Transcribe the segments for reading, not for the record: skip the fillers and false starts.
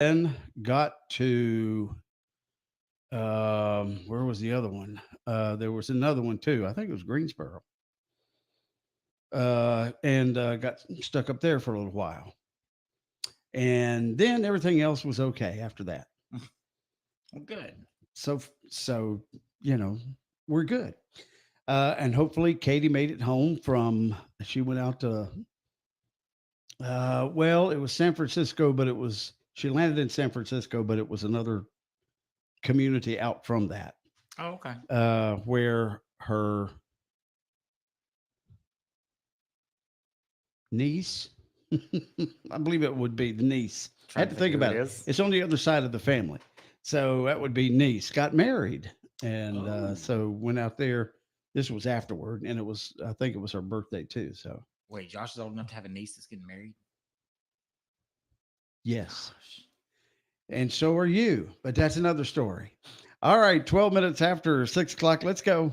then got to where was the other one? There was another one too. I think it was Greensboro. And got stuck up there for a little while. And then everything else was okay after that. Well, good. So you know, we're good. And hopefully Katie made it home from she went out to well, it was San Francisco, but it was she landed in San Francisco, but it was another community out from that, Oh, okay. where her niece, I believe it would be the niece. I Trying had to to think think of who it about it. is. It's on the other side of the family, so that would be niece got married, and Oh, so went out there. This was afterward, and it was I think it was her birthday too. So wait, Josh is old enough to have a niece that's getting married. yes, Gosh. and so are you, but that's another story. All right, 12 minutes after 6 o'clock. Let's go.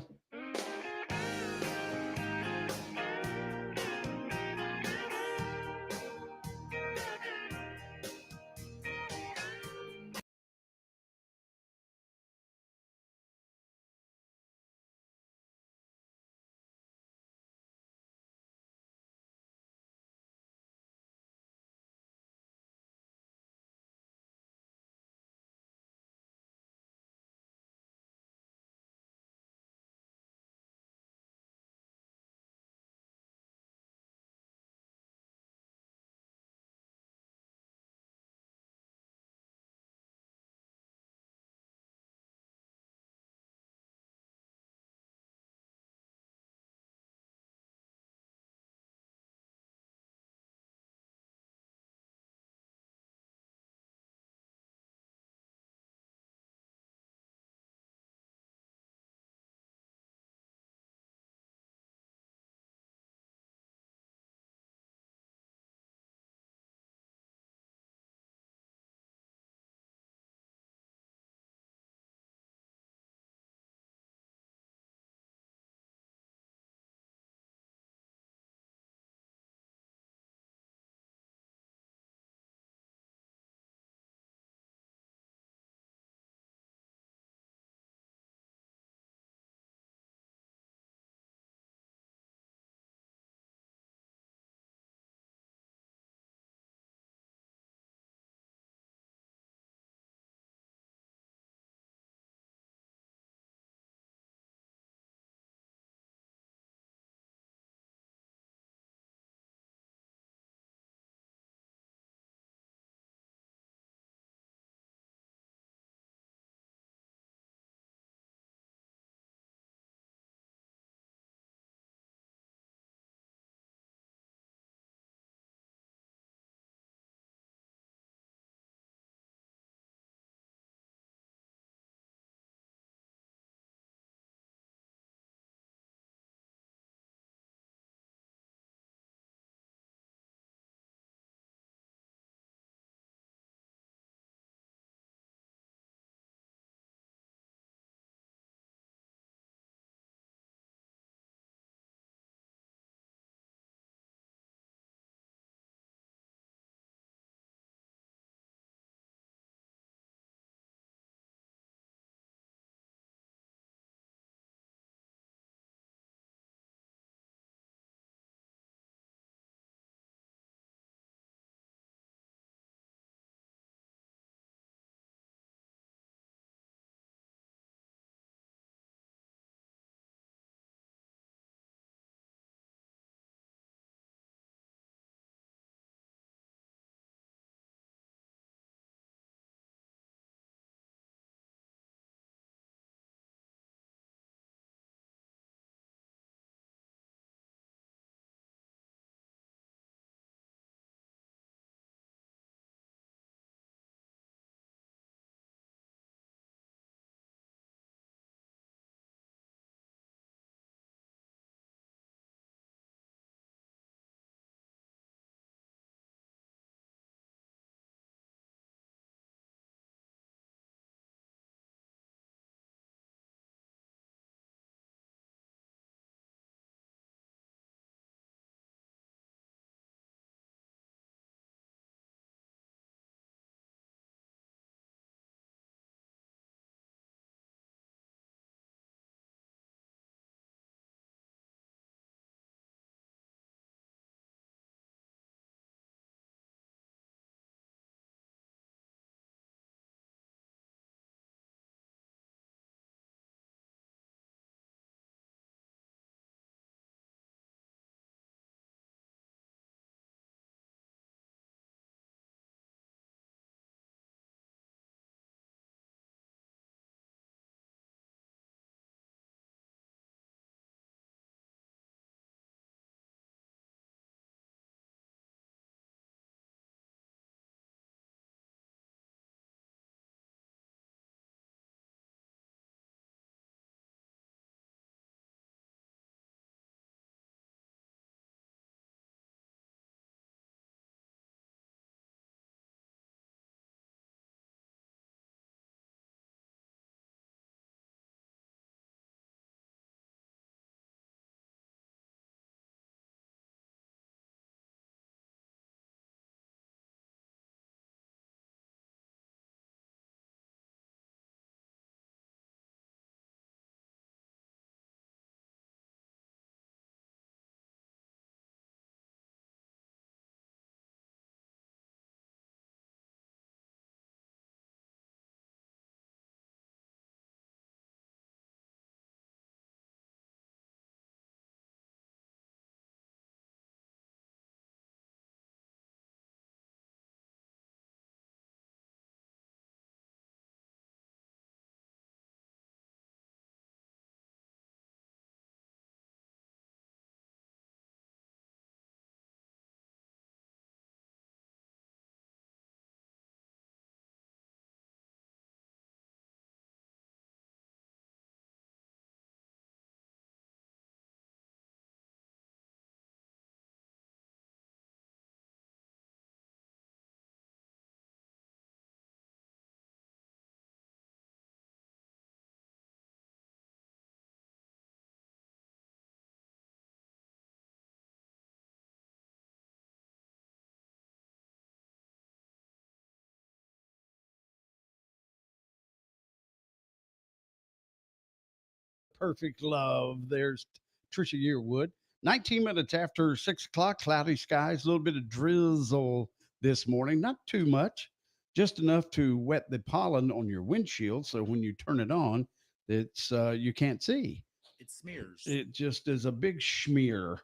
perfect love. There's Trisha Yearwood. 19 minutes after 6 o'clock, cloudy skies, a little bit of drizzle this morning. Not too much, just enough to wet the pollen on your windshield. So when you turn it on, it's you can't see. It smears. It just is a big schmear.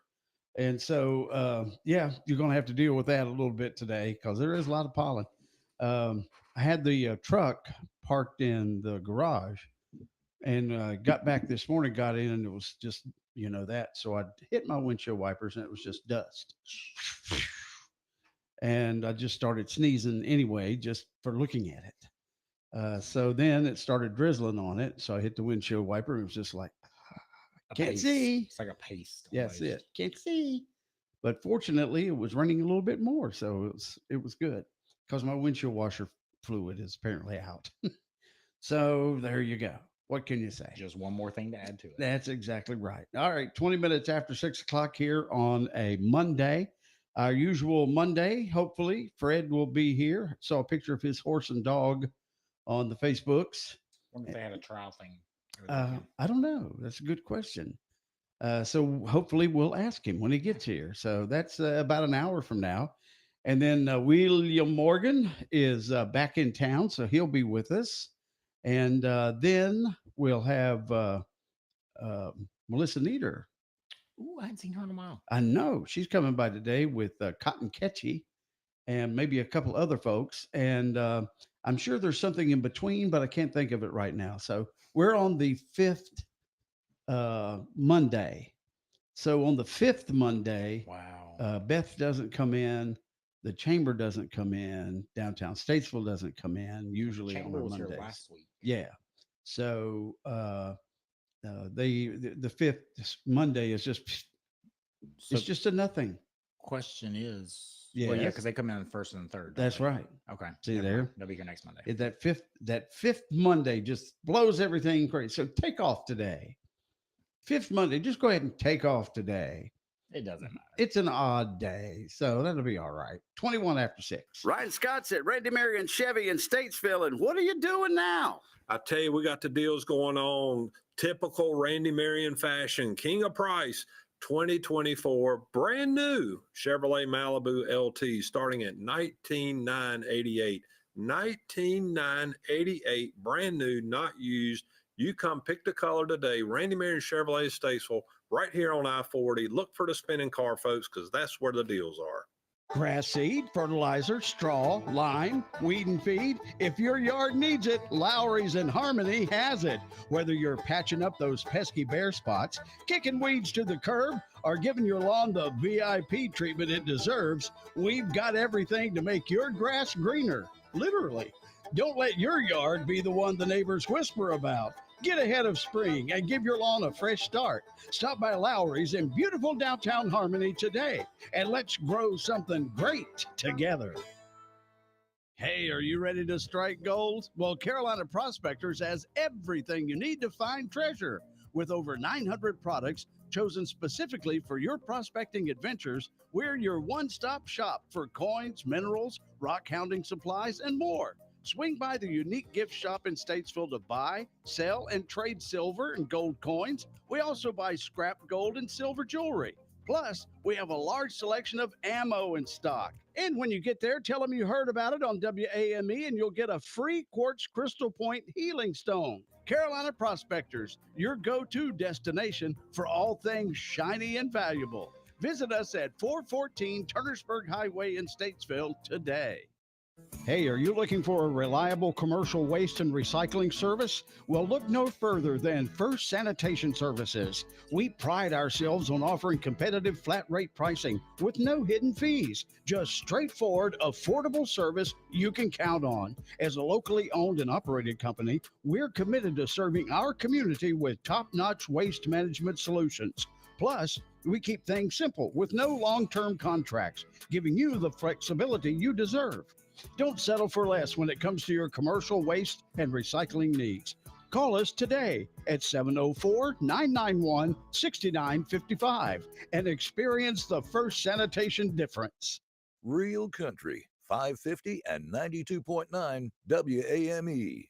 And so, yeah, you're going to have to deal with that a little bit today because there is a lot of pollen. I had the truck parked in the garage and got back this morning, got in, and it was just, that. So I hit my windshield wipers and it was just dust. And I just started sneezing anyway, just for looking at it. So then it started drizzling on it. So I hit the windshield wiper and it was just like, can't see. It's like a paste. Yes, almost. it can't see. But fortunately, it was raining a little bit more, so it was good because my windshield washer fluid is apparently out. So there you go. What can you say? Just one more thing to add to it. That's exactly right. All right, 20 minutes after 6 o'clock here on a Monday, our usual Monday. Hopefully, Fred will be here. Saw a picture of his horse and dog on the Facebooks. Wonder if they had a trial thing. over the weekend. I don't know. That's a good question. So hopefully we'll ask him when he gets here. So that's about an hour from now. And then William Morgan is back in town, so he'll be with us. And then we'll have Melissa Neader. Ooh, I hadn't seen her in a while. I know she's coming by today with Cotton Ketchie and maybe a couple other folks. And I'm sure there's something in between, but I can't think of it right now. So we're on the fifth Monday. So on the fifth Monday, Wow. Beth doesn't come in. The chamber doesn't come in. Downtown Statesville doesn't come in. Usually Chamber on was Mondays. here last week. Yeah. So the fifth Monday is just So it's just a nothing. question is, well, yeah, Yes. because they come in on the first and the third. don't That's they? right. Okay. See never there? mind. They'll be here next Monday. That fifth Monday just blows everything crazy. So take off today. Fifth Monday, just go ahead and take off today. It doesn't matter. It's an odd day, so that'll be all right. 21 after 6. Ryan Scott's at Randy Marion Chevy in Statesville, and what are you doing now? I tell you, we got the deals going on. Typical Randy Marion fashion. King of Price 2024, brand new Chevrolet Malibu LT starting at $19,988. $19,988, brand new, not used. You come pick the color today. Randy Marion Chevrolet Statesville, right here on I-40. Look for the spinning car, folks, because that's where the deals are. Grass seed, fertilizer, straw, lime, weed and feed. If your yard needs it, Lowry's in Harmony has it. Whether you're patching up those pesky bare spots, kicking weeds to the curb, or giving your lawn the VIP treatment it deserves, we've got everything to make your grass greener. Literally. Don't let your yard be the one the neighbors whisper about. Get ahead of spring and give your lawn a fresh start. Stop by Lowry's in beautiful downtown Harmony today, and let's grow something great together. Hey, are you ready to strike gold? Well, Carolina Prospectors has everything you need to find treasure. With over 900 products chosen specifically for your prospecting adventures, we're your one-stop shop for coins, minerals, rock hounding supplies, and more. Swing by the unique gift shop in Statesville to buy, sell, and trade silver and gold coins. We also buy scrap gold and silver jewelry. Plus, we have a large selection of ammo in stock. And when you get there, tell them you heard about it on WAME and you'll get a free quartz crystal point healing stone. Carolina Prospectors, your go-to destination for all things shiny and valuable. Visit us at 414 Turnersburg Highway in Statesville today. Hey, are you looking for a reliable commercial waste and recycling service? Well, look no further than First Sanitation Services. We pride ourselves on offering competitive flat rate pricing with no hidden fees. Just straightforward, affordable service you can count on. As a locally owned and operated company, we're committed to serving our community with top-notch waste management solutions. Plus, we keep things simple with no long-term contracts, giving you the flexibility you deserve. Don't settle for less when it comes to your commercial waste and recycling needs. Call us today at 704-991-6955 and experience the First Sanitation difference. Real Country, 550 and 92.9 WAME.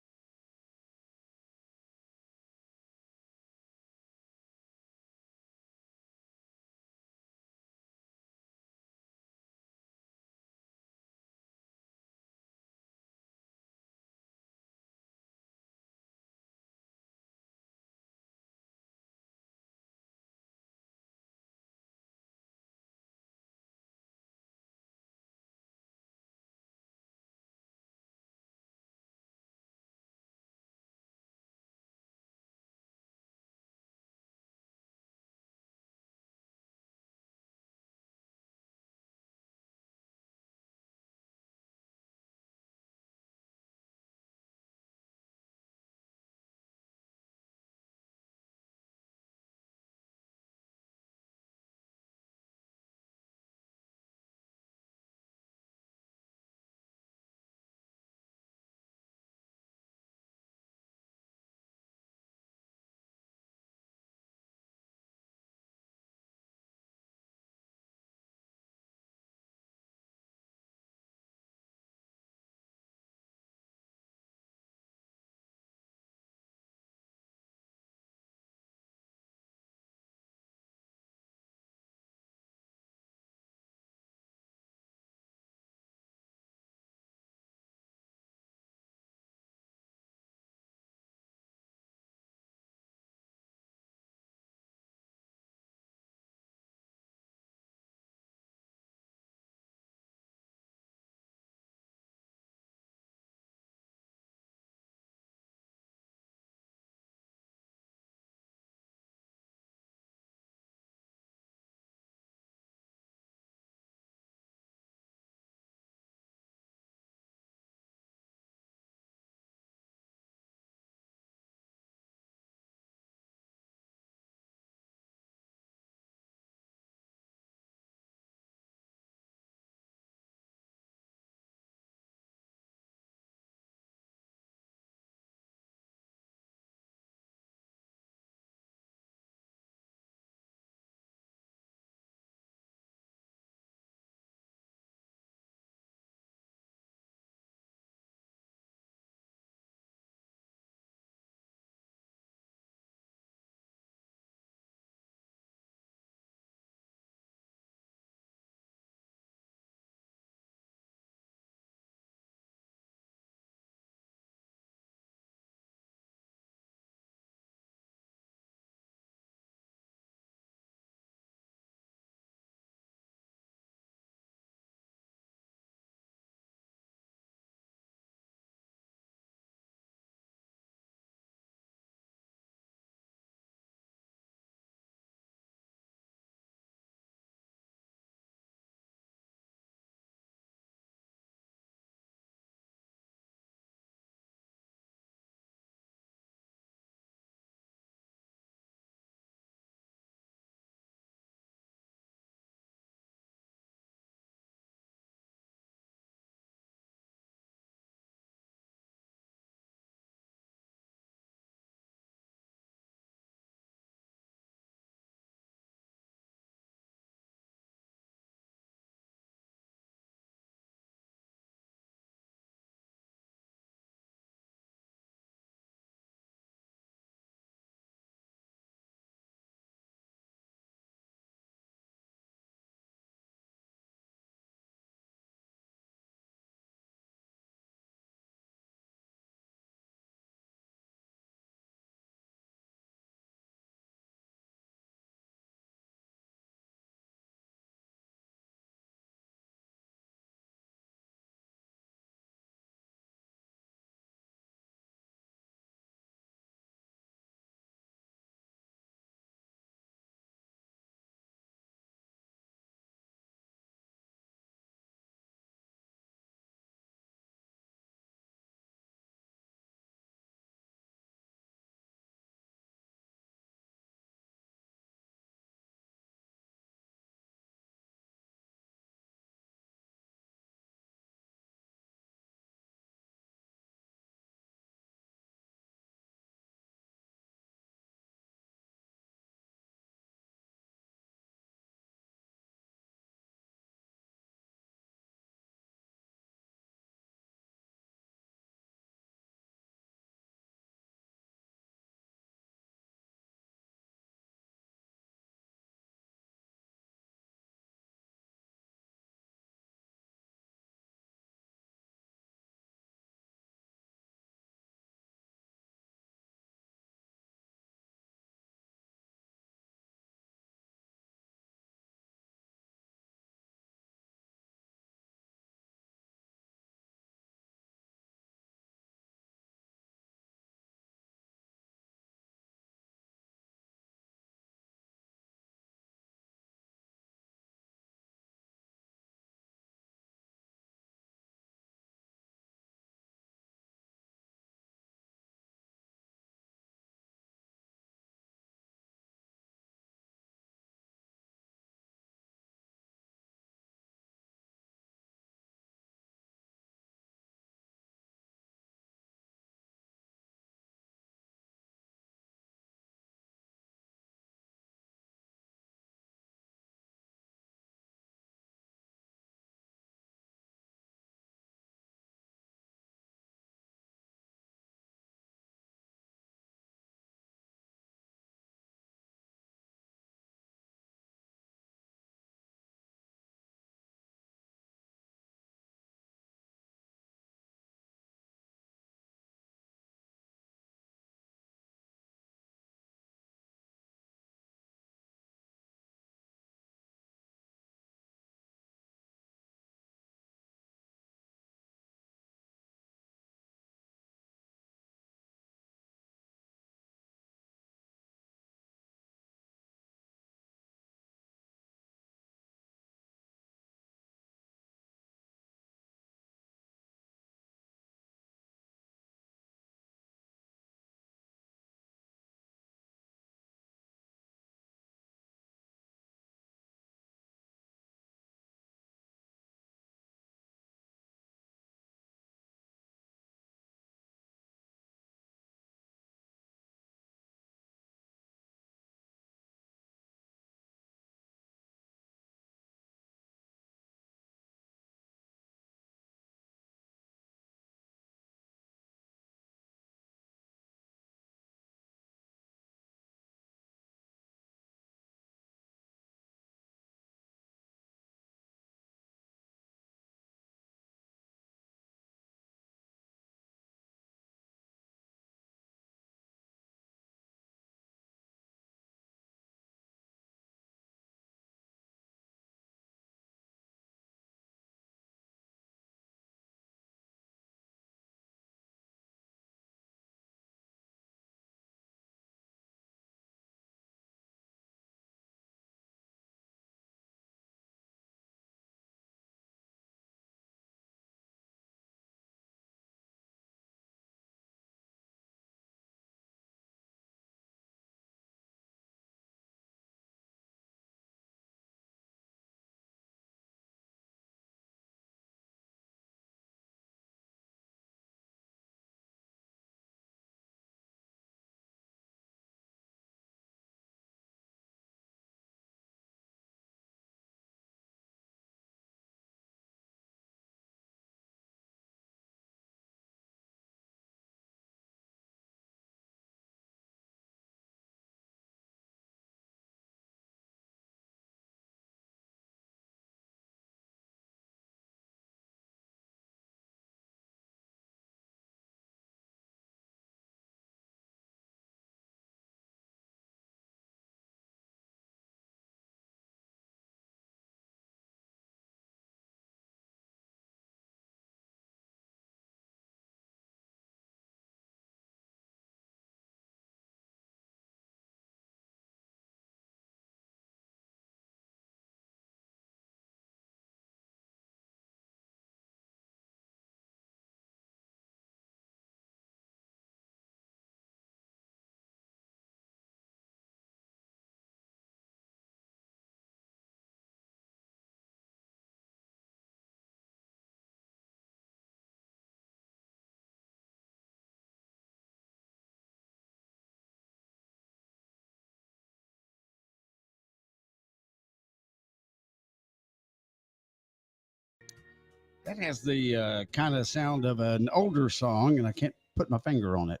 That has the kind of sound of an older song, and I can't put my finger on it.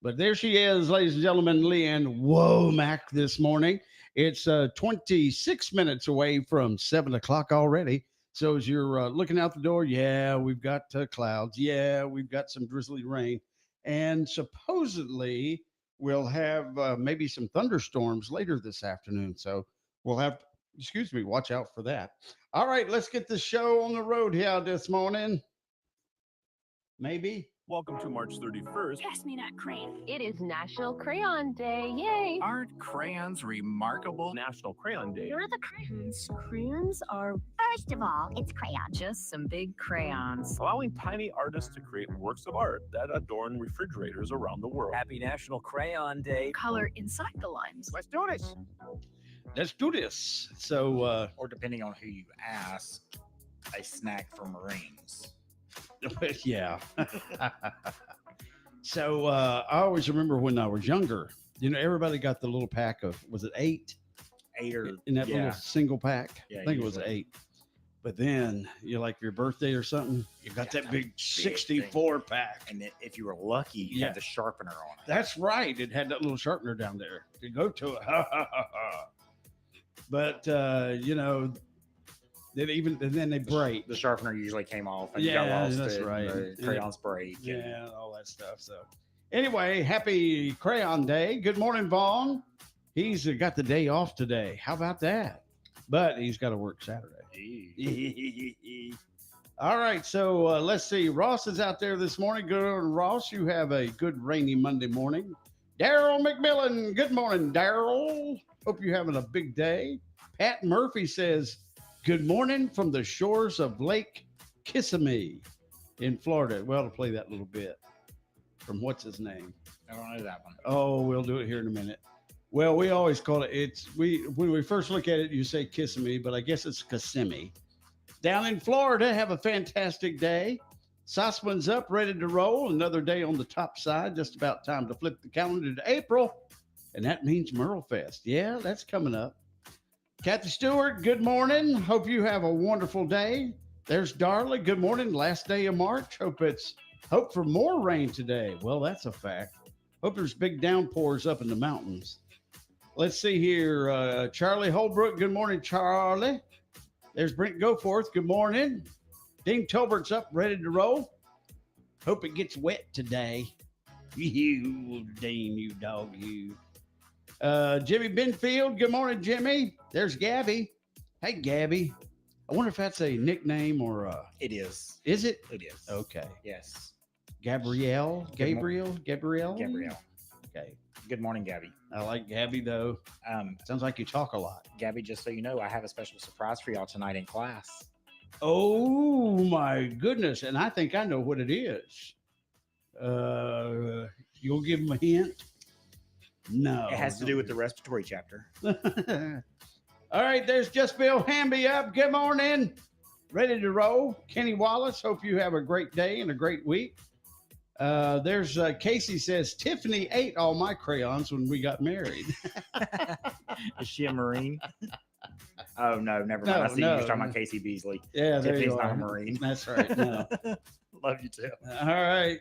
But there she is, ladies and gentlemen, Leanne Wame this morning. It's 26 minutes away from 7 o'clock already. So as you're looking out the door, yeah, we've got clouds. Yeah, we've got some drizzly rain. And supposedly we'll have maybe some thunderstorms later this afternoon. So we'll have to, watch out for that. All right, let's get the show on the road here this morning. Maybe. Welcome to March 31st. Pass me that crayon. It is National Crayon Day. Yay! Aren't crayons remarkable? National Crayon Day. Here are the crayons. Crayons are First of all, it's crayon. Just some big crayons. Allowing tiny artists to create works of art that adorn refrigerators around the world. Happy National Crayon Day. color inside the lines. Let's do this. Let's do this. So, Or depending on who you ask, a snack for Marines. yeah. So I always remember when I was younger, everybody got the little pack of, was it 8? 8 or In that yeah. little single pack? Yeah, I think it was usually. 8. But then, like your birthday or something, you got that big 64 pack. And then if you were lucky, you Yeah. had the sharpener on it. That's right. It had that little sharpener down there to go to it. But, then they break. The sharpener usually came off and Yeah, you got lost. that's and right. The crayons break. and- Yeah, all that stuff. So, anyway, happy Crayon Day. Good morning, Vaughn. He's got the day off today. How about that? But he's got to work Saturday. All right, so let's see. Ross is out there this morning. Good morning, Ross. You have a good rainy Monday morning. Daryl McMillan. Good morning, Daryl. Hope you're having a big day. Pat Murphy says, good morning from the shores of Lake Kissimmee in Florida. Well, to play that little bit from what's his name? I don't know that one. Oh, we'll do it here in a minute. Well, we always call it, when we first look at it, you say Kissimmee, but I guess it's Kissimmee. Down in Florida, have a fantastic day. Saucepan's up, ready to roll. Another day on the top side, just about time to flip the calendar to April. And that means Merle Fest. Yeah, that's coming up. Kathy Stewart, good morning. Hope you have a wonderful day. There's Darla. Good morning. Last day of March. Hope for more rain today. Well, that's a fact. Hope there's big downpours up in the mountains. Let's see here. Charlie Holbrook. Good morning, Charlie. There's Brent Goforth. Good morning. Dean Tolbert's up, ready to roll. Hope it gets wet today. You, Dean, you dog, you. Jimmy Benfield. Good morning, Jimmy. There's Gabby. Hey, Gabby. I wonder if that's a nickname or It is. is it? It is. Okay. Yes. Gabrielle. Gabrielle. Okay. Good morning, Gabby. I like Gabby though. Sounds like you talk a lot. Gabby, just so you know, I have a special surprise for y'all tonight in class. Oh my goodness. And I think I know what it is. You'll give them a hint? No. It has to do with the respiratory chapter. All right, there's Just Bill Hamby up. Good morning. Ready to roll. Kenny Wallace, hope you have a great day and a great week. There's Casey says, Tiffany ate all my crayons when we got married. Is she a Marine? Oh, no, never mind. No, I see no, you were talking no. about Casey Beasley. Yeah, there Tiffany's you not are. a Marine. That's right. No. Love you too. All right.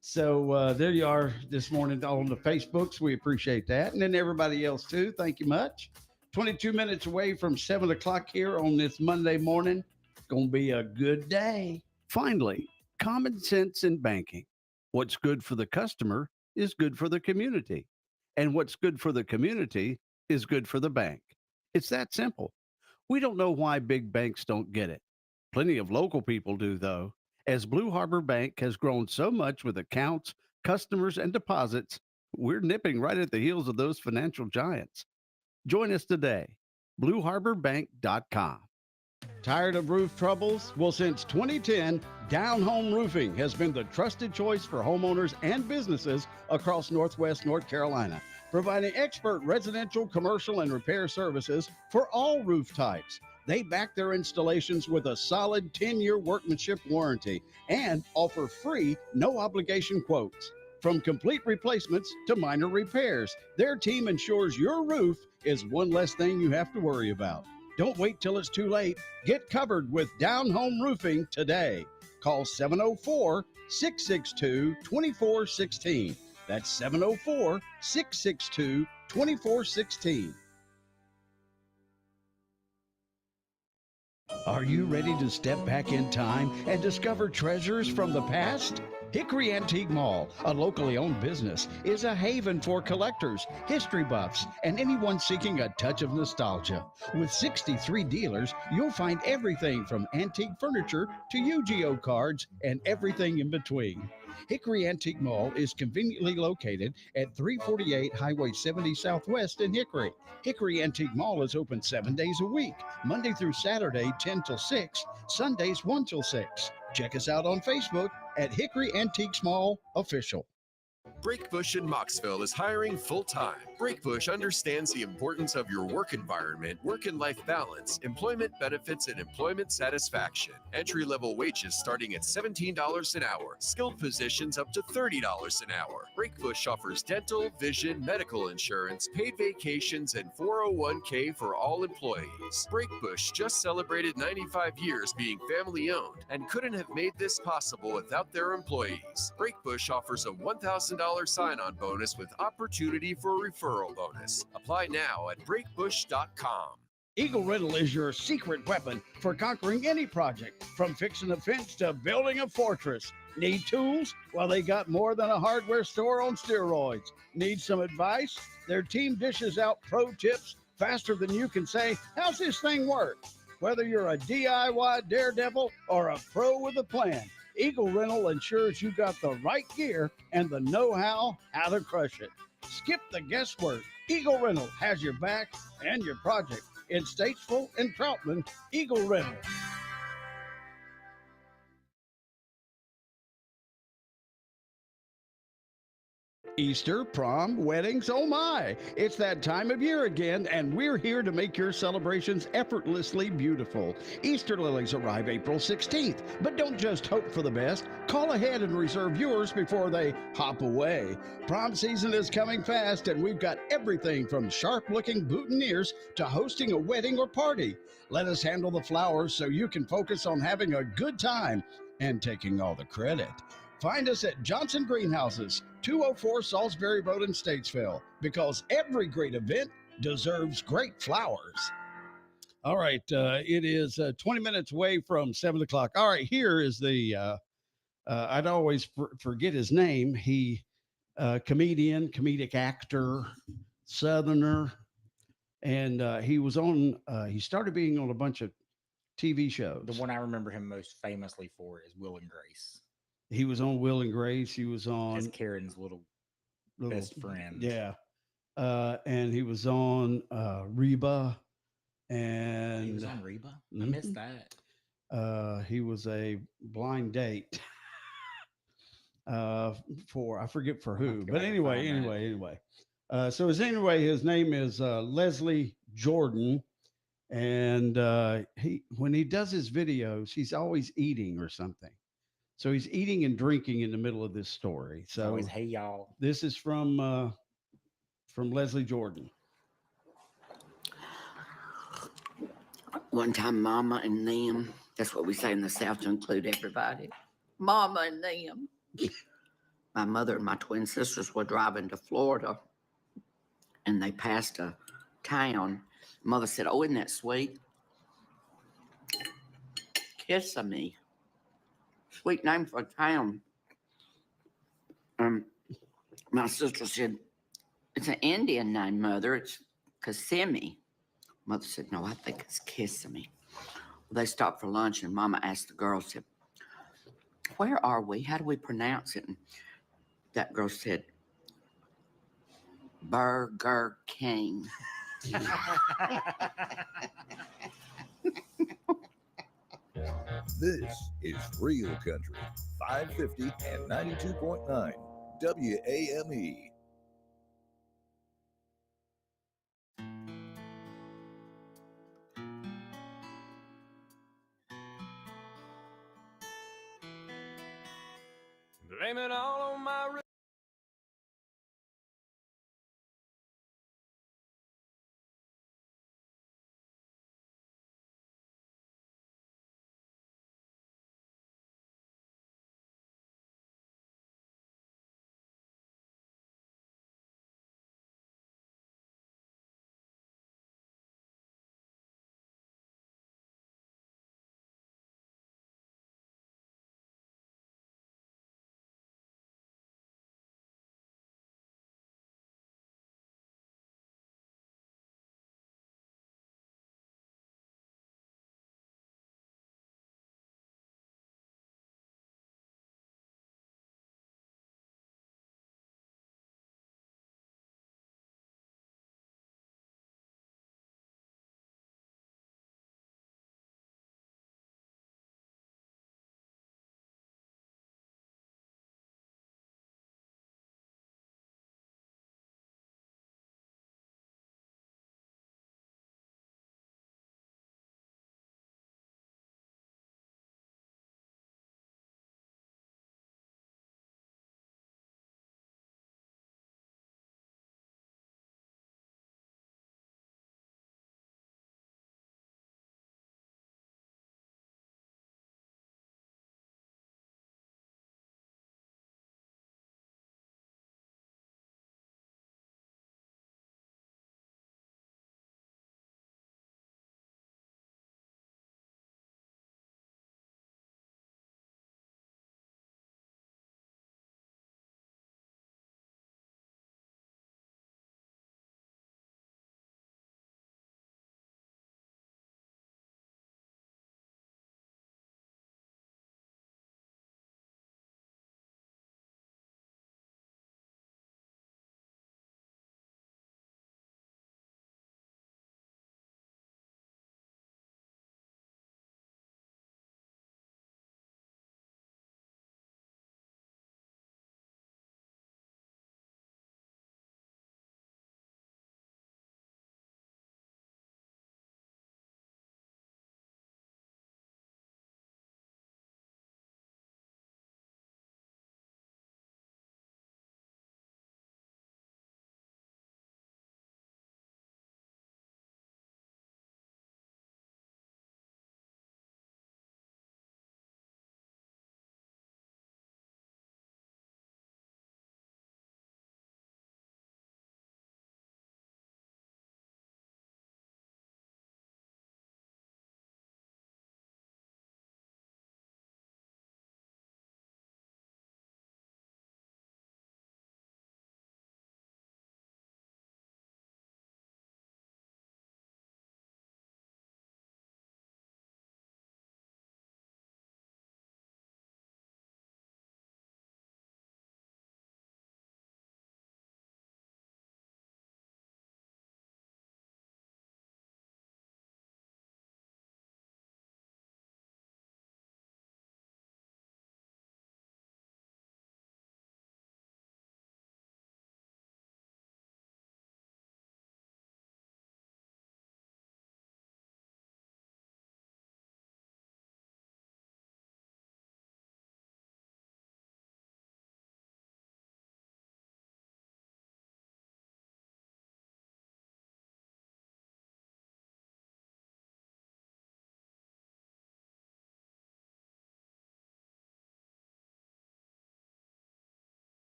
So there you are this morning on the Facebooks. We appreciate that. And then everybody else too. Thank you much. 22 minutes away from 7 o'clock here on this Monday morning. Going to be a good day. Finally, common sense in banking. What's good for the customer is good for the community. And what's good for the community is good for the bank. It's that simple. We don't know why big banks don't get it. Plenty of local people do, though. As Blue Harbor Bank has grown so much with accounts, customers, and deposits, we're nipping right at the heels of those financial giants. Join us today, blueharborbank.com. Tired of roof troubles? Well, since 2010, Down Home Roofing has been the trusted choice for homeowners and businesses across Northwest North Carolina, providing expert residential, commercial, and repair services for all roof types. They back their installations with a solid 10-year workmanship warranty and offer free, no-obligation quotes. From complete replacements to minor repairs, their team ensures your roof is one less thing you have to worry about. Don't wait till it's too late. Get covered with Down Home Roofing today. Call 704-662-2416. That's 704-662-2416. Are you ready to step back in time and discover treasures from the past? Hickory Antique Mall, a locally owned business, is a haven for collectors, history buffs, and anyone seeking a touch of nostalgia. With 63 dealers, you'll find everything from antique furniture to Yu-Gi-Oh cards and everything in between. Hickory Antique Mall is conveniently located at 348 Highway 70 Southwest in Hickory. Hickory Antique Mall is open 7 days a week, Monday through Saturday 10 till 6, Sundays 1 till 6. Check us out on Facebook at Hickory Antiques Mall Official. Breakbush in Moxville is hiring full-time. Breakbush understands the importance of your work environment, work and life balance, employment benefits, and employment satisfaction. Entry-level wages starting at $17 an hour. Skilled positions up to $30 an hour. Breakbush offers dental, vision, medical insurance, paid vacations, and 401k for all employees. Breakbush just celebrated 95 years being family-owned and couldn't have made this possible without their employees. Breakbush offers a $1,000 sign-on bonus with opportunity for a referral bonus. Apply now at breakbush.com. Eagle Rental is your secret weapon for conquering any project, from fixing a fence to building a fortress. Need tools? Well, they got more than a hardware store on steroids. Need some advice? Their team dishes out pro tips faster than you can say, "How's this thing work?" Whether you're a DIY daredevil or a pro with a plan, Eagle Rental ensures you got the right gear and the know-how to crush it. Skip the guesswork. Eagle Rental has your back and your project. In Statesville and Troutman, Eagle Rental. Easter, prom, weddings, oh my! It's that time of year again, and we're here to make your celebrations effortlessly beautiful. Easter lilies arrive April 16th, but don't just hope for the best. Call ahead and reserve yours before they hop away. Prom season is coming fast, and we've got everything from sharp-looking boutonnieres to hosting a wedding or party. Let us handle the flowers so you can focus on having a good time and taking all the credit. Find us at Johnson Greenhouses, 204 Salisbury Road in Statesville, because every great event deserves great flowers. All right, it is 20 minutes away from 7 o'clock. All right, here is the, I'd always forget his name. He, comedian, comedic actor, Southerner, and he was on, he started being on a bunch of TV shows. The one I remember him most famously for is Will and Grace. He was on Will and Grace. He was on as Karen's little best friend. Yeah. And he was on Reba. And he was on Reba? I missed that. He was a blind date for, I forget for who, but anyway. So his name is Leslie Jordan. And when he does his videos, he's always eating or something. So he's eating and drinking in the middle of this story. So always, hey y'all. This is from Leslie Jordan. One time, Mama and them, that's what we say in the South to include everybody. Mama and them. My mother and my twin sisters were driving to Florida, and they passed a town. Mother said, "Oh, isn't that sweet? Kissimmee. Sweet name for a town." My sister said, "It's an Indian name, Mother. It's Kissimmee." Mother said, "No, I think it's Kissimmee." Well, they stopped for lunch, and Mama asked the girl, said, "Where are we? How do we pronounce it?" And that girl said, "Burger King." This is Real Country, 550 and 92.9 WAME. Blame it all on my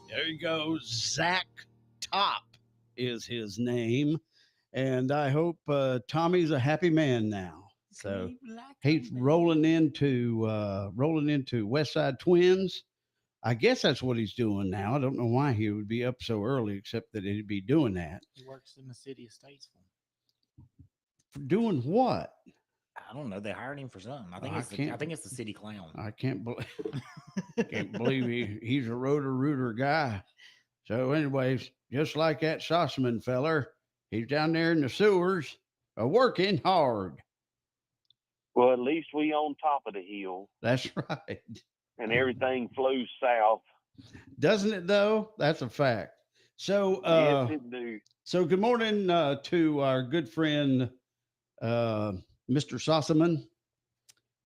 There you go. Zach Top is his name. And I hope Tommy's a happy man now. So he's rolling into West Side Twins. I guess that's what he's doing now. I don't know why he would be up so early, except that he'd be doing that. He works in the city of Statesville. For doing what? I don't know. They hired him for something. I think it's the city clown. I can't believe he's a rotor-rooter guy. So, anyways, just like that Sossaman feller, he's down there in the sewers, working hard. Well, at least we on top of the hill. That's right. And everything flows south. Doesn't it, though? That's a fact. So, yes, it do. So, good morning to our good friend, Mr. Sossaman,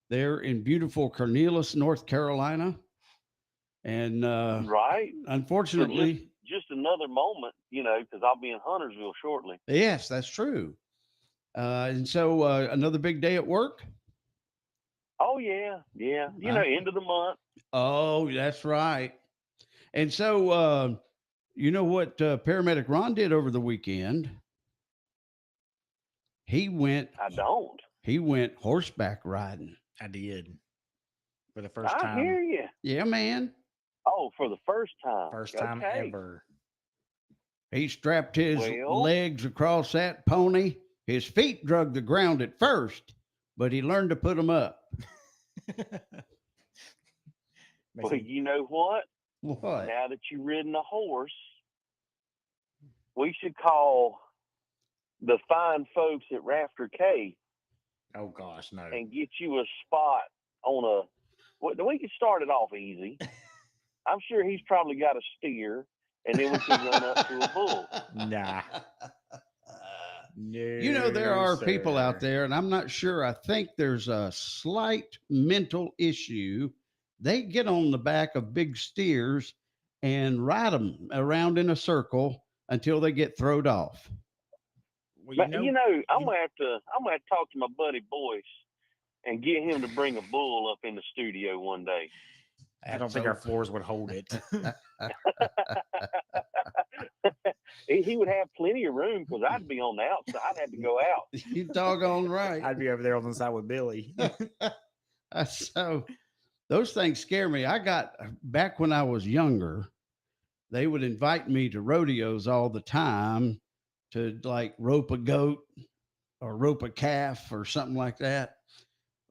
there in beautiful Cornelius, North Carolina. And right. Unfortunately, just another moment, because I'll be in Huntersville shortly. Yes, that's true. And so another big day at work. Oh yeah. End of the month. Oh, that's right. And so you know what Paramedic Ron did over the weekend? He went horseback riding. I did. For the first time. I hear you. Yeah, man. Oh, for the first time. First time ever. He strapped his legs across that pony. His feet drug the ground at first, but he learned to put them up. Well, you know what? What? Now that you've ridden a horse, we should call the fine folks at Rafter K. Oh gosh, no. And get you a spot on we can start it off easy. I'm sure he's probably got a steer, and then we can run up to a bull. Nah. No, there are people out there, and I'm not sure. I think there's a slight mental issue. They get on the back of big steers and ride them around in a circle until they get thrown off. Well, I'm gonna have to talk to my buddy Boyce and get him to bring a bull up in the studio one day. I don't think our floors would hold it. He would have plenty of room because I'd be on the outside. I'd have to go out. You doggone right. I'd be over there on the side with Billy. So those things scare me. I got back when I was younger, they would invite me to rodeos all the time to like rope a goat or rope a calf or something like that.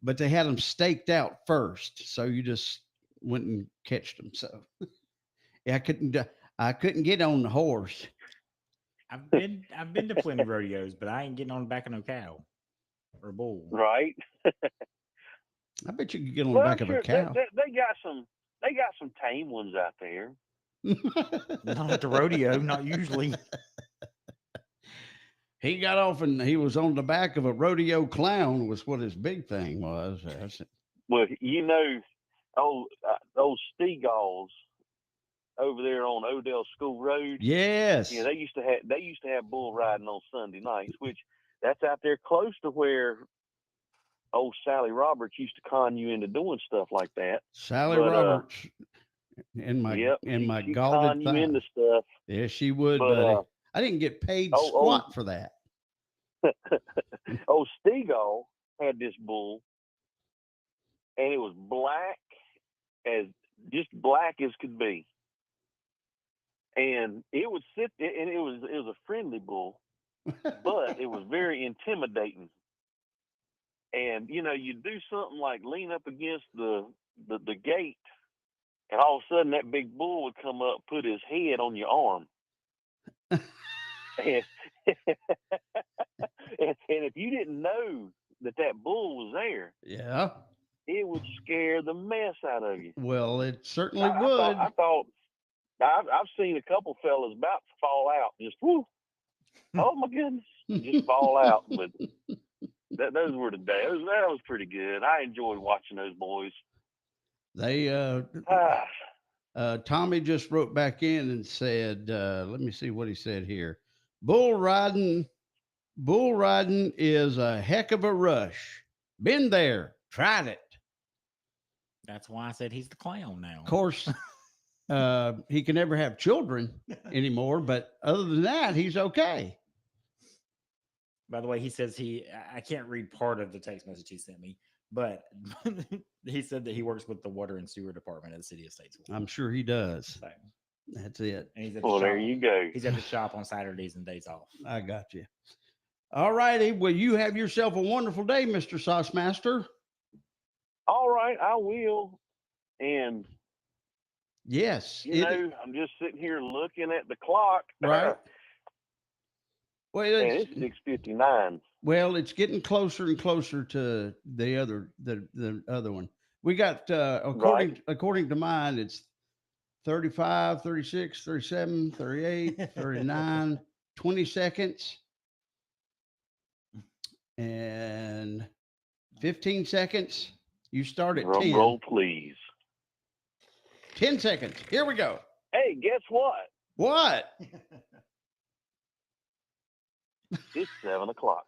But they had them staked out first. So you just went and catched them. So yeah, I couldn't get on the horse. I've been to plenty of rodeos, but I ain't getting on the back of no cow or a bull. Right. I bet you could get on the back of a cow. They got some tame ones out there. Not at the rodeo, not usually. He got off and he was on the back of a rodeo clown was what his big thing was. Well, those Steagulls over there on Odell School Road. Yes. Yeah, they used to have bull riding on Sunday nights, which that's out there close to where old Sally Roberts used to con you into doing stuff like that. Sally Roberts in my she galded con you into stuff. Yeah, she would, buddy. I didn't get paid squat for that. Old Steagull had this bull, and it was black as could be. And it would sit there, and it was a friendly bull, but it was very intimidating. And you do something like lean up against the gate, and all of a sudden that big bull would come up, put his head on your arm. and if you didn't know that bull was there, yeah, it would scare the mess out of you. Well, it certainly would. I thought I've seen a couple fellas about to fall out, just whoo, oh my goodness, just fall out. But those were the days. That was pretty good. I enjoyed watching those boys. They Tommy just wrote back in and said, let me see what he said here. Bull riding is a heck of a rush. Been there, tried it. That's why I said he's the clown now. Of course, He can never have children anymore, but other than that, he's okay. By the way, he says I can't read part of the text message he sent me, but he said that he works with the water and sewer department of the city of Statesville. I'm sure he does. So, That's it. and he's at Well, the there shop. you go. He's at the shop on Saturdays and days off. I got you. All righty. Well, you have yourself a wonderful day, Mr. Sauce Master. All right, I will. And yes, I'm just sitting here looking at the clock. Right. Well, and it's 6:59. Well, it's getting closer and closer to the other one. We got according to mine, it's 35, 36, 37, 38, 39, 20 seconds. And 15 seconds. You start at 10. Roll, please. 10 seconds. Here we go. Hey, guess what? What? It's 7 o'clock.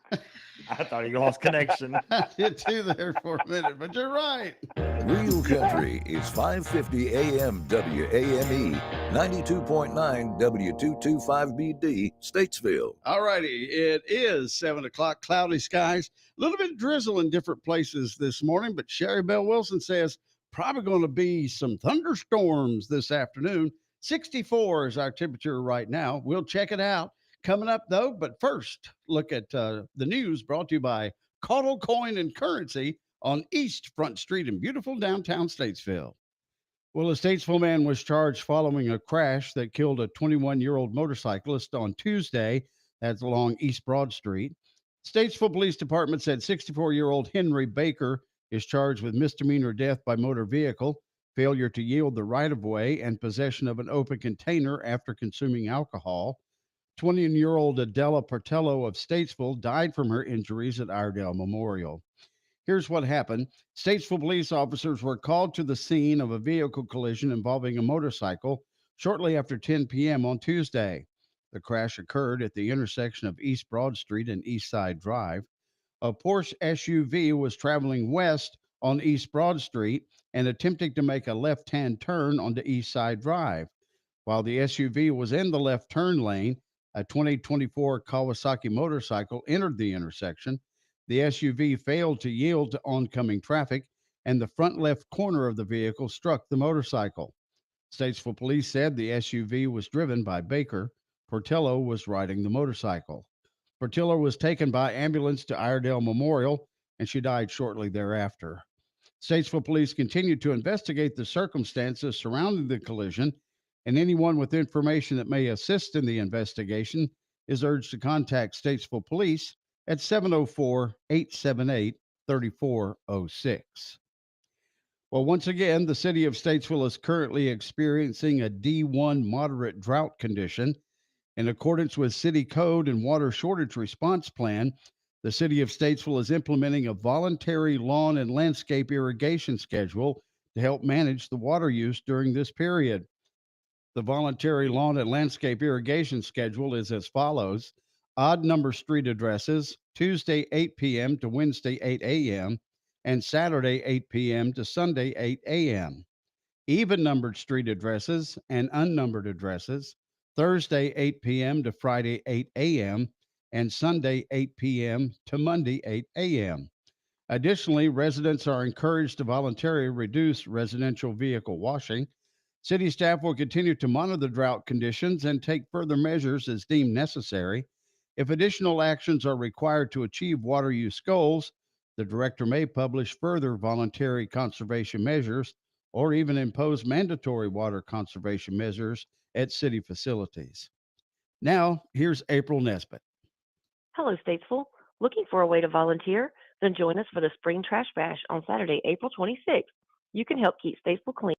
I thought you lost connection. I did too there for a minute, but you're right. Real Country is 550 AM WAME, 92.9 W225BD, Statesville. All righty. It is 7 o'clock, cloudy skies, a little bit drizzle in different places this morning, but Sherry Bell Wilson says probably going to be some thunderstorms this afternoon. 64 is our temperature right now. We'll check it out coming up, though. But first, look at the news brought to you by Caudle Coin and Currency on East Front Street in beautiful downtown Statesville. Well, a Statesville man was charged following a crash that killed a 21-year-old motorcyclist on Tuesday. That's along East Broad Street. Statesville Police Department said 64-year-old Henry Baker is charged with misdemeanor death by motor vehicle, failure to yield the right-of-way, and possession of an open container after consuming alcohol. 20-year-old Adela Portello of Statesville died from her injuries at Iredale Memorial. Here's what happened. Statesville police officers were called to the scene of a vehicle collision involving a motorcycle shortly after 10 p.m. on Tuesday. The crash occurred at the intersection of East Broad Street and East Side Drive. A Porsche SUV was traveling west on East Broad Street and attempting to make a left-hand turn onto East Side Drive. While the SUV was in the left turn lane, a 2024 Kawasaki motorcycle entered the intersection. The SUV failed to yield to oncoming traffic, and the front left corner of the vehicle struck the motorcycle. Statesville police said the SUV was driven by Baker. Portillo was riding the motorcycle. Portillo was taken by ambulance to Iredale Memorial, and she died shortly thereafter. Statesville police continued to investigate the circumstances surrounding the collision, and anyone with information that may assist in the investigation is urged to contact Statesville Police at 704-878-3406. Well, once again, the city of Statesville is currently experiencing a D1 moderate drought condition. In accordance with city code and water shortage response plan, the city of Statesville is implementing a voluntary lawn and landscape irrigation schedule to help manage the water use during this period. The voluntary lawn and landscape irrigation schedule is as follows. Odd number street addresses, Tuesday 8 p.m. to Wednesday 8 a.m., and Saturday 8 p.m. to Sunday 8 a.m. Even numbered street addresses and unnumbered addresses, Thursday 8 p.m. to Friday 8 a.m., and Sunday 8 p.m. to Monday 8 a.m. Additionally, residents are encouraged to voluntarily reduce residential vehicle washing. City staff will continue to monitor the drought conditions and take further measures as deemed necessary. If additional actions are required to achieve water use goals, the director may publish further voluntary conservation measures or even impose mandatory water conservation measures at city facilities. Now, here's April Nesbitt. Hello, Statesville. Looking for a way to volunteer? Then join us for the Spring Trash Bash on Saturday, April 26th. You can help keep Statesville clean.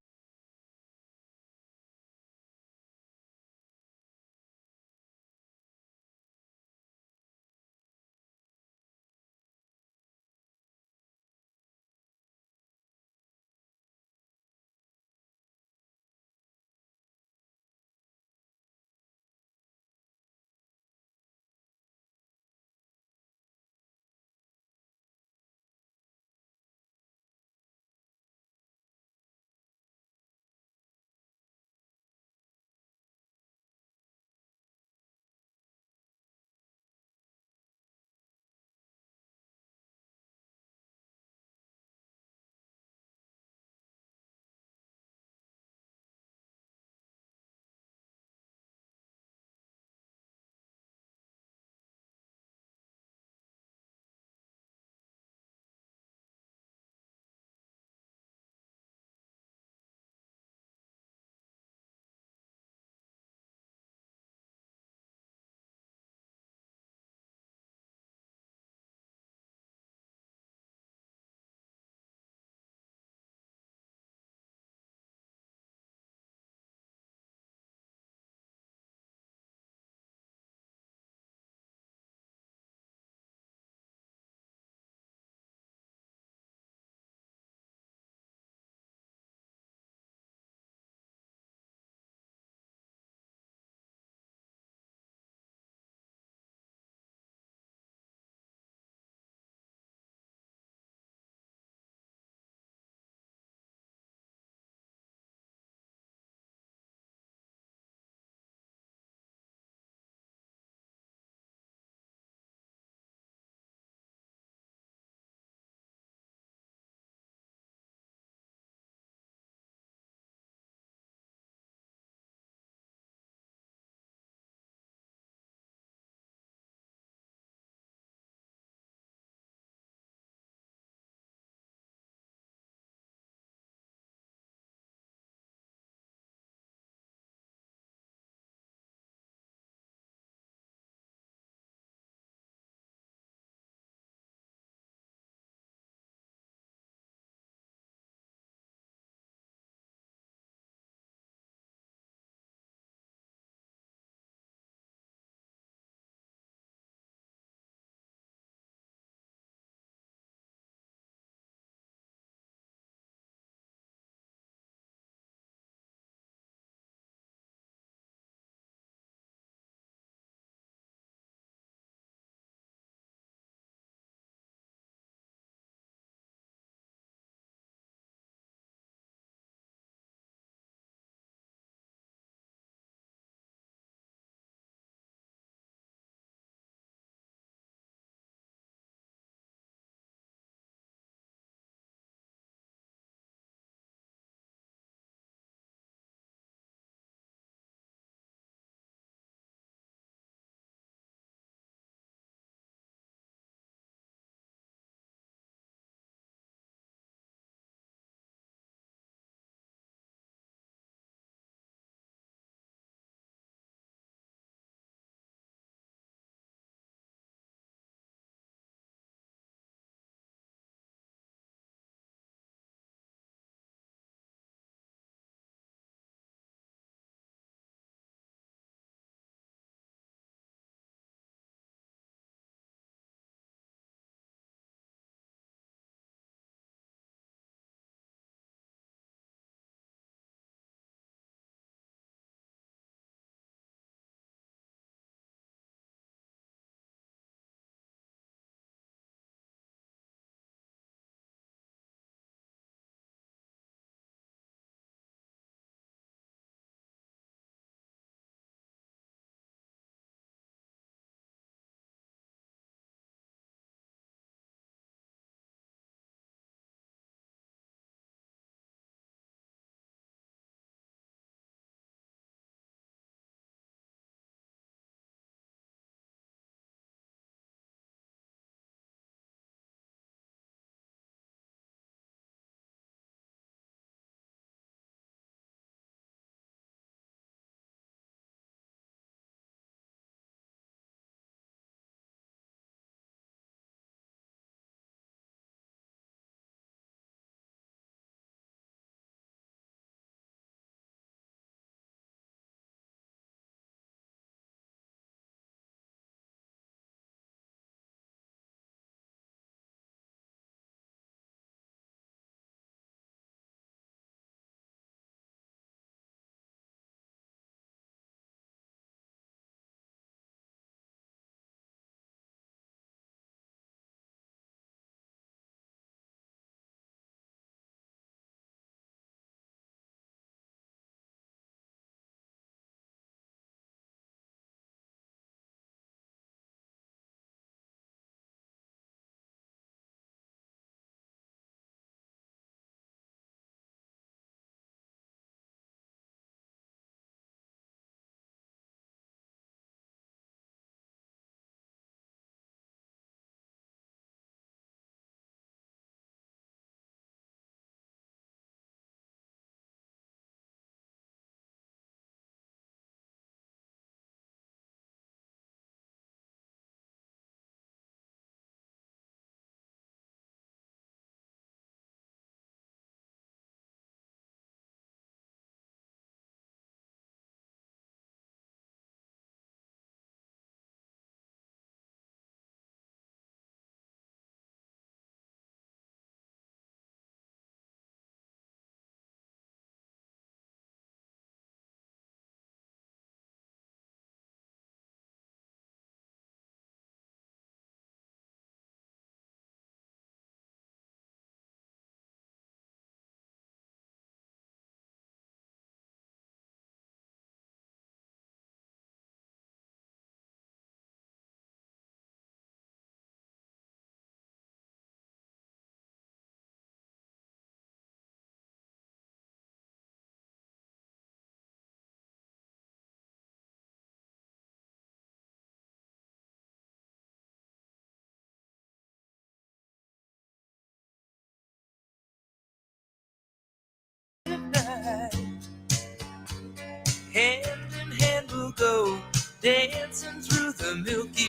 Hand in hand we'll go, dancing through the milky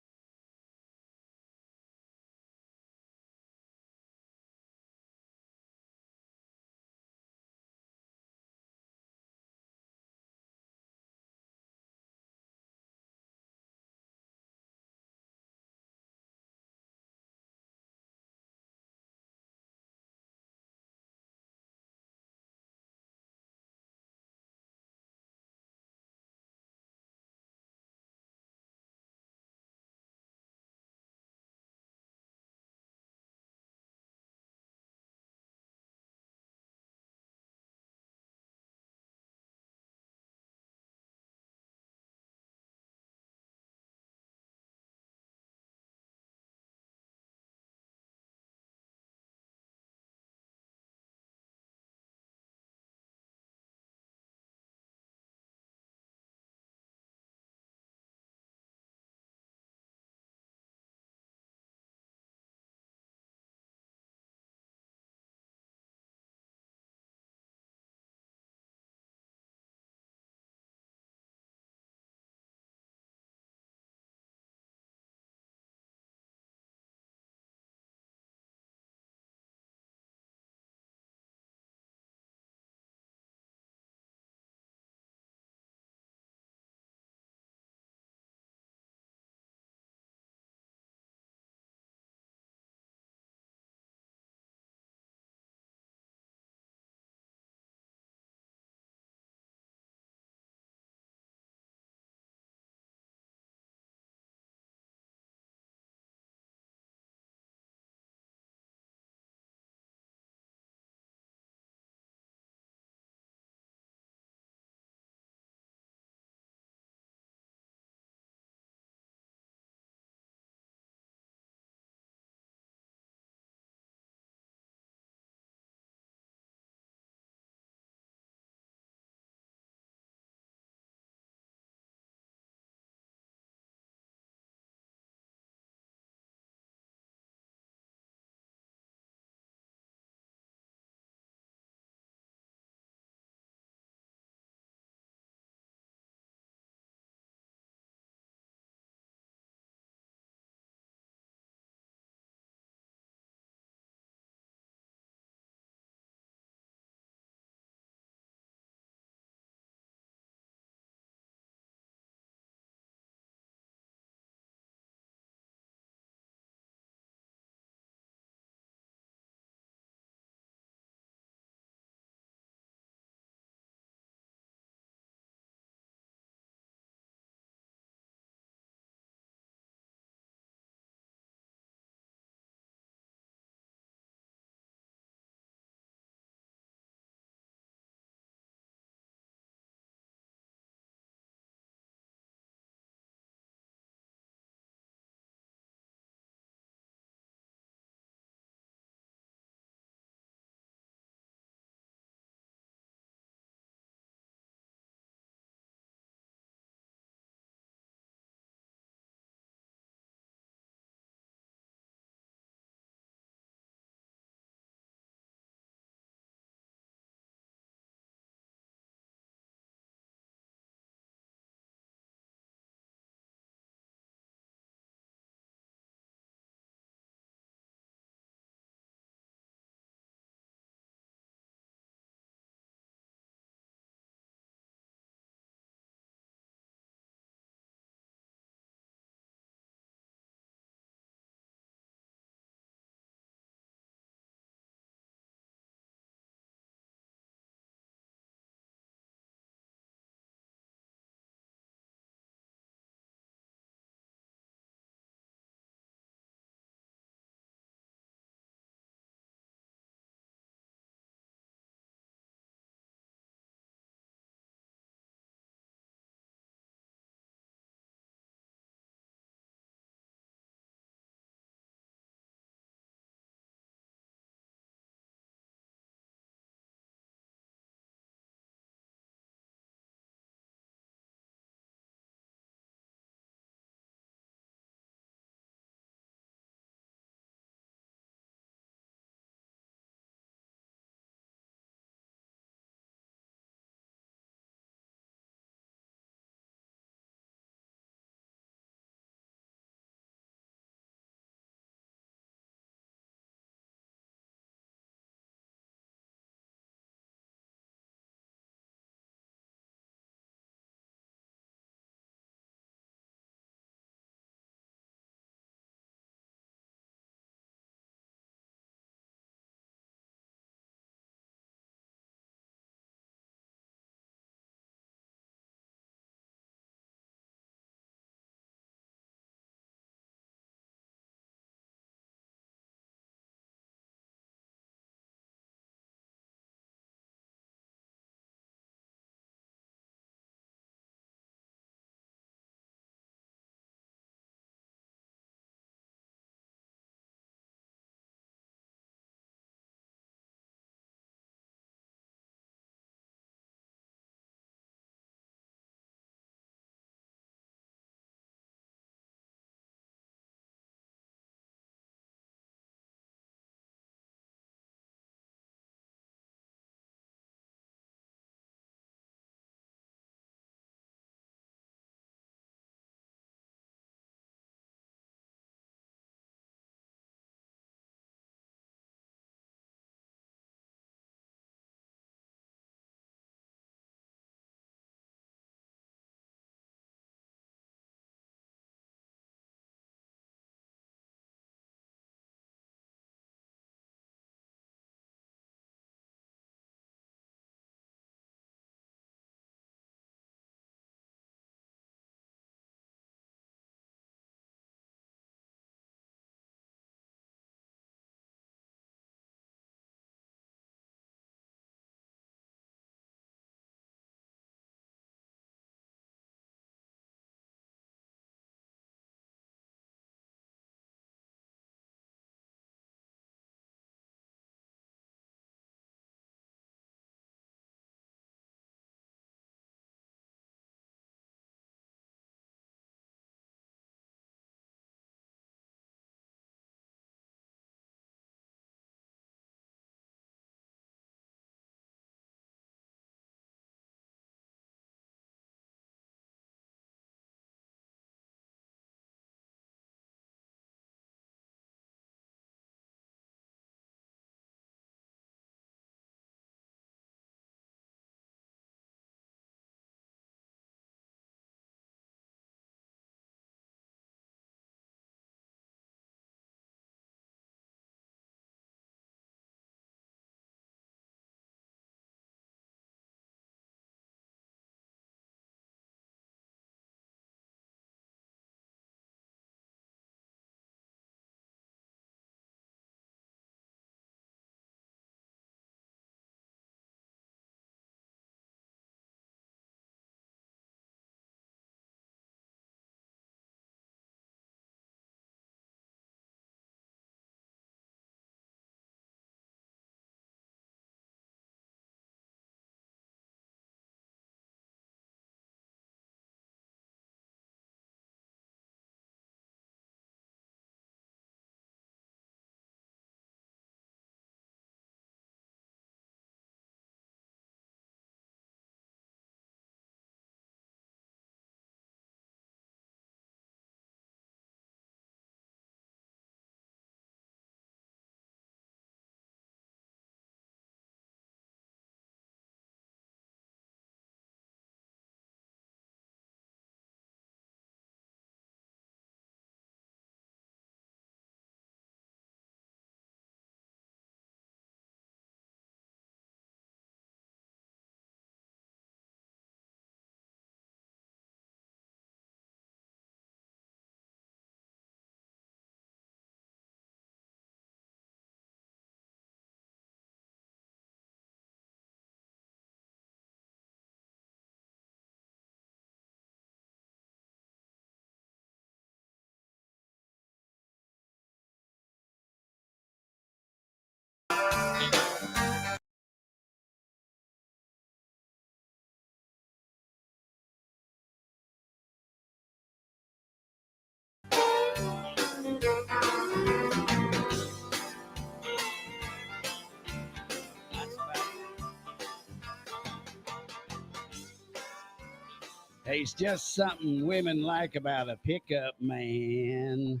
Hey, it's just something women like about a pickup, man.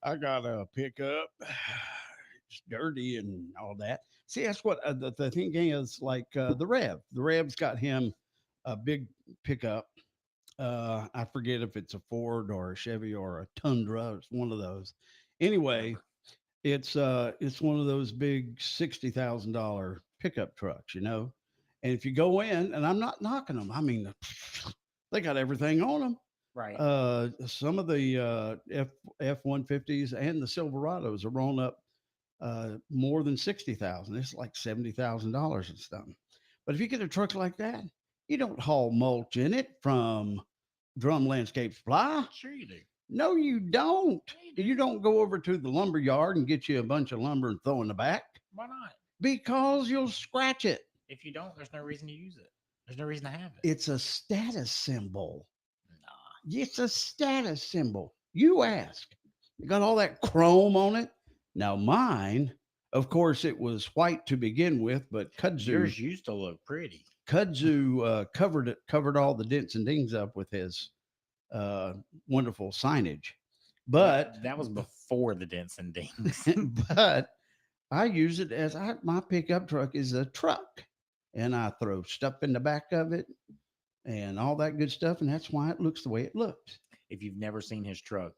I got a pickup. It's dirty and all that. See, that's what the thing is like the Rev. The Rev's got him a big pickup. I forget if it's a Ford or a Chevy or a Tundra. It's one of those. Anyway, it's one of those big $60,000 pickup trucks, And if you go in, and I'm not knocking them, I mean, they got everything on them. Right. Some of the F-150s and the Silverados are rolling up more than 60,000. It's like $70,000 and stuff. But if you get a truck like that, you don't haul mulch in it from Drum Landscape Supply. Sure you do. No, you don't. You don't go over to the lumber yard and get you a bunch of lumber and throw in the back. Why not? Because you'll scratch it. If you don't, there's no reason to use it. There's no reason to have it. It's a status symbol. Nah. It's a status symbol. You ask. You got all that chrome on it. Now mine, of course, it was white to begin with, but kudzu. Yours used to look pretty. Kudzu covered all the dents and dings up with his wonderful signage. But that was before the dents and dings. But I use it as my pickup truck is a truck, and I throw stuff in the back of it and all that good stuff, and that's why it looks the way it looks. If you've never seen his truck,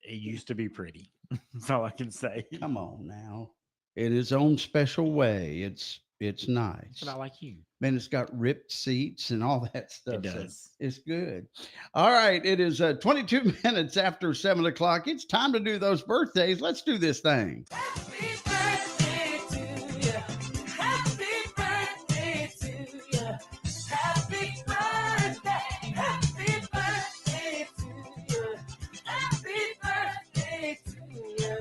it used to be pretty. That's all I can say. Come on now, in its own special way, it's nice. But I like you. Man, it's got ripped seats and all that stuff. It does. It's good. All right. It is 22 minutes after 7 o'clock. It's time to do those birthdays. Let's do this thing. Happy birthday to you. Happy birthday to you. Happy birthday. Happy birthday to you. Happy birthday to you.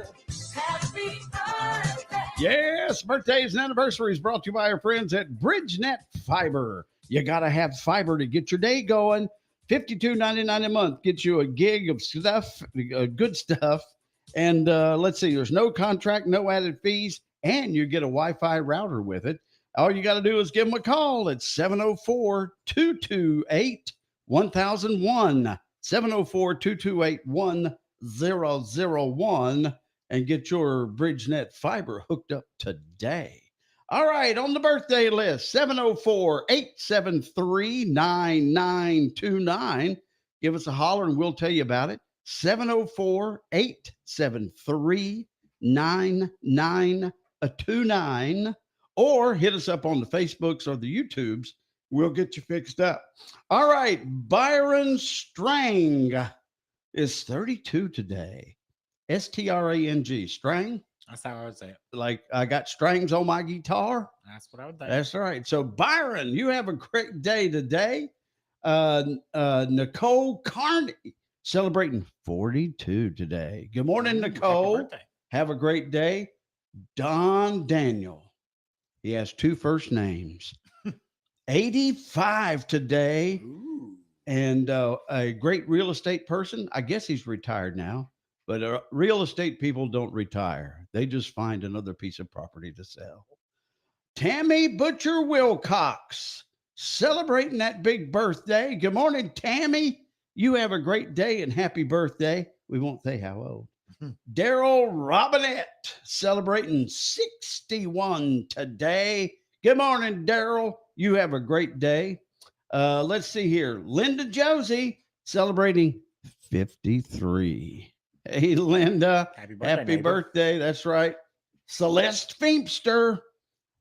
Happy birthday. Yes, birthdays and anniversaries brought to you by our friends at BridgeNet Fiber. You got to have fiber to get your day going. $52.99 a month gets you a gig of stuff, good stuff. And let's see, there's no contract, no added fees, and you get a Wi-Fi router with it. All you got to do is give them a call at 704-228-1001, 704-228-1001, and get your BridgeNet Fiber hooked up today. All right, on the birthday list, 704-873-9929. Give us a holler and we'll tell you about it. 704-873-9929. Or hit us up on the Facebooks or the YouTubes. We'll get you fixed up. All right, Byron Strang is 32 today. S-T-R-A-N-G, Strang. That's how I would say it. Like I got strings on my guitar. That's what I would think. That's right. So Byron, you have a great day today. Nicole Carney celebrating 42 today. Good morning, Nicole. Happy birthday. Have a great day. Don Daniel. He has two first names. 85 today. Ooh. And a great real estate person. I guess he's retired now. But real estate people don't retire. They just find another piece of property to sell. Tammy Butcher Wilcox celebrating that big birthday. Good morning, Tammy. You have a great day and happy birthday. We won't say how old. Daryl Robinette celebrating 61 today. Good morning, Daryl. You have a great day. Let's see here. Linda Josie celebrating 53. Hey, Linda. Happy birthday. That's right. Celeste Feemster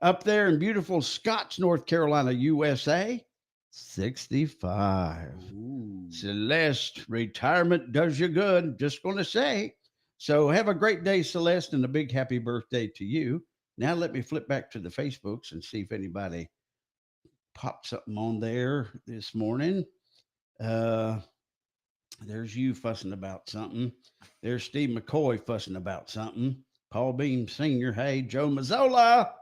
up there in beautiful Scotts, North Carolina, USA. 65. Ooh. Celeste, retirement does you good. Just going to say. So have a great day, Celeste, and a big happy birthday to you. Now let me flip back to the Facebooks and see if anybody popped something on there this morning. There's you fussing about something. There's Steve McCoy fussing about something. Paul Beam Sr. Hey, Joe Mazzola.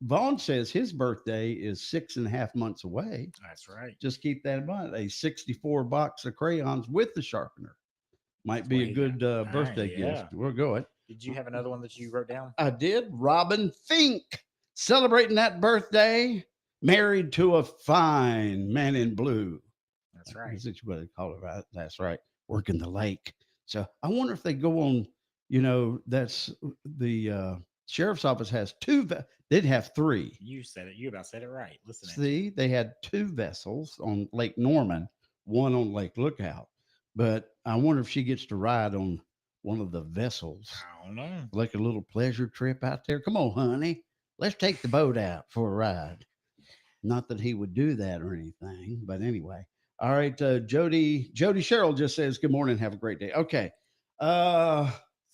Vaughn says his birthday is 6.5 months away. That's right. Just keep that in mind. A 64 box of crayons with the sharpener might be a good birthday gift. We'll go it. Did you have another one that you wrote down? I did. Robin Fink celebrating that birthday. married to a fine man in blue. That's right. That's what they call it, right? That's right. Working the lake. So I wonder if they go on, that's the sheriff's office has they'd have three. You said it. You about said it right. Listen. See, they had two vessels on Lake Norman, one on Lake Lookout. But I wonder if she gets to ride on one of the vessels. I don't know. Like a little pleasure trip out there. Come on, honey. Let's take the boat out for a ride. Not that he would do that or anything, but anyway. All right, Jody Sherrill just says, good morning, have a great day. Okay. So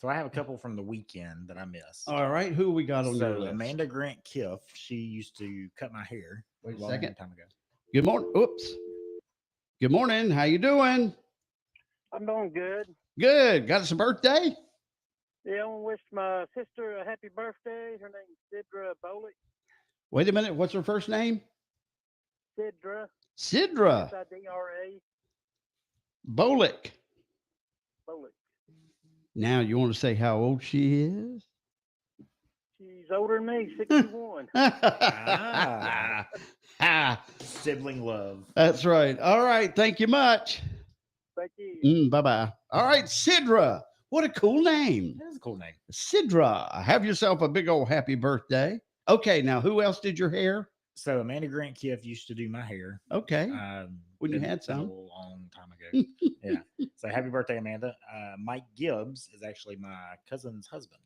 I have a couple from the weekend that I missed. All right, who we got on your list? Amanda Grant Kiff, she used to cut my hair Wait a long second. time ago. Good morning. Oops. Good morning. How you doing? I'm doing good. Good. Got us a birthday? Yeah, I want to wish my sister a happy birthday. Her name's Sidra Bolick. Wait a minute. What's her first name? Sidra. Sidra Sidra. Bolick. Bolick. Now, you want to say how old she is? She's older than me, 61. Sibling love. That's right. All right. Thank you much. Thank you. Bye-bye. All right, Sidra. What a cool name. That is a cool name. Sidra. Have yourself a big old happy birthday. Okay, now who else did your hair? So Amanda Grant Kiff used to do my hair. Okay. When you had some. A long time ago. Yeah. So happy birthday, Amanda. Mike Gibbs is actually my cousin's husband.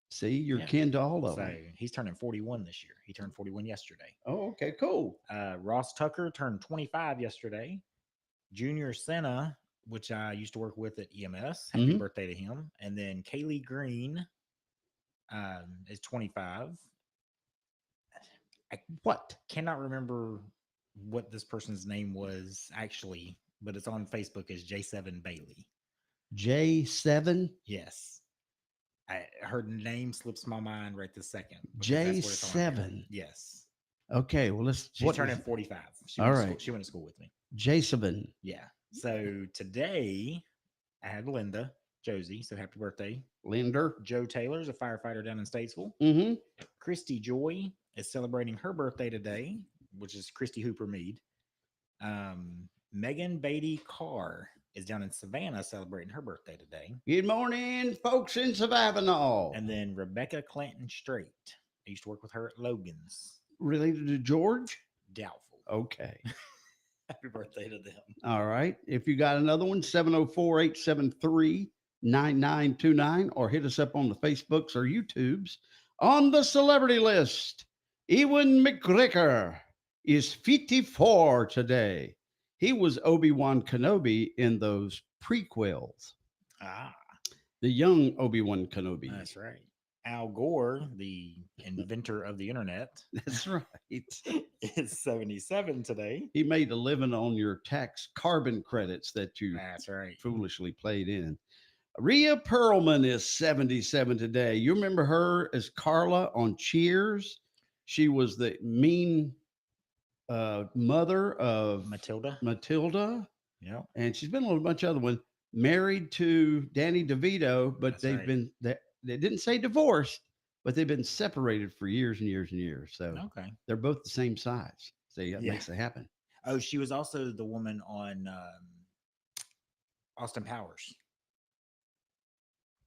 See, you're kin to all of them. So he's turning 41 this year. He turned 41 yesterday. Oh, okay, cool. Ross Tucker turned 25 yesterday. Junior Senna, which I used to work with at EMS. Happy birthday to him. And then Kaylee Green is 25. I cannot remember what this person's name was actually, but it's on Facebook as J7 Bailey. J7? Yes. Her name slips my mind right this second. J7. Yes. Okay, well, She's turning 45. She went to school with me. J7. Yeah. So today I had Linda Josie. So happy birthday, Linder. Joe Taylor's a firefighter down in Statesville. Christy Joy is celebrating her birthday today, which is Christy Hooper Mead. Megan Beatty Carr is down in Savannah celebrating her birthday today. Good morning, folks in Savannah. And then Rebecca Clanton Strait. I used to work with her at Logan's. Related to George? Doubtful. Okay. Happy birthday to them. All right. If you got another one, 704-873-9929, or hit us up on the Facebooks or YouTubes. On the celebrity list, Ewan McGregor is 54 today. He was Obi-Wan Kenobi in those prequels. The young Obi-Wan Kenobi. That's right. Al Gore, the inventor of the internet. That's right. Is 77 today. He made a living on your tax carbon credits that you That's right. foolishly played in. Rhea Perlman is 77 today. You remember her as Carla on Cheers? She was the mean mother of Matilda. Yeah. And she's been on a bunch of other ones. Married to Danny DeVito, but they didn't say divorced, but they've been separated for years and years and years. So they're both the same size. So that makes it happen. Oh, she was also the woman on Austin Powers.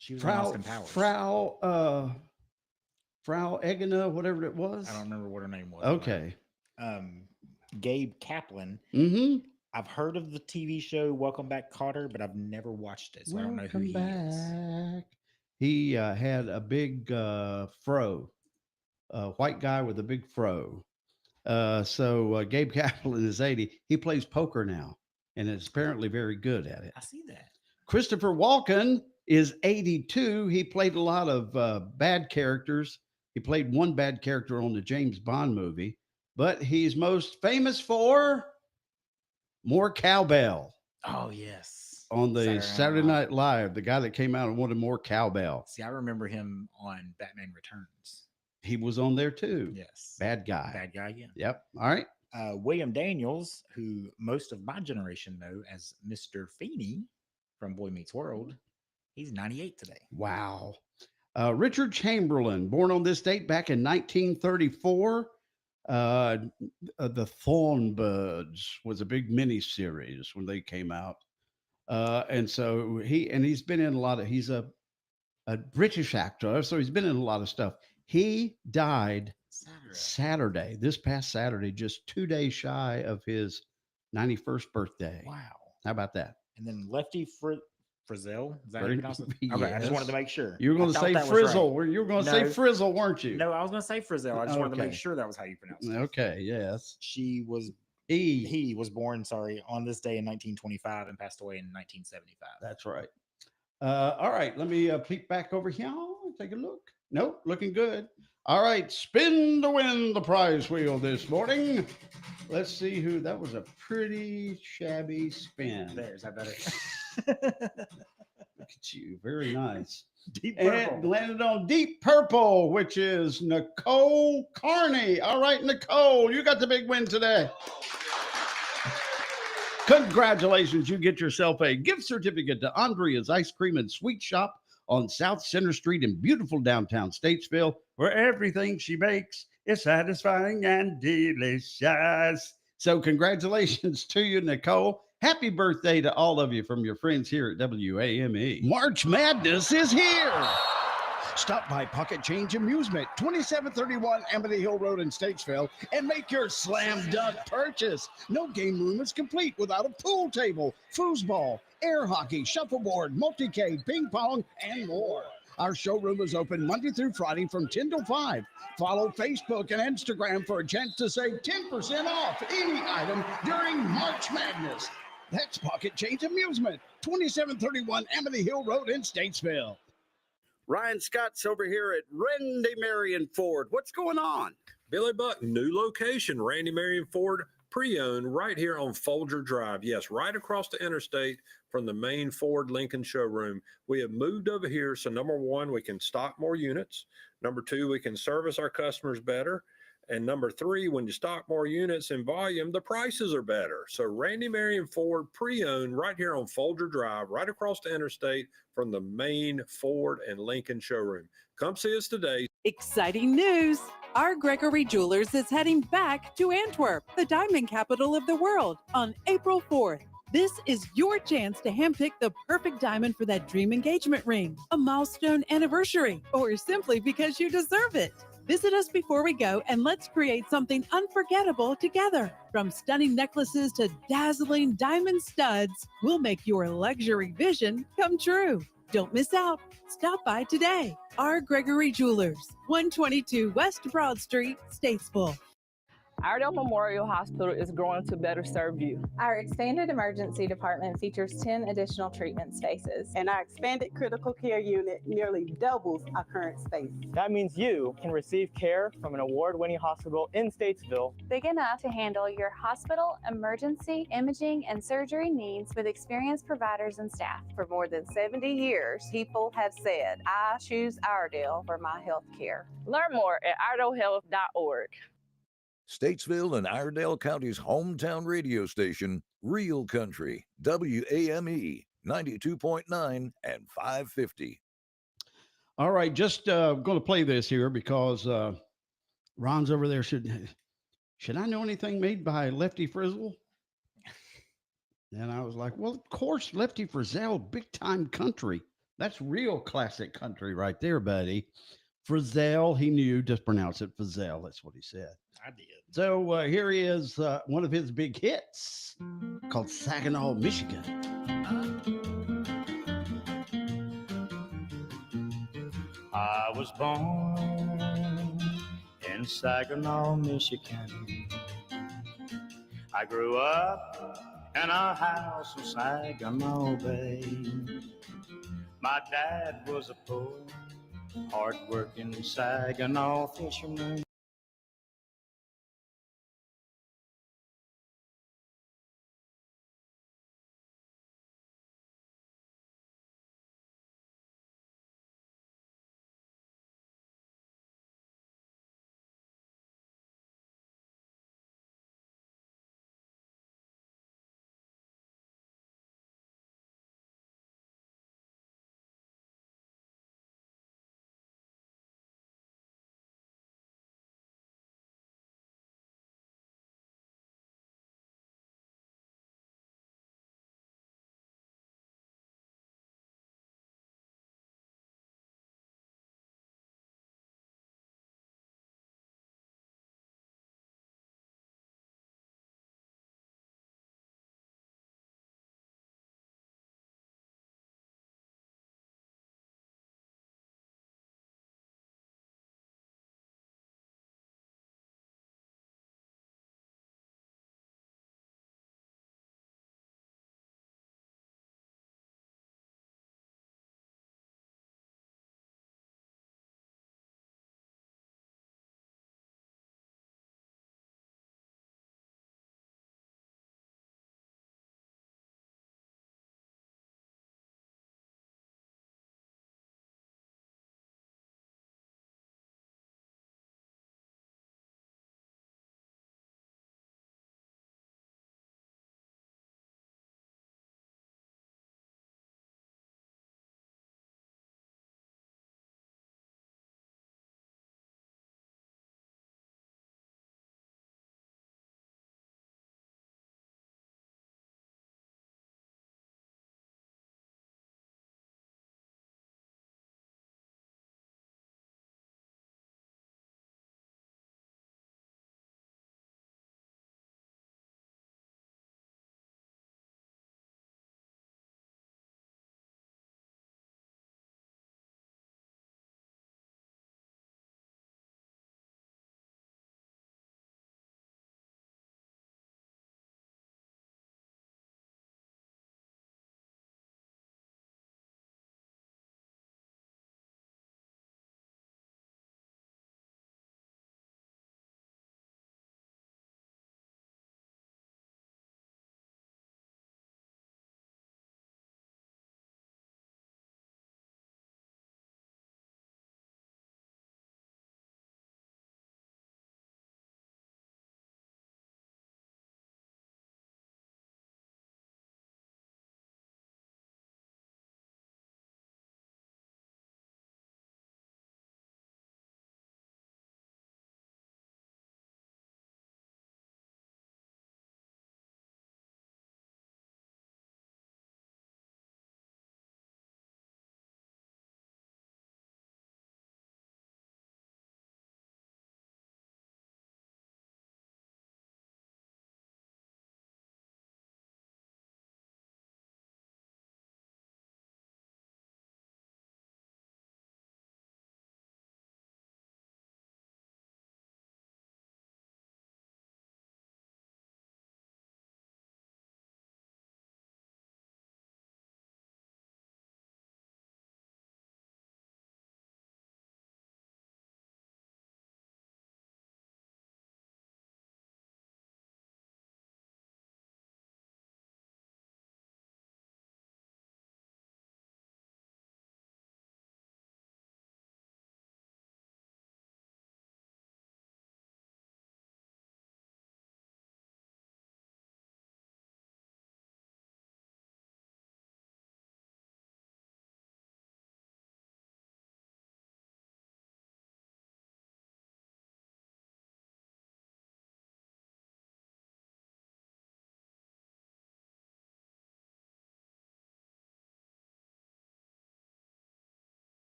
She was on Austin Powers. Frau Egena, whatever it was. I don't remember what her name was. Okay. Gabe Kaplan. I've heard of the TV show Welcome Back, Kotter, but I've never watched it, so I don't know who he is. He had a big fro, white guy with a big fro. So Gabe Kaplan is 80. He plays poker now and is apparently very good at it. I see that. Christopher Walken is 82. He played a lot of bad characters. He played one bad character on the James Bond movie, but he's most famous for More Cowbell. Oh, yes. On the Saturday Night Live, the guy that came out and wanted more cowbell. See, I remember him on Batman Returns. He was on there too. Yes. Bad guy. Bad guy, yeah. Yep. All right. William Daniels, who most of my generation know as Mr. Feeney from Boy Meets World, he's 98 today. Wow. Richard Chamberlain, born on this date back in 1934. Uh, the Thornbirds was a big mini series when they came out. And so he's been in a lot of, he's a British actor, so he's been in a lot of stuff. He died Saturday, this past Saturday, just 2 days shy of his 91st birthday. Wow. How about that? And then Lefty Frizzell. Is that how Very- you pronounce it? Okay, I just wanted to yes. make sure. You were going to I thought say that was Frizzle. right. You were going to say No. Frizzle, weren't you? No, I was going to say Frizzell. I just wanted to make Okay. sure that was how you pronounce it. Okay, yes. He was born, on this day in 1925 and passed away in 1975. That's right. All right, let me peek back over here. Take a look. Nope, looking good. All right, spin to win the prize wheel this morning. Let's see who. That was a pretty shabby spin. There's that better. Look at you. Very nice. Deep And purple. landed on Deep Purple, which is Nicole Carney. All right, Nicole, you got the big win today. Congratulations. You get yourself a gift certificate to Andrea's Ice Cream and Sweet Shop on South Center Street in beautiful downtown Statesville, where everything she makes is satisfying and delicious. So congratulations to you, Nicole. Happy birthday to all of you from your friends here at WAME. March Madness is here. Stop by Pocket Change Amusement, 2731 Amity Hill Road in Statesville, and make your slam dunk purchase. No game room is complete without a pool table, foosball, air hockey, shuffleboard, multi-K, ping pong, and more. Our showroom is open Monday through Friday from 10 to 5. Follow Facebook and Instagram for a chance to save 10% off any item during March Madness. That's Pocket Change Amusement, 2731 Amity Hill Road in Statesville. Ryan Scott's over here at Randy Marion Ford. What's going on? Billy Buck, new location, Randy Marion Ford, pre-owned right here on Folger Drive. Yes, right across the interstate from the main Ford Lincoln showroom. We have moved over here, so number one, we can stock more units. Number two, we can service our customers better. And number three, when you stock more units in volume, the prices are better. So Randy Marion Ford, pre-owned right here on Folger Drive, right across the interstate from the main Ford and Lincoln showroom. Come see us today. Exciting news! Our Gregory Jewelers is heading back to Antwerp, the diamond capital of the world, on April 4th. This is your chance to handpick the perfect diamond for that dream engagement ring, a milestone anniversary, or simply because you deserve it. Visit us before we go and let's create something unforgettable together. From stunning necklaces to dazzling diamond studs, we'll make your luxury vision come true. Don't miss out. Stop by today. Our Gregory Jewelers, 122 West Broad Street, Statesville. Iredell Memorial Hospital is growing to better serve you. Our expanded emergency department features 10 additional treatment spaces. And our expanded critical care unit nearly doubles our current space. That means you can receive care from an award-winning hospital in Statesville. Big enough to handle your hospital, emergency, imaging, and surgery needs with experienced providers and staff. For more than 70 years, people have said, I choose Iredell for my health care. Learn more at iredellhealth.org. Statesville and Iredell County's hometown radio station, Real Country, WAME 92.9 and 550. All right, just going to play this here because Ron's over there. Should I know anything made by Lefty Frizzle? And I was like, well, of course, Lefty Frizzell, big time country. That's real classic country right there, buddy. Frizzell, he knew, just pronounce it Frizzell. That's what he said. I did. So here he is, one of his big hits called Saginaw, Michigan. I was born in Saginaw, Michigan. I grew up in a house in Saginaw Bay. My dad was a poor, hard-working Saginaw fisherman.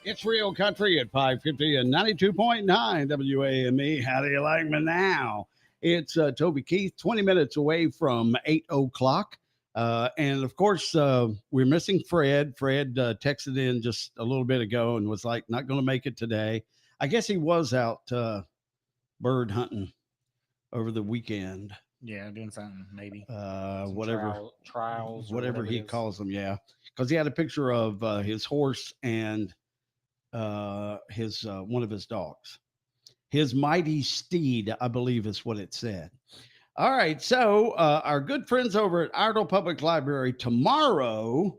It's Real Country at 550 and 92.9 WAME. How do you like me now? It's Toby Keith, 20 minutes away from 8 o'clock. And of course, we're missing Fred. Fred texted in just a little bit ago and was like, not going to make it today. I guess he was out bird hunting over the weekend. Yeah, doing something, maybe. Whatever. Trials. Whatever he calls them, yeah. Because he had a picture of his horse and his one of his dogs. His mighty steed, I believe is what it said. All right, so our good friends over at Iredell Public Library tomorrow,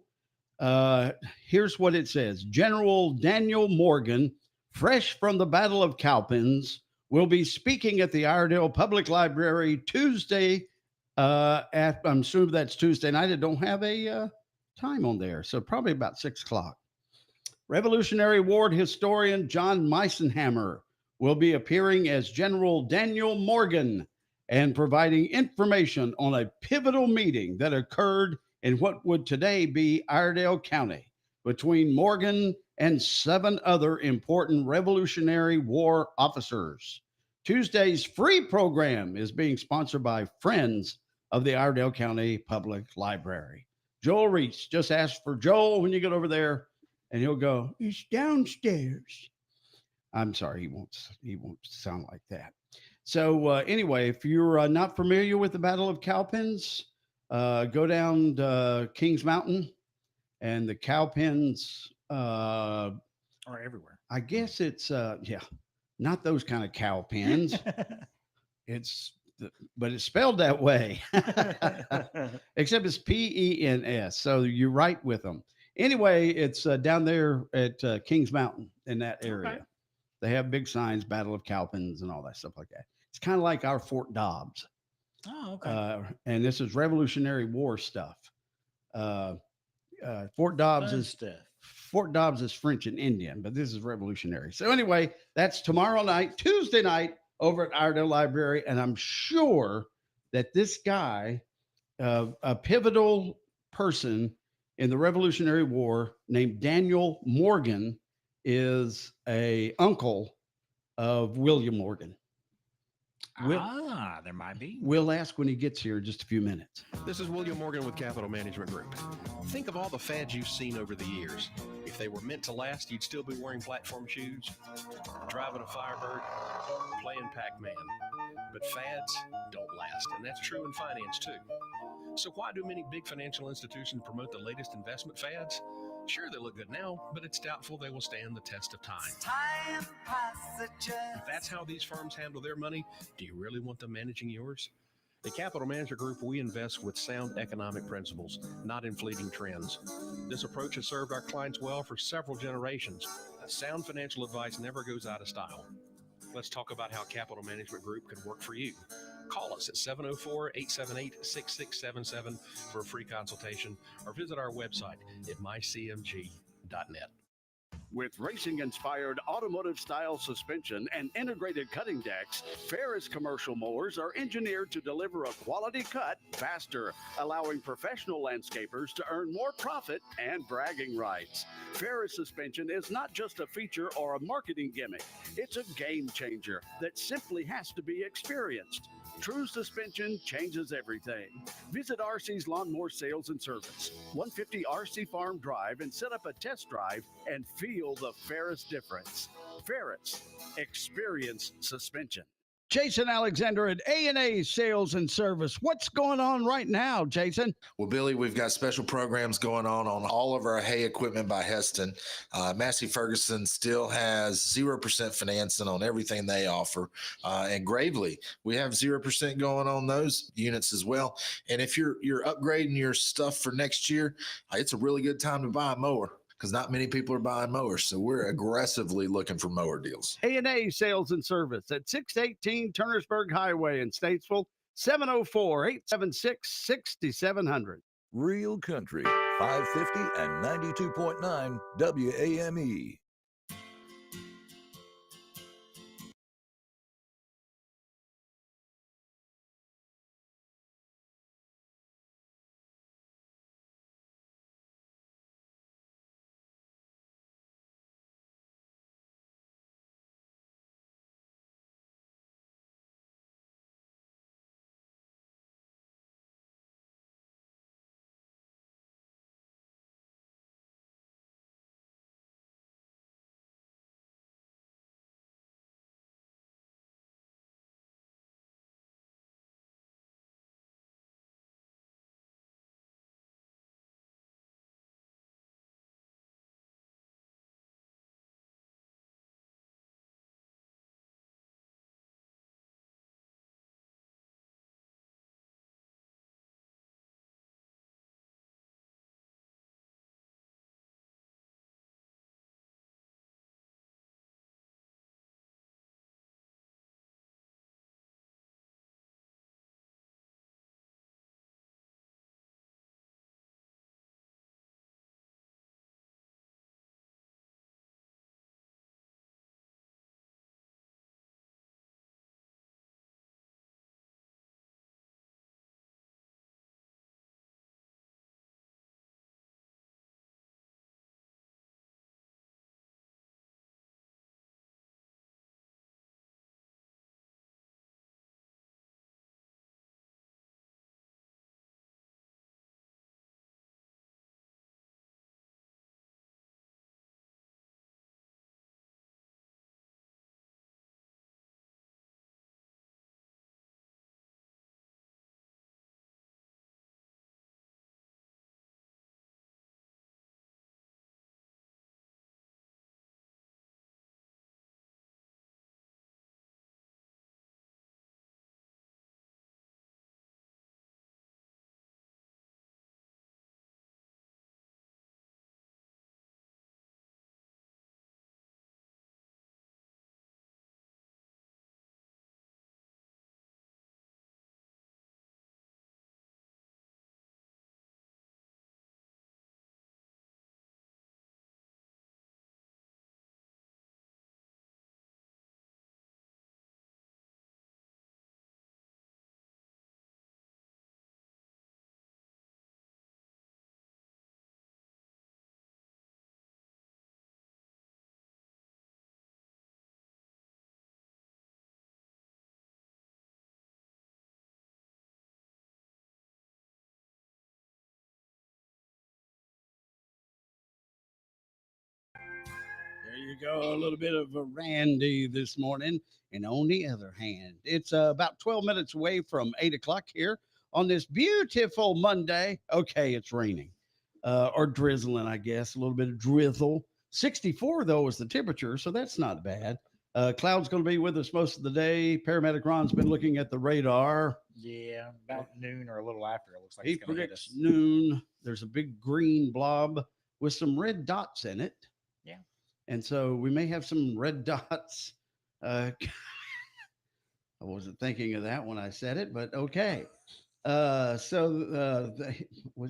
here's what it says. General Daniel Morgan, fresh from the Battle of Cowpens, will be speaking at the Iredell Public Library Tuesday. I'm assuming that's Tuesday night. I don't have a time on there, so probably about 6 o'clock. Revolutionary War historian John Meisenhammer will be appearing as General Daniel Morgan and providing information on a pivotal meeting that occurred in what would today be Iredell County between Morgan and 7 other important Revolutionary War officers. Tuesday's free program is being sponsored by Friends of the Iredell County Public Library. Joel Reese, just ask for Joel when you get over there, and he'll go, "It's downstairs." I'm sorry, he won't sound like that. So anyway, if you're not familiar with the Battle of Cowpens, go down to Kings Mountain, and the Cowpens are everywhere. I guess it's not those kind of cow pens. But it's spelled that way, except it's P-E-N-S. So you're right with them. Anyway, it's down there at Kings Mountain in that area. Okay. They have big signs, Battle of Cowpens and all that stuff like that. It's kind of like our Fort Dobbs. Oh, okay. And this is Revolutionary War stuff. Fort Dobbs is French and Indian, but this is Revolutionary. So anyway, that's tomorrow night, Tuesday night, over at Iredell Library. And I'm sure that this guy, a pivotal person in the Revolutionary War named Daniel Morgan, is a uncle of William Morgan. There might be. We'll ask when he gets here in just a few minutes. This is William Morgan with Capital Management Group. Think of all the fads you've seen over the years. If they were meant to last, you'd still be wearing platform shoes, driving a Firebird, playing Pac-Man. But fads don't last, and that's true in finance too. So why do many big financial institutions promote the latest investment fads? Sure, they look good now, but it's doubtful they will stand the test of time. If that's how these firms handle their money, do you really want them managing yours? At Capital Management Group, we invest with sound economic principles, not in fleeting trends. This approach has served our clients well for several generations. Sound financial advice never goes out of style. Let's talk about how Capital Management Group can work for you. Call us at 704-878-6677 for a free consultation, or visit our website at mycmg.net. With racing-inspired automotive-style suspension and integrated cutting decks, Ferris commercial mowers are engineered to deliver a quality cut faster, allowing professional landscapers to earn more profit and bragging rights. Ferris suspension is not just a feature or a marketing gimmick. It's a game changer that simply has to be experienced. True suspension changes everything. Visit RC's Lawnmower Sales and Service, 150 RC Farm Drive, and set up a test drive and feel the Ferris difference. Ferris, experience suspension. Jason Alexander at A&A Sales and Service. What's going on right now, Jason? Well, Billy, we've got special programs going on all of our hay equipment by Heston. Massey Ferguson still has 0% financing on everything they offer. And Gravely, we have 0% going on those units as well. And if you're upgrading your stuff for next year, it's a really good time to buy a mower, because not many people are buying mowers. So we're aggressively looking for mower deals. A&A Sales and Service at 618 Turnersburg Highway in Statesville, 704-876-6700. Real Country, 550 and 92.9 WAME. you go. A little bit of a Randy this morning. And on the other hand, it's about 12 minutes away from 8 o'clock here on this beautiful Monday. Okay, it's raining or drizzling, I guess. A little bit of drizzle. 64, though, is the temperature, so that's not bad. Cloud's going to be with us most of the day. Paramedic Ron's been looking at the radar. Yeah, about noon or a little after. It looks like He it's going to hit predicts us. noon. There's a big green blob with some red dots in it. Yeah. And so we may have some red dots. I wasn't thinking of that when I said it, but okay.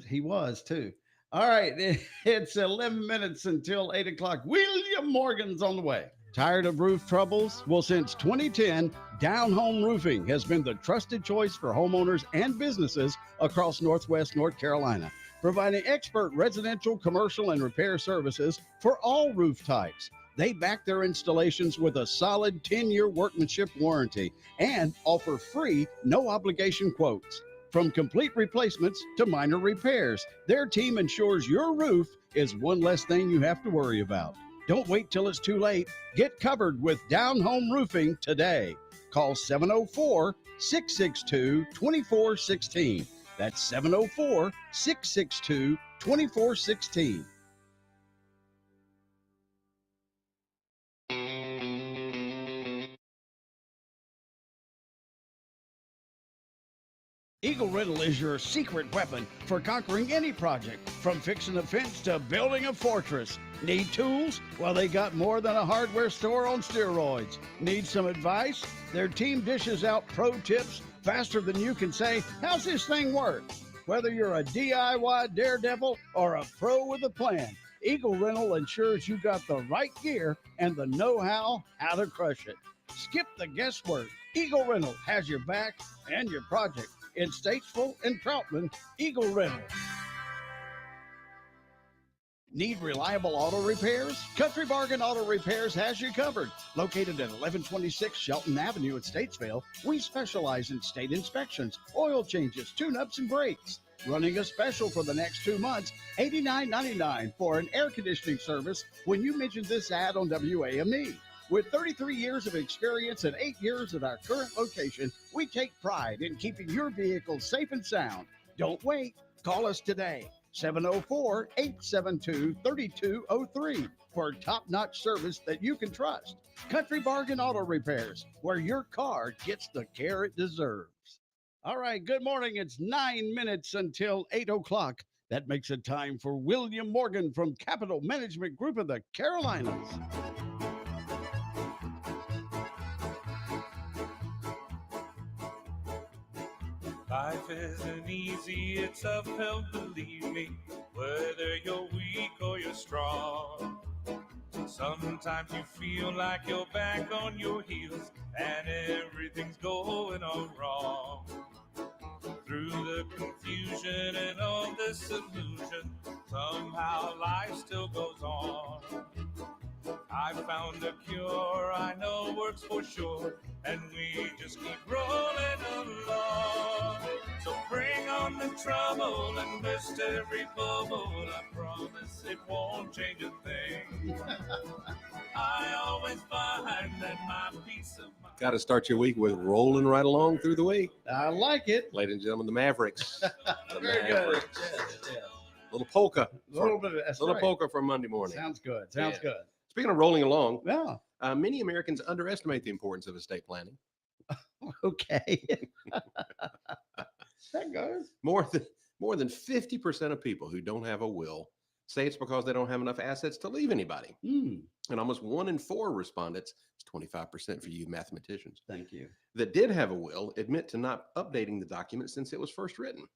He was too. All right. It's 11 minutes until 8 o'clock. William Morgan's on the way. Tired of roof troubles? Well, since 2010, Down Home Roofing has been the trusted choice for homeowners and businesses across Northwest North Carolina, providing expert residential, commercial, and repair services for all roof types. They back their installations with a solid 10-year workmanship warranty and offer free, no-obligation quotes. From complete replacements to minor repairs, their team ensures your roof is one less thing you have to worry about. Don't wait till it's too late. Get covered with Down Home Roofing today. Call 704-662-2416. That's 704-662-2416. Eagle Rental is your secret weapon for conquering any project, from fixing a fence to building a fortress. Need tools? Well, they got more than a hardware store on steroids. Need some advice? Their team dishes out pro tips faster than you can say, "How's this thing work?" Whether you're a DIY daredevil or a pro with a plan, Eagle Rental ensures you got the right gear and the know-how to crush it. Skip the guesswork. Eagle Rental has your back and your project. In Statesville and Troutman, Eagle Rental. Need reliable auto repairs? Country Bargain Auto Repairs has you covered. Located at 1126 Shelton Avenue at Statesville, we specialize in state inspections, oil changes, tune-ups, and brakes. Running a special for the next 2 months, $89.99 for an air conditioning service when you mention this ad on WAME. With 33 years of experience and 8 years at our current location, we take pride in keeping your vehicle safe and sound. Don't wait. Call us today, 704-872-3203, for top-notch service that you can trust. Country Bargain Auto Repairs, where your car gets the care it deserves. All right, good morning. It's 9 minutes until 8 o'clock. That makes it time for William Morgan from Capital Management Group of the Carolinas. Life isn't easy, it's tough, help believe me, whether you're weak or you're strong. Sometimes you feel like you're back on your heels and everything's going all wrong. Through the confusion and all this illusion, somehow life still goes on. I found a cure I know works for sure, and we just keep rolling along. So bring on the trouble and burst every bubble. I promise it won't change a thing. I always find that my peace of mind. Got to start your week with rolling right along through the week. I like it. Ladies and gentlemen, the Mavericks. Very good. Little polka. Little polka for Monday morning. Sounds good. Sounds good. Speaking of rolling along, yeah. Many Americans underestimate the importance of estate planning. Okay. That goes. More than 50% of people who don't have a will say it's because they don't have enough assets to leave anybody. And almost 1 in 4 respondents, it's 25% for you mathematicians. Thank you. That did have a will admit to not updating the document since it was first written.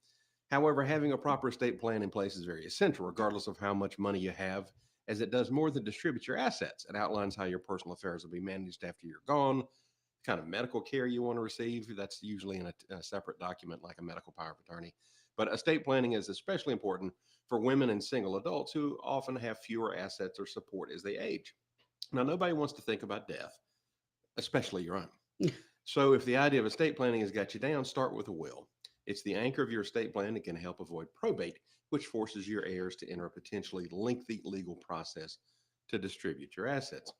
However, having a proper estate plan in place is very essential, regardless of how much money you have, as it does more than distribute your assets. It outlines how your personal affairs will be managed after you're gone, the kind of medical care you want to receive. That's usually in a separate document like a medical power of attorney. But estate planning is especially important for women and single adults who often have fewer assets or support as they age. Now, nobody wants to think about death, especially your own. So if the idea of estate planning has got you down, start with a will. It's the anchor of your estate plan that can help avoid probate, which forces your heirs to enter a potentially lengthy legal process to distribute your assets.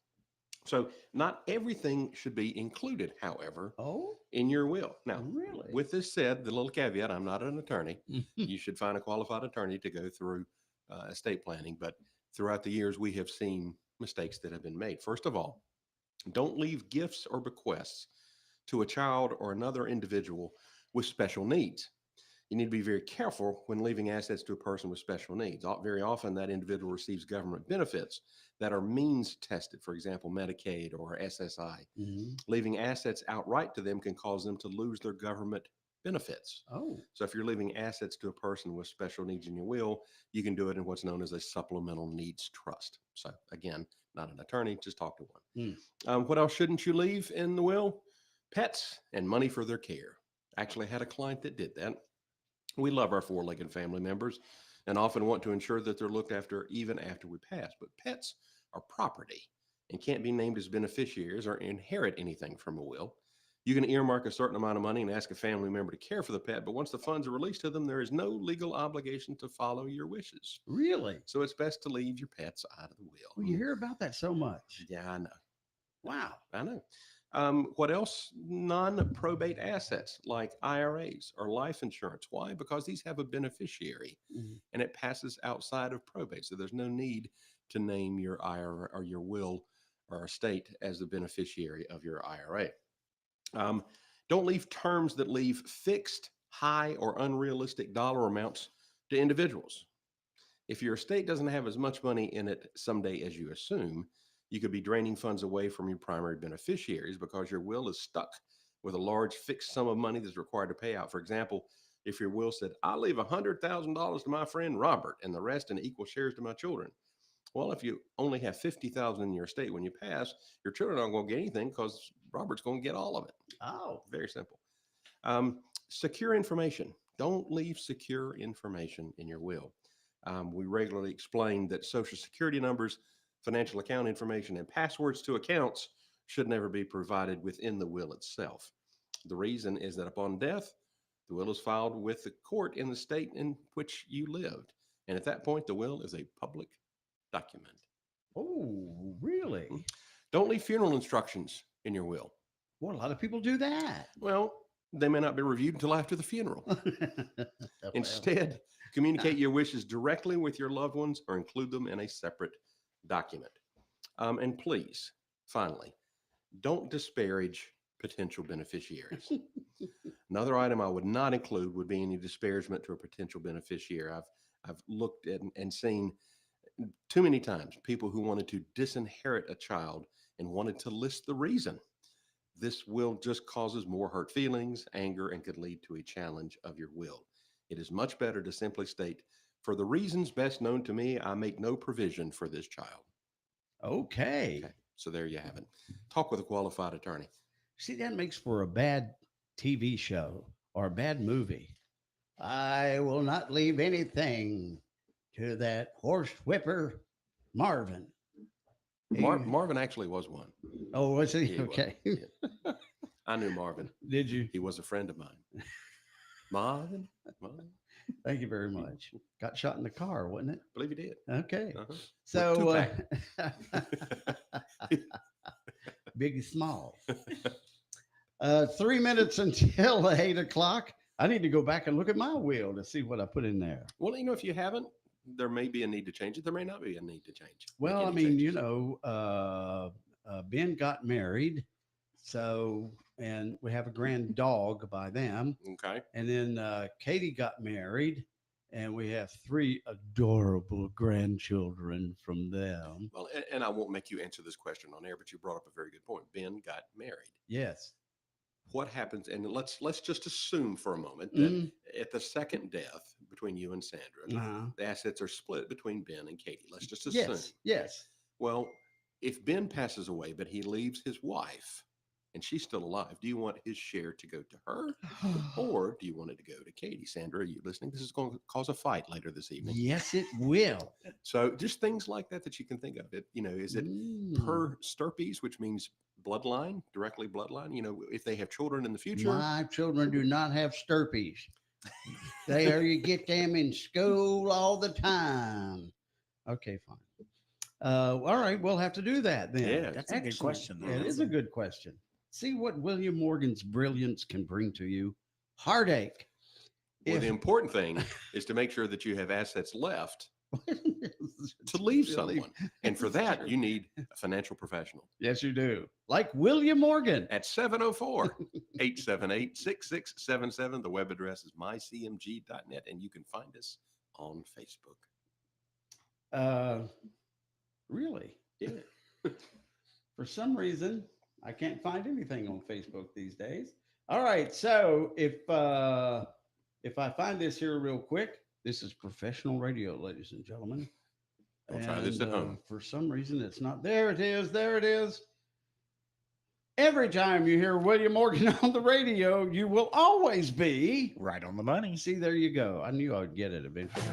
So not everything should be included, however, in your will. Now, really? With this said, the little caveat, I'm not an attorney. You should find a qualified attorney to go through estate planning. But throughout the years, we have seen mistakes that have been made. First of all, don't leave gifts or bequests to a child or another individual with special needs. You need to be very careful when leaving assets to a person with special needs. Very often, that individual receives government benefits that are means tested, for example, Medicaid or SSI. Leaving assets outright to them can cause them to lose their government benefits. So if you're leaving assets to a person with special needs in your will, you can do it in what's known as a supplemental needs trust. So again, not an attorney, just talk to one. What else shouldn't you leave in the will? Pets and money for their care. Actually had a client that did that. We love our four-legged family members and often want to ensure that they're looked after even after we pass. But pets are property and can't be named as beneficiaries or inherit anything from a will. You can earmark a certain amount of money and ask a family member to care for the pet, but once the funds are released to them, there is no legal obligation to follow your wishes. Really? So it's best to leave your pets out of the will. Well, you hear about that so much. Yeah, I know. Wow. I know. What else? Non-probate assets like IRAs or life insurance. Why? Because these have a beneficiary and it passes outside of probate. So there's no need to name your IRA or your will or estate as the beneficiary of your IRA. Don't leave terms that leave fixed, high, or unrealistic dollar amounts to individuals. If your estate doesn't have as much money in it someday as you assume, you could be draining funds away from your primary beneficiaries because your will is stuck with a large fixed sum of money that's required to pay out. For example, if your will said, I leave $100,000 to my friend Robert and the rest in equal shares to my children. Well, if you only have $50,000 in your estate when you pass, your children aren't going to get anything because Robert's going to get all of it. Oh, very simple. Secure information. Don't leave secure information in your will. We regularly explain that Social Security numbers, financial account information, and passwords to accounts should never be provided within the will itself. The reason is that upon death, the will is filed with the court in the state in which you lived. And at that point, the will is a public document. Oh, really? Don't leave funeral instructions in your will. Well, a lot of people do that. Well, they may not be reviewed until after the funeral. Instead, communicate your wishes directly with your loved ones or include them in a separate document. And please, finally, don't disparage potential beneficiaries. Another item I would not include would be any disparagement to a potential beneficiary. I've looked at and seen too many times people who wanted to disinherit a child and wanted to list the reason. This will just causes more hurt feelings, anger, and could lead to a challenge of your will. It is much better to simply state, for the reasons best known to me, I make no provision for this child. Okay. So there you have it. Talk with a qualified attorney. See, that makes for a bad TV show or a bad movie. I will not leave anything to that horse whipper, Marvin. Marvin actually was one. Oh, was he? He Okay. was, yeah. I knew Marvin. Did you? He was a friend of mine. Marvin. Thank you very much. Got shot in the car, wasn't it? I believe he did. Okay. Uh-huh. So, Big Small. 3 minutes until 8 o'clock. I need to go back and look at my will to see what I put in there. Well, if you haven't, there may be a need to change it. There may not be a need to change. Well, I mean, Ben got married, so, and we have a grand dog by them. Okay. And then Katie got married, and we have 3 adorable grandchildren from them. Well, and I won't make you answer this question on air, but you brought up a very good point. Ben got married. Yes. What happens? And let's just assume for a moment that at the second death between you and Sandra, the assets are split between Ben and Katie. Let's just assume. Yes. Well, if Ben passes away, but he leaves his wife and she's still alive, do you want his share to go to her or do you want it to go to Katie? Sandra, are you listening? This is going to cause a fight later this evening. Yes, it will. So just things like that you can think of. It, is it per stirpes, which means bloodline, directly bloodline? If they have children in the future. My children do not have stirpies. You get them in school all the time. Okay, fine. All right, we'll have to do that then. Yeah. That's a good Excellent. question, though. It is a good question. See what William Morgan's brilliance can bring to you. Heartache. Well, the important thing is to make sure that you have assets left to leave someone. And for that, you need a financial professional. Yes, you do. Like William Morgan. At 704-878-6677. The web address is mycmg.net, and you can find us on Facebook. Really? Yeah. For some reason, I can't find anything on Facebook these days. All right, so if I find this here real quick, this is professional radio, ladies and gentlemen. Don't try this at home. For some reason, it's not. There it is. There it is. Every time you hear William Morgan on the radio, you will always be right on the money. See, there you go. I knew I would get it eventually.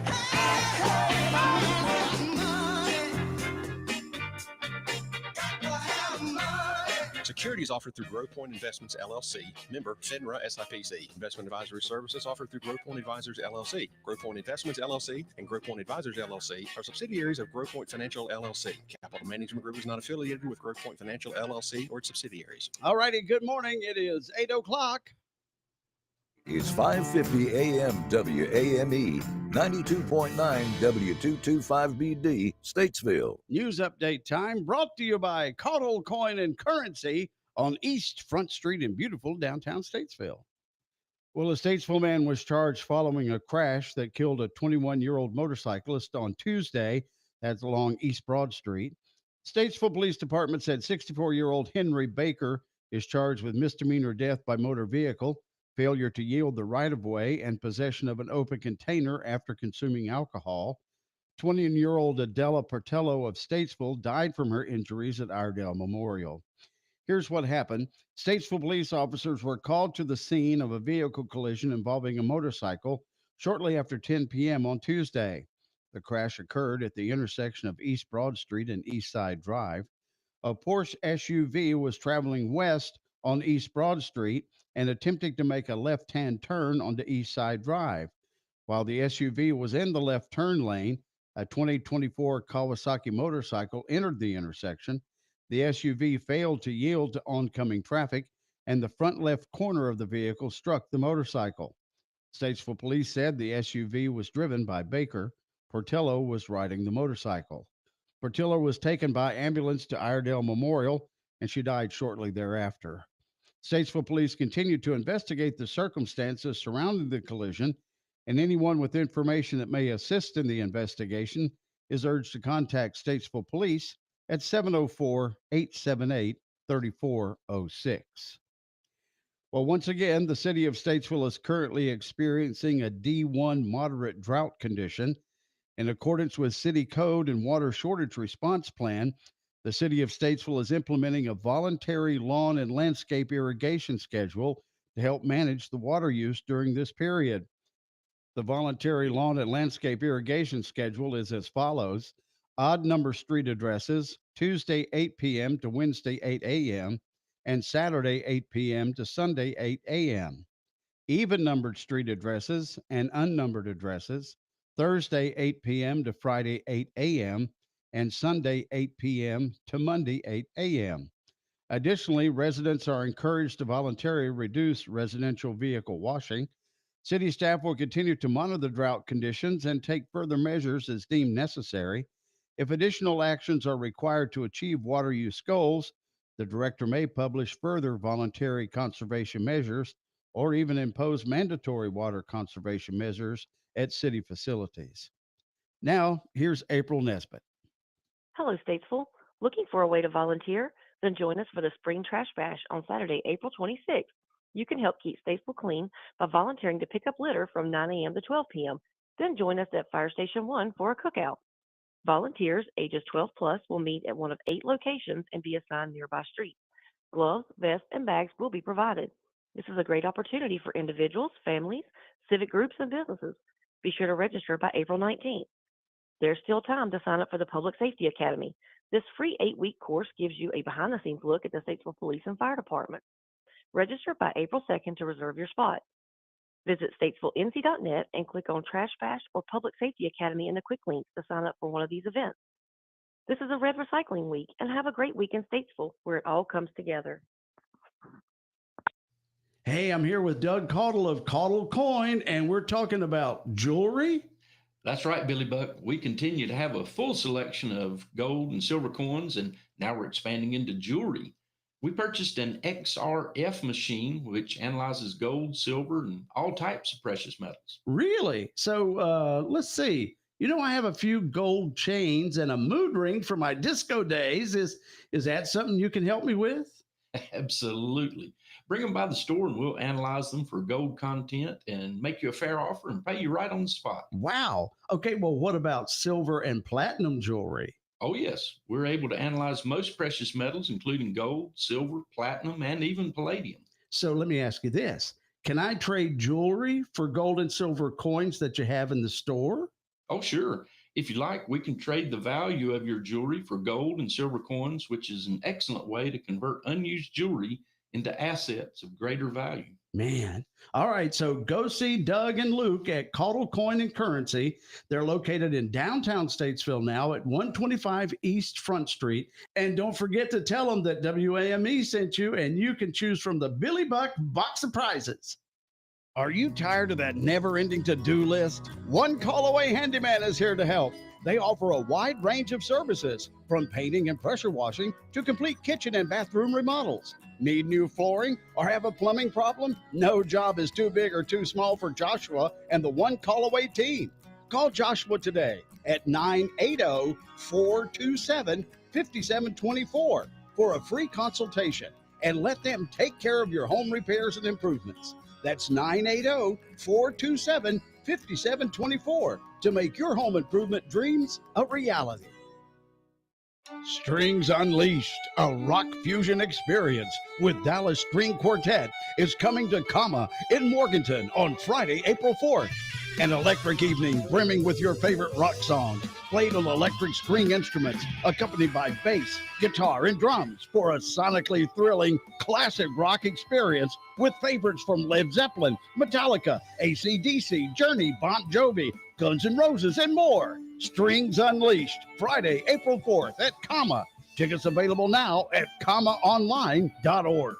Securities offered through Grove Point Investments, LLC. Member, FINRA SIPC. Investment advisory services offered through Grove Point Advisors, LLC. Grove Point Investments, LLC, and Grove Point Advisors, LLC are subsidiaries of Grove Point Financial, LLC. Capital Management Group is not affiliated with Grove Point Financial, LLC, or its subsidiaries. All righty. Good morning. It is 8 o'clock. It's 5:50 a.m. WAME, 92.9 W225BD, Statesville. News update time brought to you by Caudle Coin and Currency on East Front Street in beautiful downtown Statesville. Well, a Statesville man was charged following a crash that killed a 21-year-old motorcyclist on Tuesday. That's along East Broad Street. Statesville Police Department said 64-year-old Henry Baker is charged with misdemeanor death by motor vehicle, failure to yield the right-of-way, and possession of an open container after consuming alcohol. 20-year-old Adela Portello of Statesville died from her injuries at Iredale Memorial. Here's what happened. Statesville police officers were called to the scene of a vehicle collision involving a motorcycle shortly after 10 p.m. on Tuesday. The crash occurred at the intersection of East Broad Street and East Side Drive. A Porsche SUV was traveling west on East Broad Street and attempting to make a left-hand turn onto East Side Drive. While the SUV was in the left turn lane, a 2024 Kawasaki motorcycle entered the intersection. The SUV failed to yield to oncoming traffic, and the front left corner of the vehicle struck the motorcycle. Statesville police said the SUV was driven by Baker. Portillo was riding the motorcycle. Portillo was taken by ambulance to Iredale Memorial, and she died shortly thereafter. Statesville police continue to investigate the circumstances surrounding the collision, and anyone with information that may assist in the investigation is urged to contact Statesville Police at 704-878-3406. Well, once again, the city of Statesville is currently experiencing a D1 moderate drought condition. In accordance with city code and water shortage response plan, the city of Statesville is implementing a voluntary lawn and landscape irrigation schedule to help manage the water use during this period. The voluntary lawn and landscape irrigation schedule is as follows: odd number street addresses, Tuesday 8 p.m. to Wednesday 8 a.m., and Saturday 8 p.m. to Sunday 8 a.m. Even numbered street addresses and unnumbered addresses, Thursday 8 p.m. to Friday 8 a.m., and Sunday 8 p.m. to Monday 8 a.m. Additionally, residents are encouraged to voluntarily reduce residential vehicle washing. City staff will continue to monitor the drought conditions and take further measures as deemed necessary. If additional actions are required to achieve water use goals, the director may publish further voluntary conservation measures or even impose mandatory water conservation measures at city facilities. Now, here's April Nesbitt. Hello, Statesville. Looking for a way to volunteer? Then join us for the Spring Trash Bash on Saturday, April 26th. You can help keep Statesville clean by volunteering to pick up litter from 9 a.m. to 12 p.m. Then join us at Fire Station 1 for a cookout. Volunteers ages 12 plus will meet at one of 8 locations and be assigned nearby streets. Gloves, vests, and bags will be provided. This is a great opportunity for individuals, families, civic groups, and businesses. Be sure to register by April 19th. There's still time to sign up for the Public Safety Academy. This free 8-week course gives you a behind-the-scenes look at the Statesville Police and Fire Department. Register by April 2nd to reserve your spot. Visit statesvillenc.net and click on Trash Bash or Public Safety Academy in the quick links to sign up for one of these events. This is a Red Recycling Week, and have a great week in Statesville, where it all comes together. Hey, I'm here with Doug Caudle of Caudle Coin, and we're talking about jewelry. That's right, Billy Buck. We continue to have a full selection of gold and silver coins, and now we're expanding into jewelry. We purchased an XRF machine, which analyzes gold, silver, and all types of precious metals. Really? So let's see. You know, I have a few gold chains and a mood ring from my disco days. Is that something you can help me with? Absolutely. Bring them by the store and we'll analyze them for gold content and make you a fair offer and pay you right on the spot. Wow. Okay, well, what about silver and platinum jewelry? Oh, yes. We're able to analyze most precious metals, including gold, silver, platinum, and even palladium. So let me ask you this. Can I trade jewelry for gold and silver coins that you have in the store? Oh, sure. If you like, we can trade the value of your jewelry for gold and silver coins, which is an excellent way to convert unused jewelry into assets of greater value. Man. All right. So go see Doug and Luke at Caudle Coin and Currency. They're located in downtown Statesville now at 125 East Front Street. And don't forget to tell them that WAME sent you, and you can choose from the Billy Buck box of prizes. Are you tired of that never-ending to-do list? One Call Away Handyman is here to help. They offer a wide range of services, from painting and pressure washing to complete kitchen and bathroom remodels. Need new flooring or have a plumbing problem? No job is too big or too small for Joshua and the One Call Away team. Call Joshua today at 980-427-5724 for a free consultation and let them take care of your home repairs and improvements. That's 980-427-5724 to make your home improvement dreams a reality. Strings Unleashed, a rock fusion experience with Dallas String Quartet, is coming to Comma in Morganton on Friday, April 4th. An electric evening brimming with your favorite rock songs, played on electric string instruments, accompanied by bass, guitar, and drums for a sonically thrilling classic rock experience with favorites from Led Zeppelin, Metallica, AC/DC, Journey, Bon Jovi, Guns N' Roses, and more. Strings Unleashed, Friday, April 4th at Comma. Tickets available now at commaonline.org.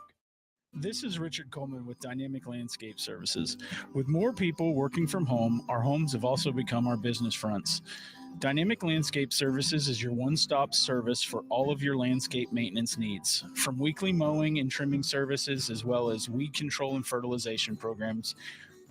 This is Richard Coleman with Dynamic Landscape Services. With more people working from home, our homes have also become our business fronts. Dynamic Landscape Services is your one-stop service for all of your landscape maintenance needs. From weekly mowing and trimming services, as well as weed control and fertilization programs,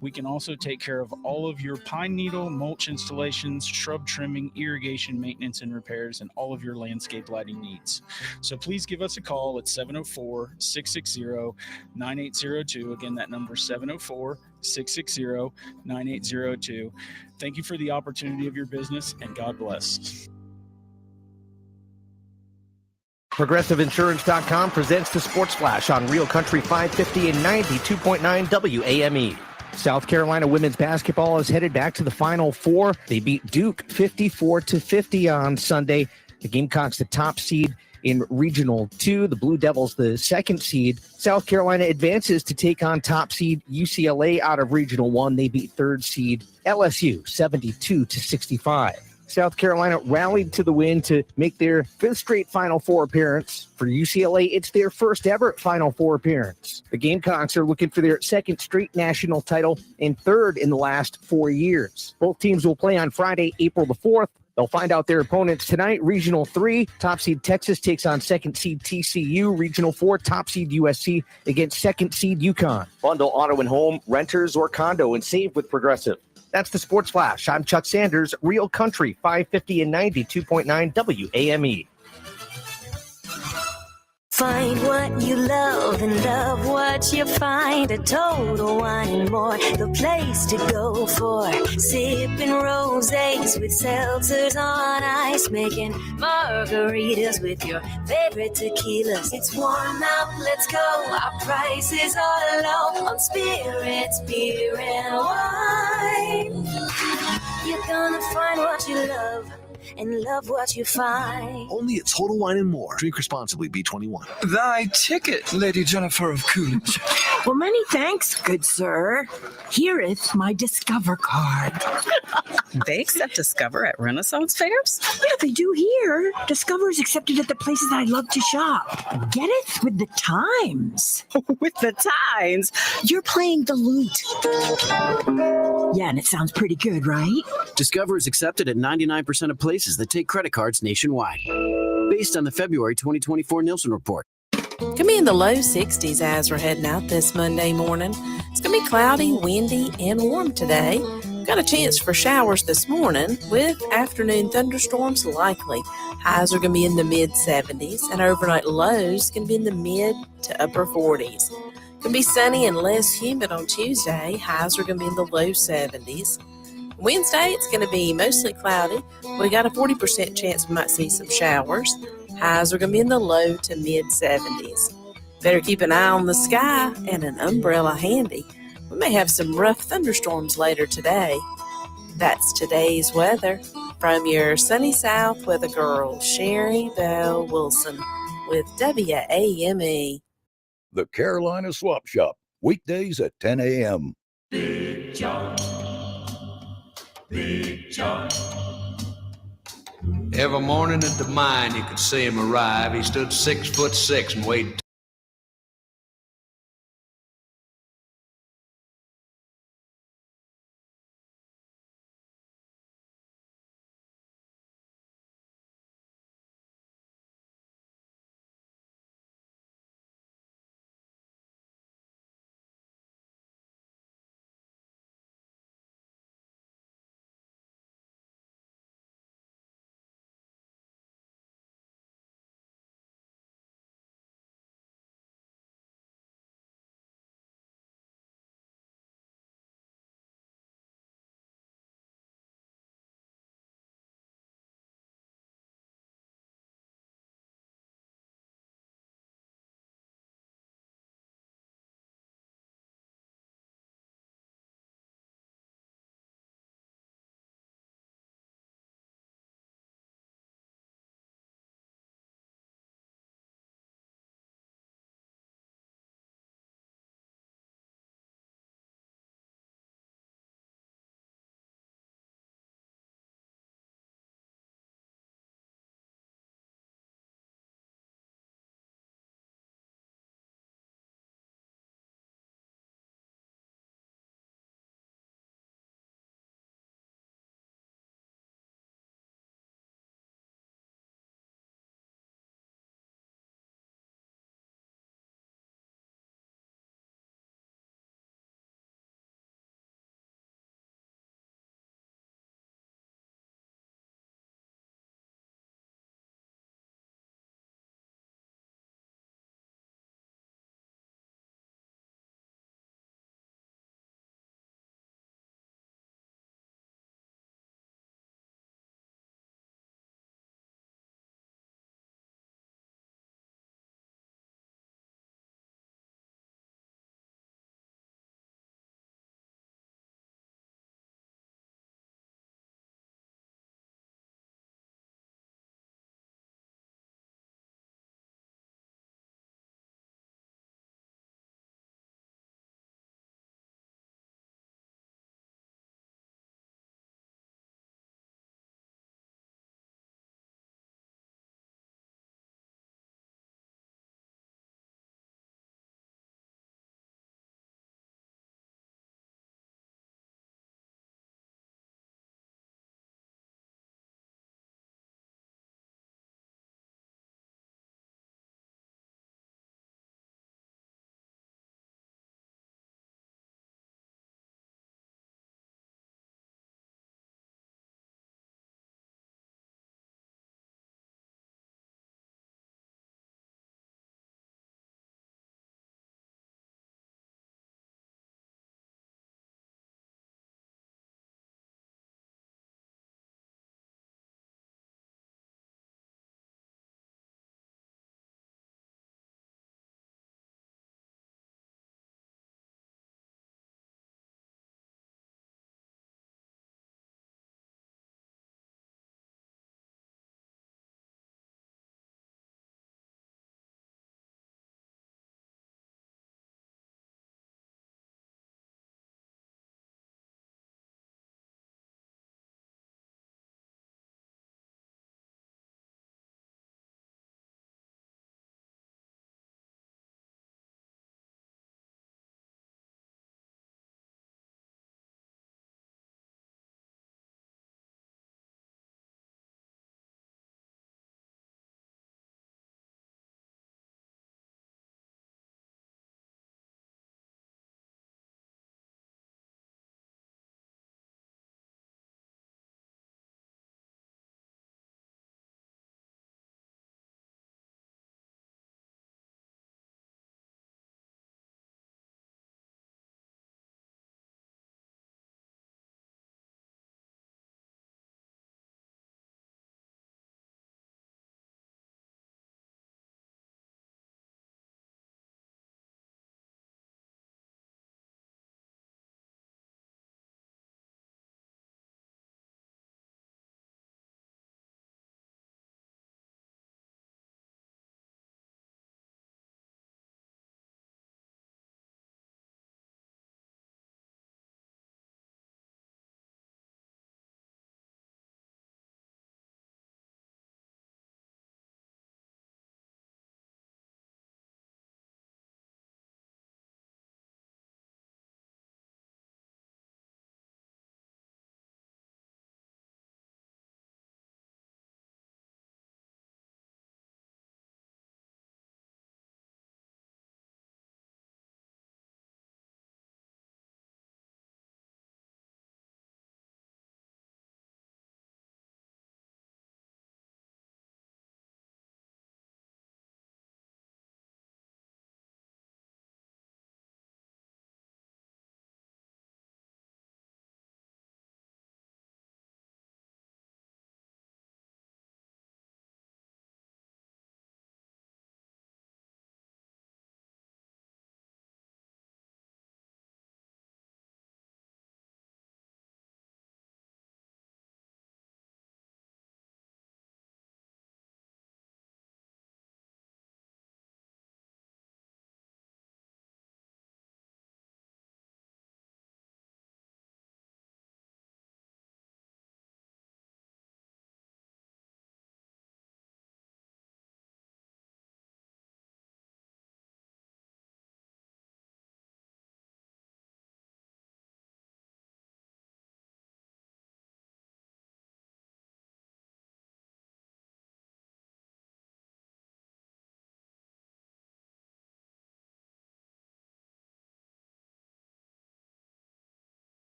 we can also take care of all of your pine needle, mulch installations, shrub trimming, irrigation maintenance and repairs, and all of your landscape lighting needs. So please give us a call at 704-660-9802. Again, that number is 704-660-9802. Thank you for the opportunity of your business, and God bless. ProgressiveInsurance.com presents the Sports Flash on Real Country 550 and 92.9 WAME. South Carolina women's basketball is headed back to the Final Four. They beat Duke 54-50 on Sunday. The Gamecocks, the top seed in Regional 2. The Blue Devils, the second seed. South Carolina advances to take on top seed UCLA out of Regional 1. They beat third seed LSU 72-65. South Carolina rallied to the win to make their fifth straight Final Four appearance. For UCLA, it's their first ever Final Four appearance. The Gamecocks are looking for their second straight national title and third in the last 4 years. Both teams will play on Friday, April the 4th. They'll find out their opponents tonight. Regional 3, top seed Texas takes on second seed TCU. Regional 4, top seed USC against second seed UConn. Bundle auto and home, renters, or condo and save with Progressive. That's the Sports Flash. I'm Chuck Sanders, Real Country 550 and 92.9 WAME. Find what you love and love what you find. A Total Wine and More, the place to go for sipping rosés with seltzers on ice, making margaritas with your favorite tequilas. It's warm out, let's go. Our prices are low on spirits, beer, and wine. You're gonna find what you love and love what you find. Only at Total Wine and More. Drink responsibly. B21. Thy ticket, Lady Jennifer of Coolidge. Well, many thanks, good sir. Hereeth my Discover card. They accept Discover at Renaissance fairs? Yeah, they do here. Discover is accepted at the places I love to shop. Getteth with the times. With the times? You're playing the lute. Yeah, and it sounds pretty good, right? Discover is accepted at 99% of places that take credit cards nationwide. Based on the February 2024 Nielsen report. Gonna be in the low 60s as we're heading out this Monday morning. It's gonna be cloudy, windy, and warm today. Got a chance for showers this morning with afternoon thunderstorms likely. Highs are gonna be in the mid 70s and overnight lows can be in the mid to upper 40s. Gonna be sunny and less humid on Tuesday. Highs are gonna be in the low 70s. Wednesday, it's gonna be mostly cloudy. We got a 40% chance we might see some showers. Highs are going to be in the low to mid 70s. Better keep an eye on the sky and an umbrella handy. We may have some rough thunderstorms later today. That's today's weather from your sunny south weather girl, Sherry Bell Wilson with WAME. The Carolina Swap Shop, weekdays at 10 a.m. Big John. Big John. Every morning at the mine, you could see him arrive. He stood 6'6" and weighed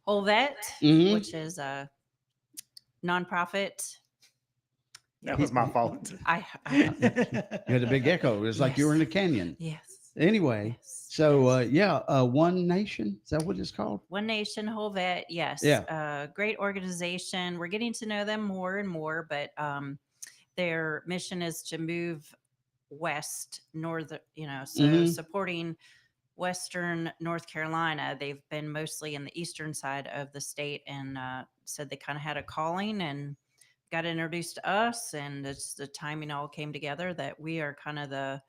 Whole Vet, Mhm. which is a nonprofit. That was my fault. You had a big echo. It was like you were in a canyon. Yes. Anyway, One Nation, is that what it's called? One Nation, Whole Vet, yes. Yeah. Great organization. We're getting to know them more and more, but their mission is to move west, Mhm. supporting Western North Carolina. They've been mostly in the eastern side of the state, and said they kind of had a calling and got introduced to us, and it's the timing all came together that we are kind of the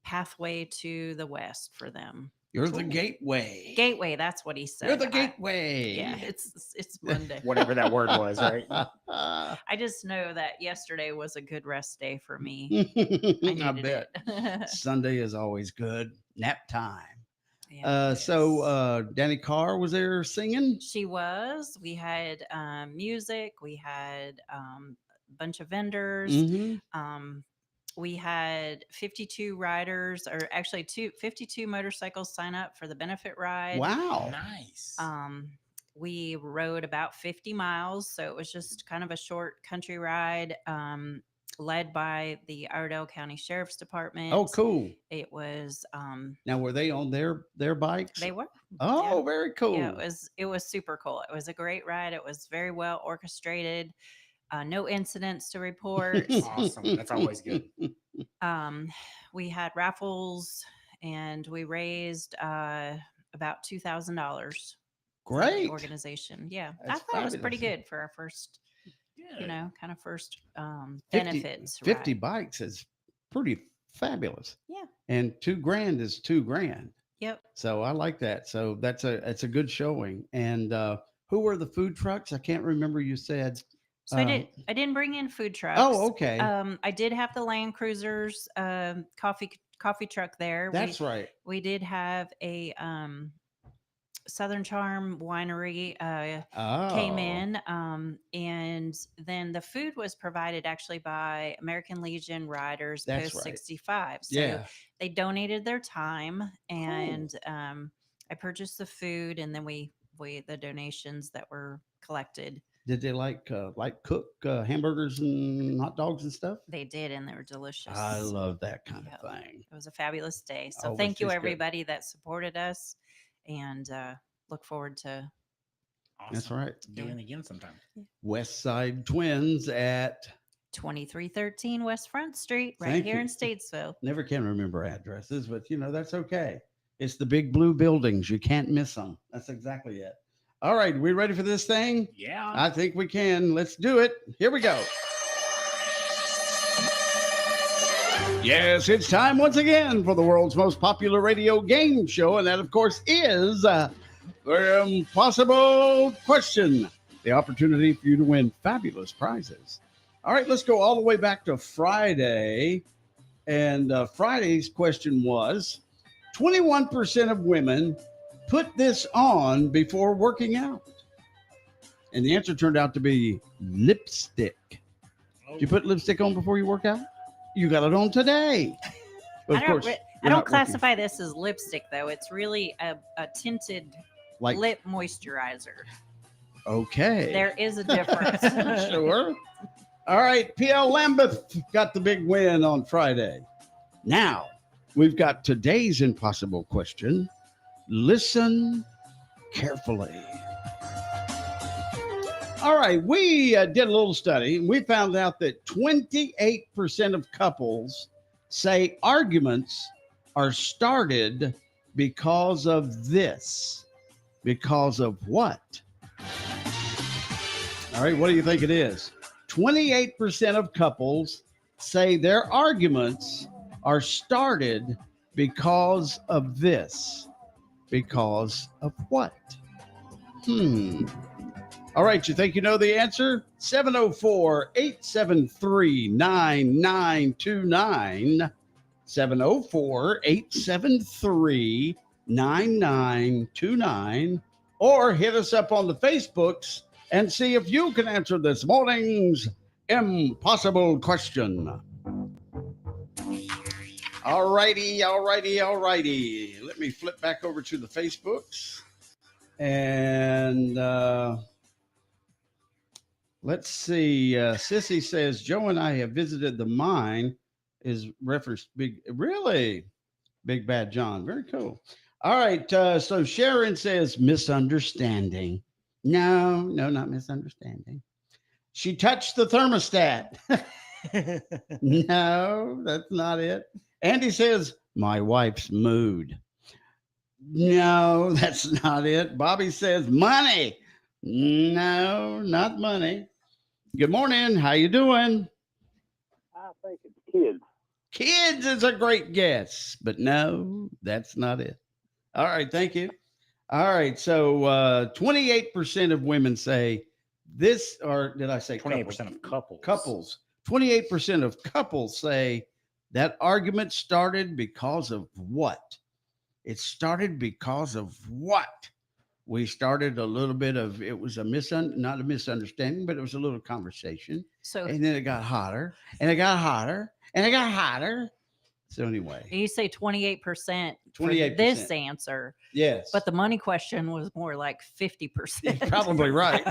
pathway to the west for them. You're the gateway. Gateway, that's what he said. You're the gateway. Yeah, it's Monday. Whatever that word was, right? I just know that yesterday was a good rest day for me. I needed bet. it. Sunday is always good. Nap time. Yeah, Danny Carr was there singing. She was. We had music. We had a bunch of vendors. Mhm. We had 52 riders, or actually 52 motorcycles sign up for the benefit ride. Wow. Nice. We rode about 50 miles, so it was just kind of a short country ride, led by the Iredell County Sheriff's Department. Oh, cool. It was Now, were they on their bikes? they were. Oh, Yeah. very cool. Yeah, it was super cool. It was a great ride. It was very well orchestrated. No incidents to report. Awesome. That's always good. We had raffles, and we raised about $2,000. Great. Organization. Yeah, That's I thought it was pretty fabulous. good for our first, kind of first 50 benefits. 50 ride. bikes is pretty fabulous. Yeah. And $2,000 is $2,000. Yep. So I like that. So it's a good showing. And who were the food trucks? I can't remember. You said. So I didn't bring in food trucks. Oh, okay. I did have the Land Cruisers coffee truck there. That's right. We did have a Southern Charm Winery came in, and then the food was provided actually by American Legion Riders That's Post right. 65. So Yeah. they donated their time, and I purchased the food, and then we the donations that were collected. Did they like cook hamburgers and hot dogs and stuff? They did, and they were delicious. I love that kind of thing. It was a fabulous day. So Oh, thank it's you, just good. everybody that supported us, and look forward to That's right. Doing it again sometime. West Side Twins at 2313 West Front Street, right Thank here you. in Statesville. Never can remember addresses, but that's okay. It's the big blue buildings. You can't miss them. That's exactly it. All right, we ready for this thing? Yeah. I think we can. Let's do it. Here we go. Yes, it's time once again for the world's most popular radio game show, and that, of course, is the Impossible Question, the opportunity for you to win fabulous prizes. All right, let's go all the way back to Friday, and Friday's question was, 21% of women put this on before working out. And the answer turned out to be lipstick. Did you put lipstick on before you work out? You got it on today. Of course, I you're don't not working. classify this as lipstick, though. It's really a tinted Like- lip moisturizer. Okay. There is a difference. Sure. All right. PL Lambeth got the big win on Friday. Now, we've got today's impossible question. Listen carefully. All right. We did a little study. We found out that 28% of couples say arguments are started because of this. Because of what? All right. What do you think it is? 28% of couples say their arguments are started because of this. Because of what? All right, you think you know the answer? 704-873-9929. 704-873-9929. Or hit us up on the Facebooks and see if you can answer this morning's impossible question. All righty. Let me flip back over to the Facebooks. And let's see. Sissy says, Joe and I have visited the mine. Is referenced really Big Bad John. Very cool. All right. So Sharon says, misunderstanding. No, not misunderstanding. She touched the thermostat. No, that's not it. Andy says, my wife's mood. No, that's not it. Bobby says, money. No, not money. Good morning. How you doing? I think it's kids. Kids is a great guess, but no, that's not it. All right, thank you. All right, so 28% of women say this, or did I say 28% of couples? Couples. 28% of couples say that argument started because of what? It started because of what? We started a little bit of, it was not a misunderstanding, but it was a little conversation. So, and then it got hotter, and it got hotter, and it got hotter. So anyway, you say 28% for 28%. this answer. Yes. But the money question was more like 50%. Probably right.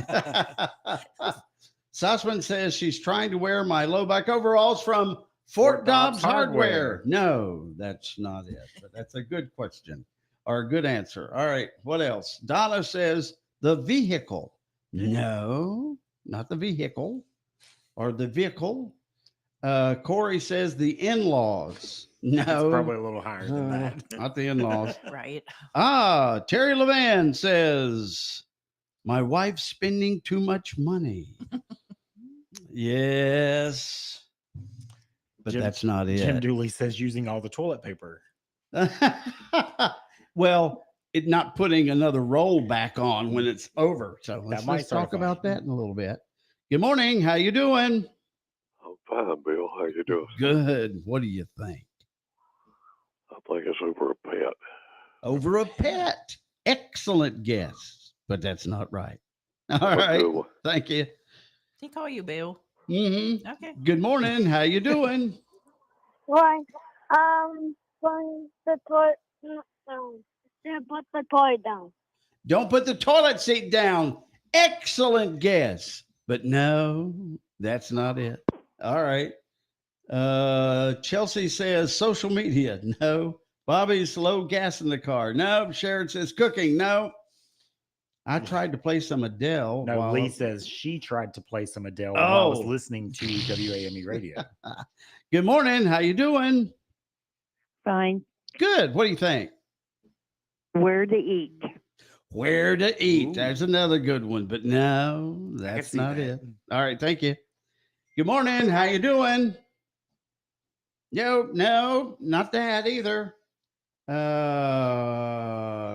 Sussman says she's trying to wear my low back overalls from Fort Dobbs Hardware. No, that's not it. But that's a good question or a good answer. All right. What else? Donna says the vehicle. No, not the vehicle or the vehicle. Corey says the in-laws. No, It's probably a little higher than that. Not the in-laws. Right. Terry Levan says my wife's spending too much money. Yes, but that's not it. Jim Dooley says using all the toilet paper. Well, it not putting another roll back on when it's over. So let's talk about that in a little bit. Good morning. How you doing? I'm fine, Bill. How you doing? Good. What do you think? I think it's over a pet. Over a pet. Excellent guess, but that's not right. All Have a right. good one. Thank you. He call you Bill. Mm-hmm. Okay. Good morning. How you doing? Why? Put the toilet down. Put the toilet down. Don't put the toilet seat down. Excellent guess, but no, that's not it. All right. Chelsea says social media. No. Bobby's low gas in the car. No. Sharon says cooking. No. I tried to play some Adele. No, Lee says she tried to play some Adele while I was listening to WAME radio. Good morning. How you doing? Fine. Good. What do you think? Where to eat. Where to eat. There's another good one, but no, that's see not that. it. All right. Thank you. Good morning. How you doing? No, not that either.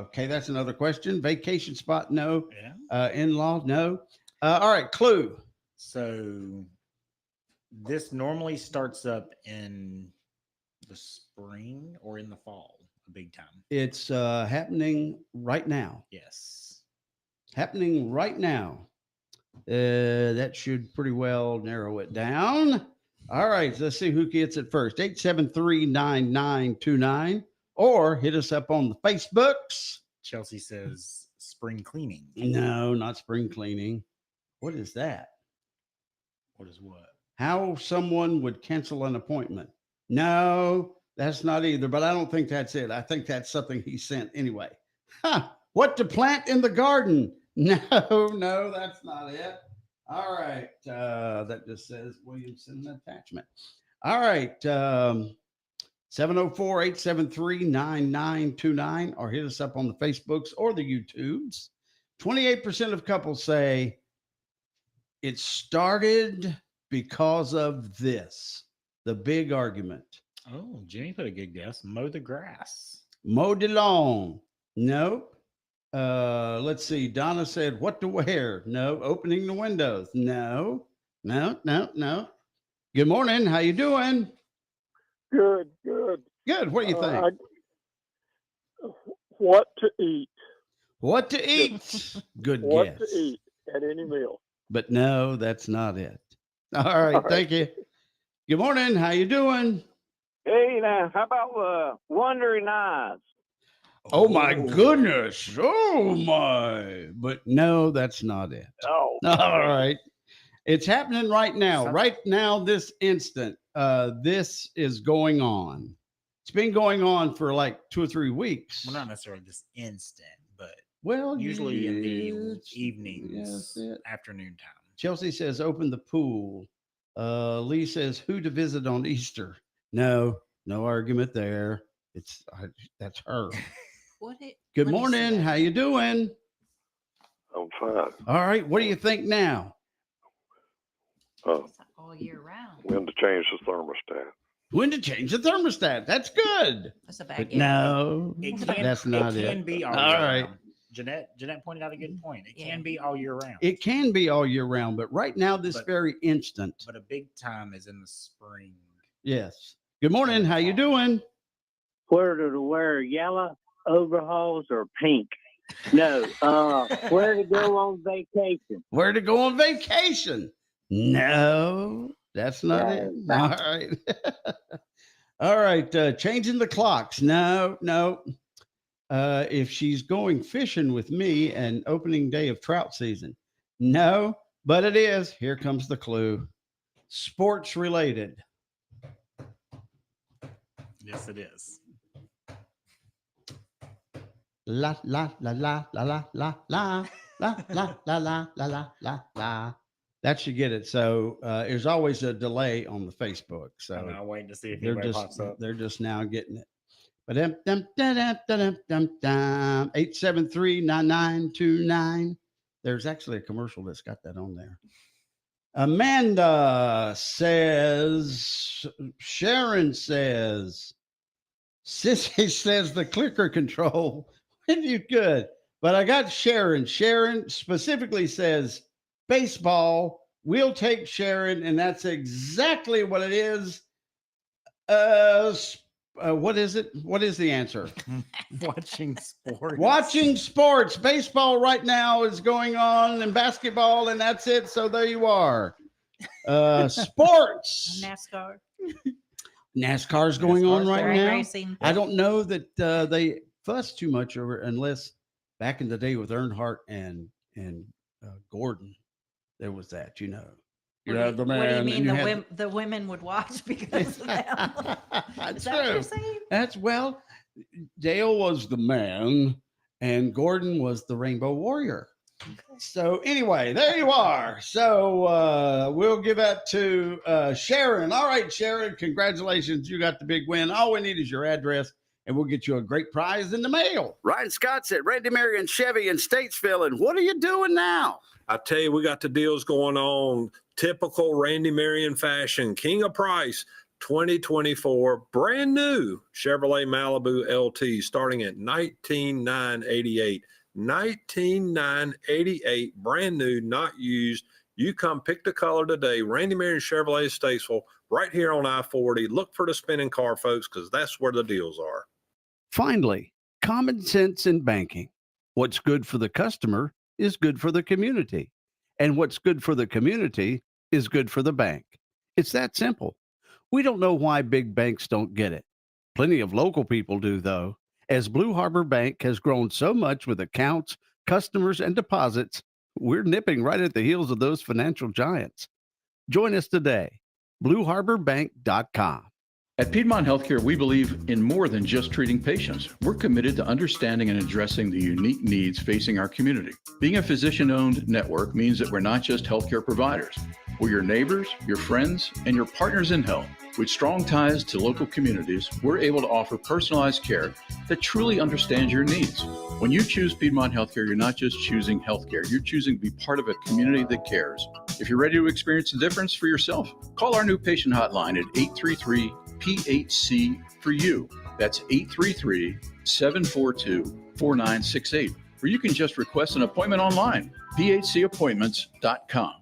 Okay, that's another question. Vacation spot, no. Yeah. In-law, no. All right, clue. So this normally starts up in the spring or in the fall, big time. It's happening right now. Yes. Happening right now. That should pretty well narrow it down. All right, let's see who gets it first. 873-9929. Or hit us up on the Facebooks. Chelsea says spring cleaning. No, not spring cleaning. What is that? What is what? How someone would cancel an appointment. No, that's not either, but I don't think that's it. I think that's something he sent anyway. What to plant in the garden. No, that's not it. All right. That just says Williamson attachment. All right. 704-873-9929 or hit us up on the Facebooks or the YouTubes. 28% of couples say it started because of this, the big argument. Oh, Jimmy put a good guess. Mow the grass. Mow the lawn. Nope. Let's see. Donna said what to wear. No. Opening the windows. No. Good morning. How you doing? Good. Good. What do you think? What to eat? What to eat? Good What guess. to eat at any meal? But no, that's not it. All right. Thank you. Good morning. How you doing? Hey, now, how about wandering eyes? Oh my goodness. Oh my. But no, that's not it. Oh, All right. It's happening right now. Some- Right now, this instant. This is going on. It's been going on for like 2 or 3 weeks. Well, not necessarily this instant, but Well, usually in the yes, evenings, yes, it- afternoon time. Chelsea says, open the pool. Lee says, who to visit on Easter? No argument there. That's her. Good morning. How you doing? I'm fine. All right. What do you think now? All year round. When to change the thermostat? When to change the thermostat? That's good. That's a bad But gift. no, That's not it. it. Can be all All year right. round. Jeanette pointed out a good point. It can be all year round. It can be all year round, but right now, this But- very instant. But a big time is in the spring. Yes. Good morning. How you doing? where to wear yellow overalls or pink? No. Where to go on vacation? Where to go on vacation? No, that's not it. All right. All right. Changing the clocks. No. If she's going fishing with me and opening day of trout season. No, but it is. Here comes the clue. Sports related. Yes, it is. La la la la la la la la la la la la la la la. That should get it. So there's always a delay on the Facebook. So I'm waiting to see if they're anybody just pops up. they're just now getting it. But 873-9929. There's actually a commercial that's got that on there. Amanda says, Sharon says, Sissy says the clicker control. You good. But I got Sharon. Sharon specifically says baseball. We'll take Sharon, and that's exactly what it is. What is it? What is the answer? Watching sports. Watching sports. Baseball right now is going on, and basketball, and that's it. So there you are. Sports. NASCAR. NASCAR's going on right Drag now. racing. I don't know that they fuss too much over, unless back in the day with Earnhardt and Gordon, there was that, you know. You have the man. What do you and mean you have the women would watch because of them? That's Is that what you're true. saying? That's well, Dale was the man and Gordon was the Rainbow Warrior. So anyway, there you are. So we'll give that to Sharon. All right, Sharon, congratulations. You got the big win. All we need is your address and we'll get you a great prize in the mail. Ryan Scott's at Randy Marion Chevy in Statesville. And what are you doing now? I tell you, we got the deals going on. Typical Randy Marion fashion. King of Price 2024 brand new Chevrolet Malibu LT starting at $19,988. $19,988 brand new, not used. You come pick the color today. Randy Marion Chevrolet Statesville right here on I-40. Look for the spinning car, folks, because that's where the deals are. Finally, common sense in banking. What's good for the customer is good for the community. And what's good for the community is good for the bank. It's that simple. We don't know why big banks don't get it. Plenty of local people do, though. As Blue Harbor Bank has grown so much with accounts, customers, and deposits, we're nipping right at the heels of those financial giants. Join us today, blueharborbank.com. At Piedmont Healthcare, we believe in more than just treating patients. We're committed to understanding and addressing the unique needs facing our community. Being a physician-owned network means that we're not just healthcare providers. We're your neighbors, your friends, and your partners in health. With strong ties to local communities, we're able to offer personalized care that truly understands your needs. When you choose Piedmont Healthcare, you're not just choosing healthcare, you're choosing to be part of a community that cares. If you're ready to experience the difference for yourself, call our new patient hotline at 833-PHC for you. That's 833-742-4968. Or you can just request an appointment online, phcappointments.com.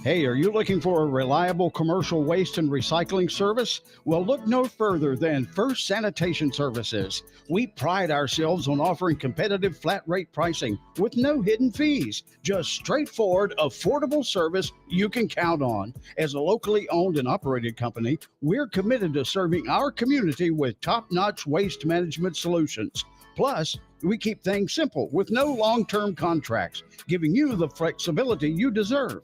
Hey, are you looking for a reliable commercial waste and recycling service? Well, look no further than First Sanitation Services. We pride ourselves on offering competitive flat rate pricing with no hidden fees. Just straightforward, affordable service you can count on. As a locally owned and operated company, we're committed to serving our community with top-notch waste management solutions. Plus, we keep things simple with no long-term contracts, giving you the flexibility you deserve.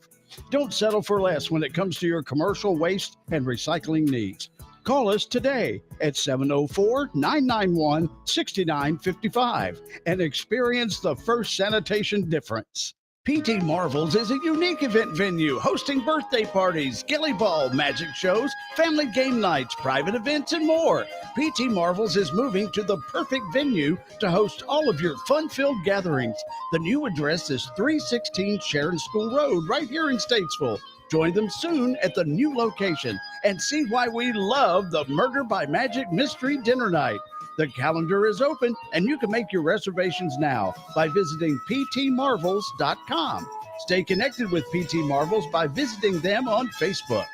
Don't settle for less when it comes to your commercial waste and recycling needs. Call us today at 704-991-6955 and experience the first sanitation difference. PT Marvels is a unique event venue hosting birthday parties, ghillie ball, magic shows, family game nights, private events, and more. PT Marvels is moving to the perfect venue to host all of your fun-filled gatherings. The new address is 316 Sharon School Road, right here in Statesville. Join them soon at the new location and see why we love the Murder by Magic Mystery Dinner Night. The calendar is open and you can make your reservations now by visiting ptmarvels.com. Stay connected with PT Marvels by visiting them on Facebook.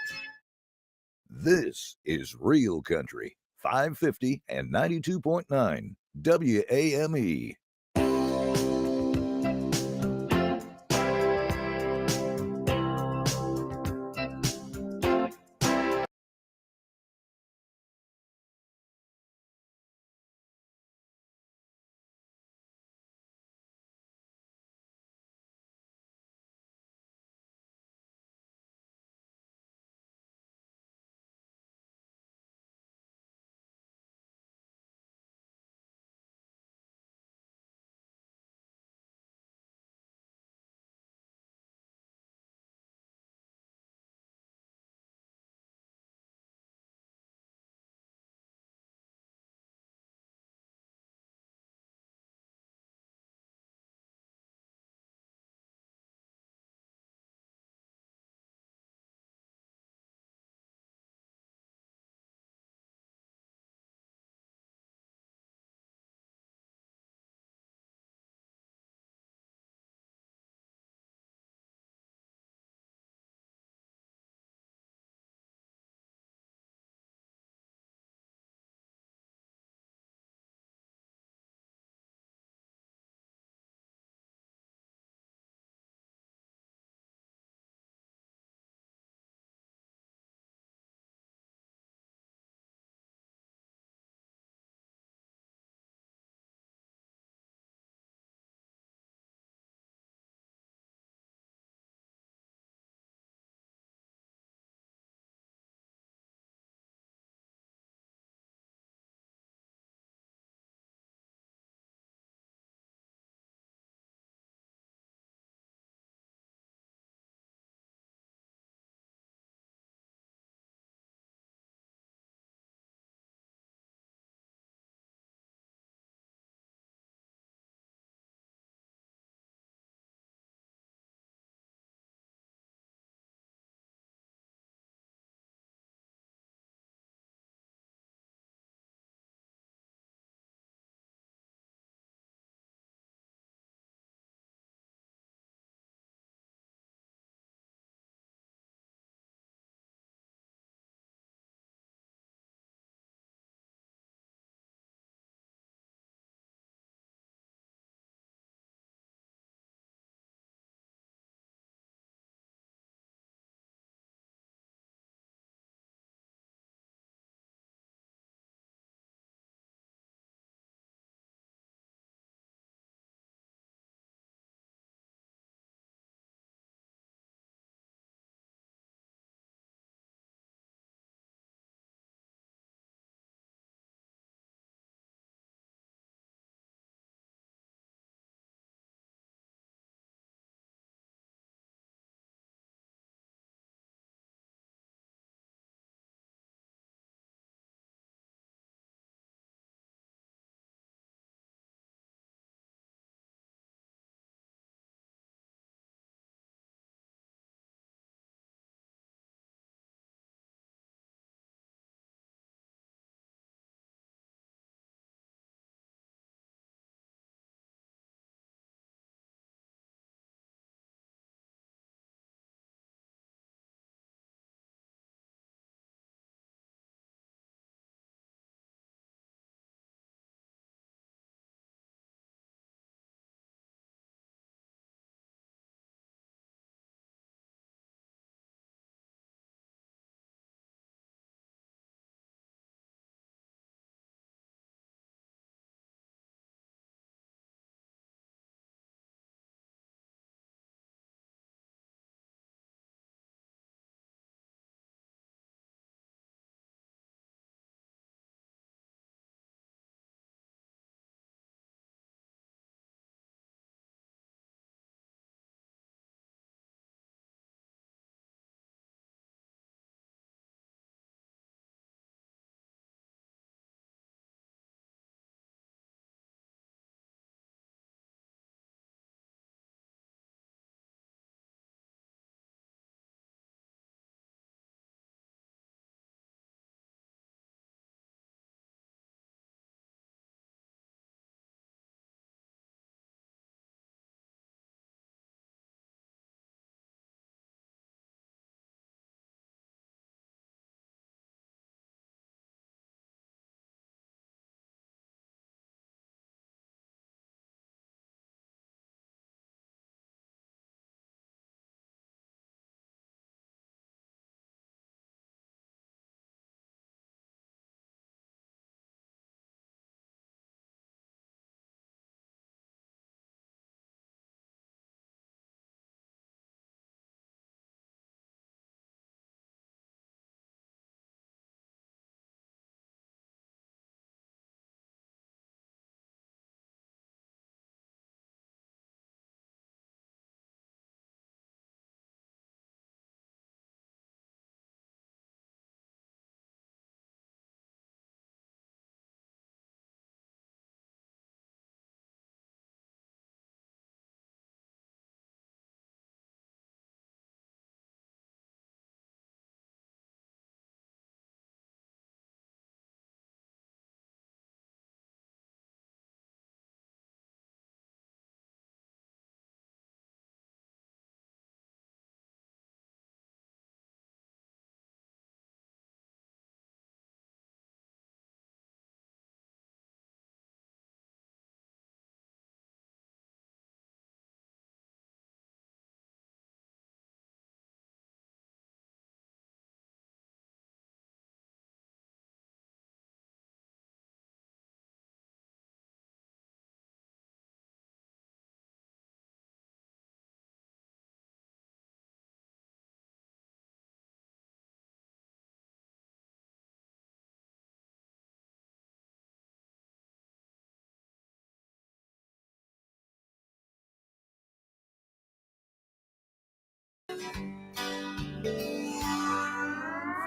This is Real Country, 550 and 92.9 WAME.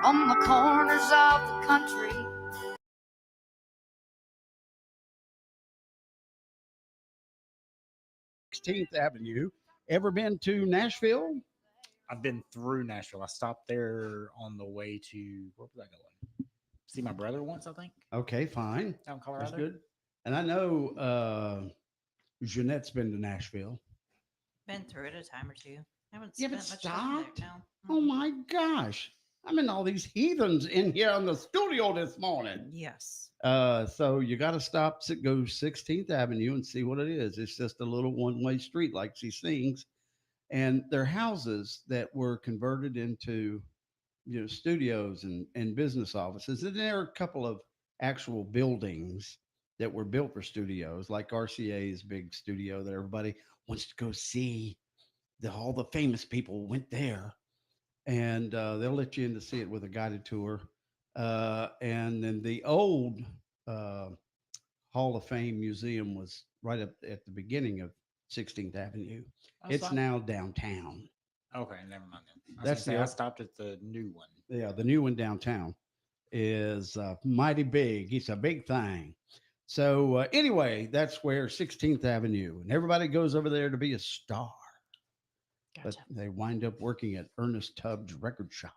From the corners of the country. 16th Avenue. Ever been to Nashville? I've been through Nashville. I stopped there on the way to, where was I going? See my brother once, I think. Okay, fine. Down in Colorado. That's good. And I know Janette's been to Nashville. Been through it a time or two. Haven't You spent haven't much time stopped? there. No. Oh my gosh. I'm in all these heathens in here in the studio this morning. Yes. So you got to stop, go 16th Avenue and see what it is. It's just a little one-way street like she sings. And they're houses that were converted into, studios and business offices. And there are a couple of actual buildings that were built for studios, like RCA's big studio that everybody wants to go see. All the famous people went there. And they'll let you in to see it with a guided tour. And then the old Hall of Fame Museum was right up at the beginning of 16th Avenue. It's now downtown. Okay, never mind then. That's I stopped at the new one. Yeah, the new one downtown is mighty big. It's a big thing. So anyway, that's where 16th Avenue, and everybody goes over there to be a star. But they wind up working at Ernest Tubbs Record Shop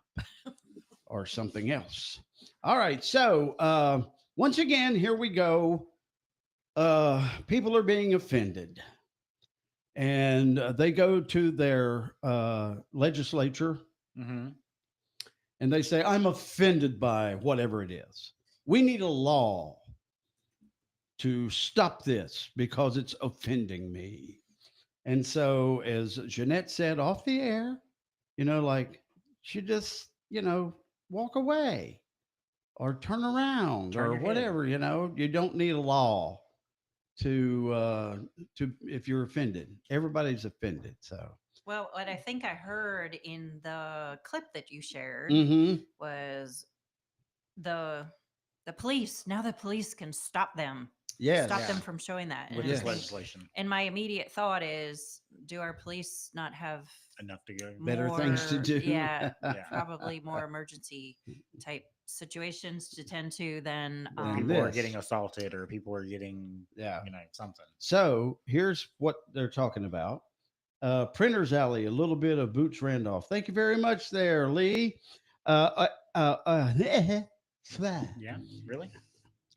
or something else. All right. So once again, here we go. People are being offended. And they go to their legislature and they say, I'm offended by whatever it is. We need a law to stop this because it's offending me. And so, as Janette said off the air, she just, walk away or turn around Turn or your head. whatever, you don't need a law to if you're offended. Everybody's offended. So, Well, what I think I heard in the clip that you shared was the police. Now the police can stop them. Yes. Stop them from showing that. With And I this think- legislation. And my immediate thought is, do our police not have Enough to go. Better things to do. Yeah, probably more emergency type situations to tend to than Where people are getting assaulted or people are getting, something. So here's what they're talking about. Printer's Alley, a little bit of Boots Randolph. Thank you very much there, Lee. Yeah, really?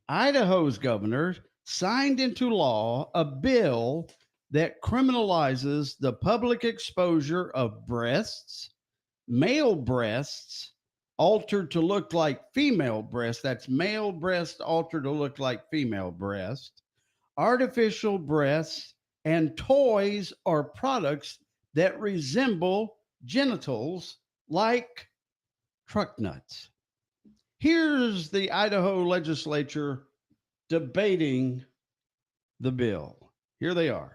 Idaho's governor signed into law a bill that criminalizes the public exposure of breasts, male breasts altered to look like female breasts. That's male breast altered to look like female breast, artificial breasts, and toys or products that resemble genitals like truck nuts. Here's the Idaho legislature debating the bill. Here they are.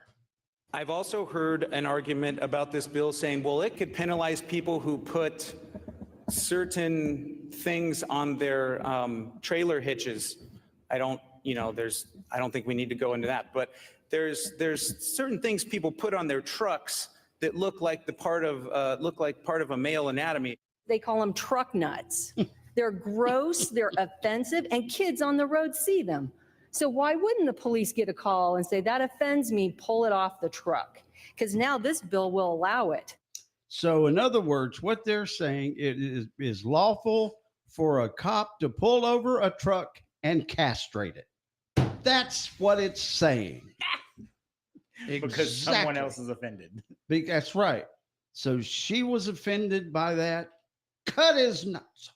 I've also heard an argument about this bill saying, well, it could penalize people who put certain things on their trailer hitches. I don't think we need to go into that, but there's certain things people put on their trucks that look like part of a male anatomy. They call them truck nuts. They're gross, they're offensive, and kids on the road see them. So why wouldn't the police get a call and say, that offends me, pull it off the truck? Because now this bill will allow it. So in other words, what they're saying, it is lawful for a cop to pull over a truck and castrate it. That's what it's saying. Because someone else is offended. That's right. So she was offended by that. Cut his nuts off.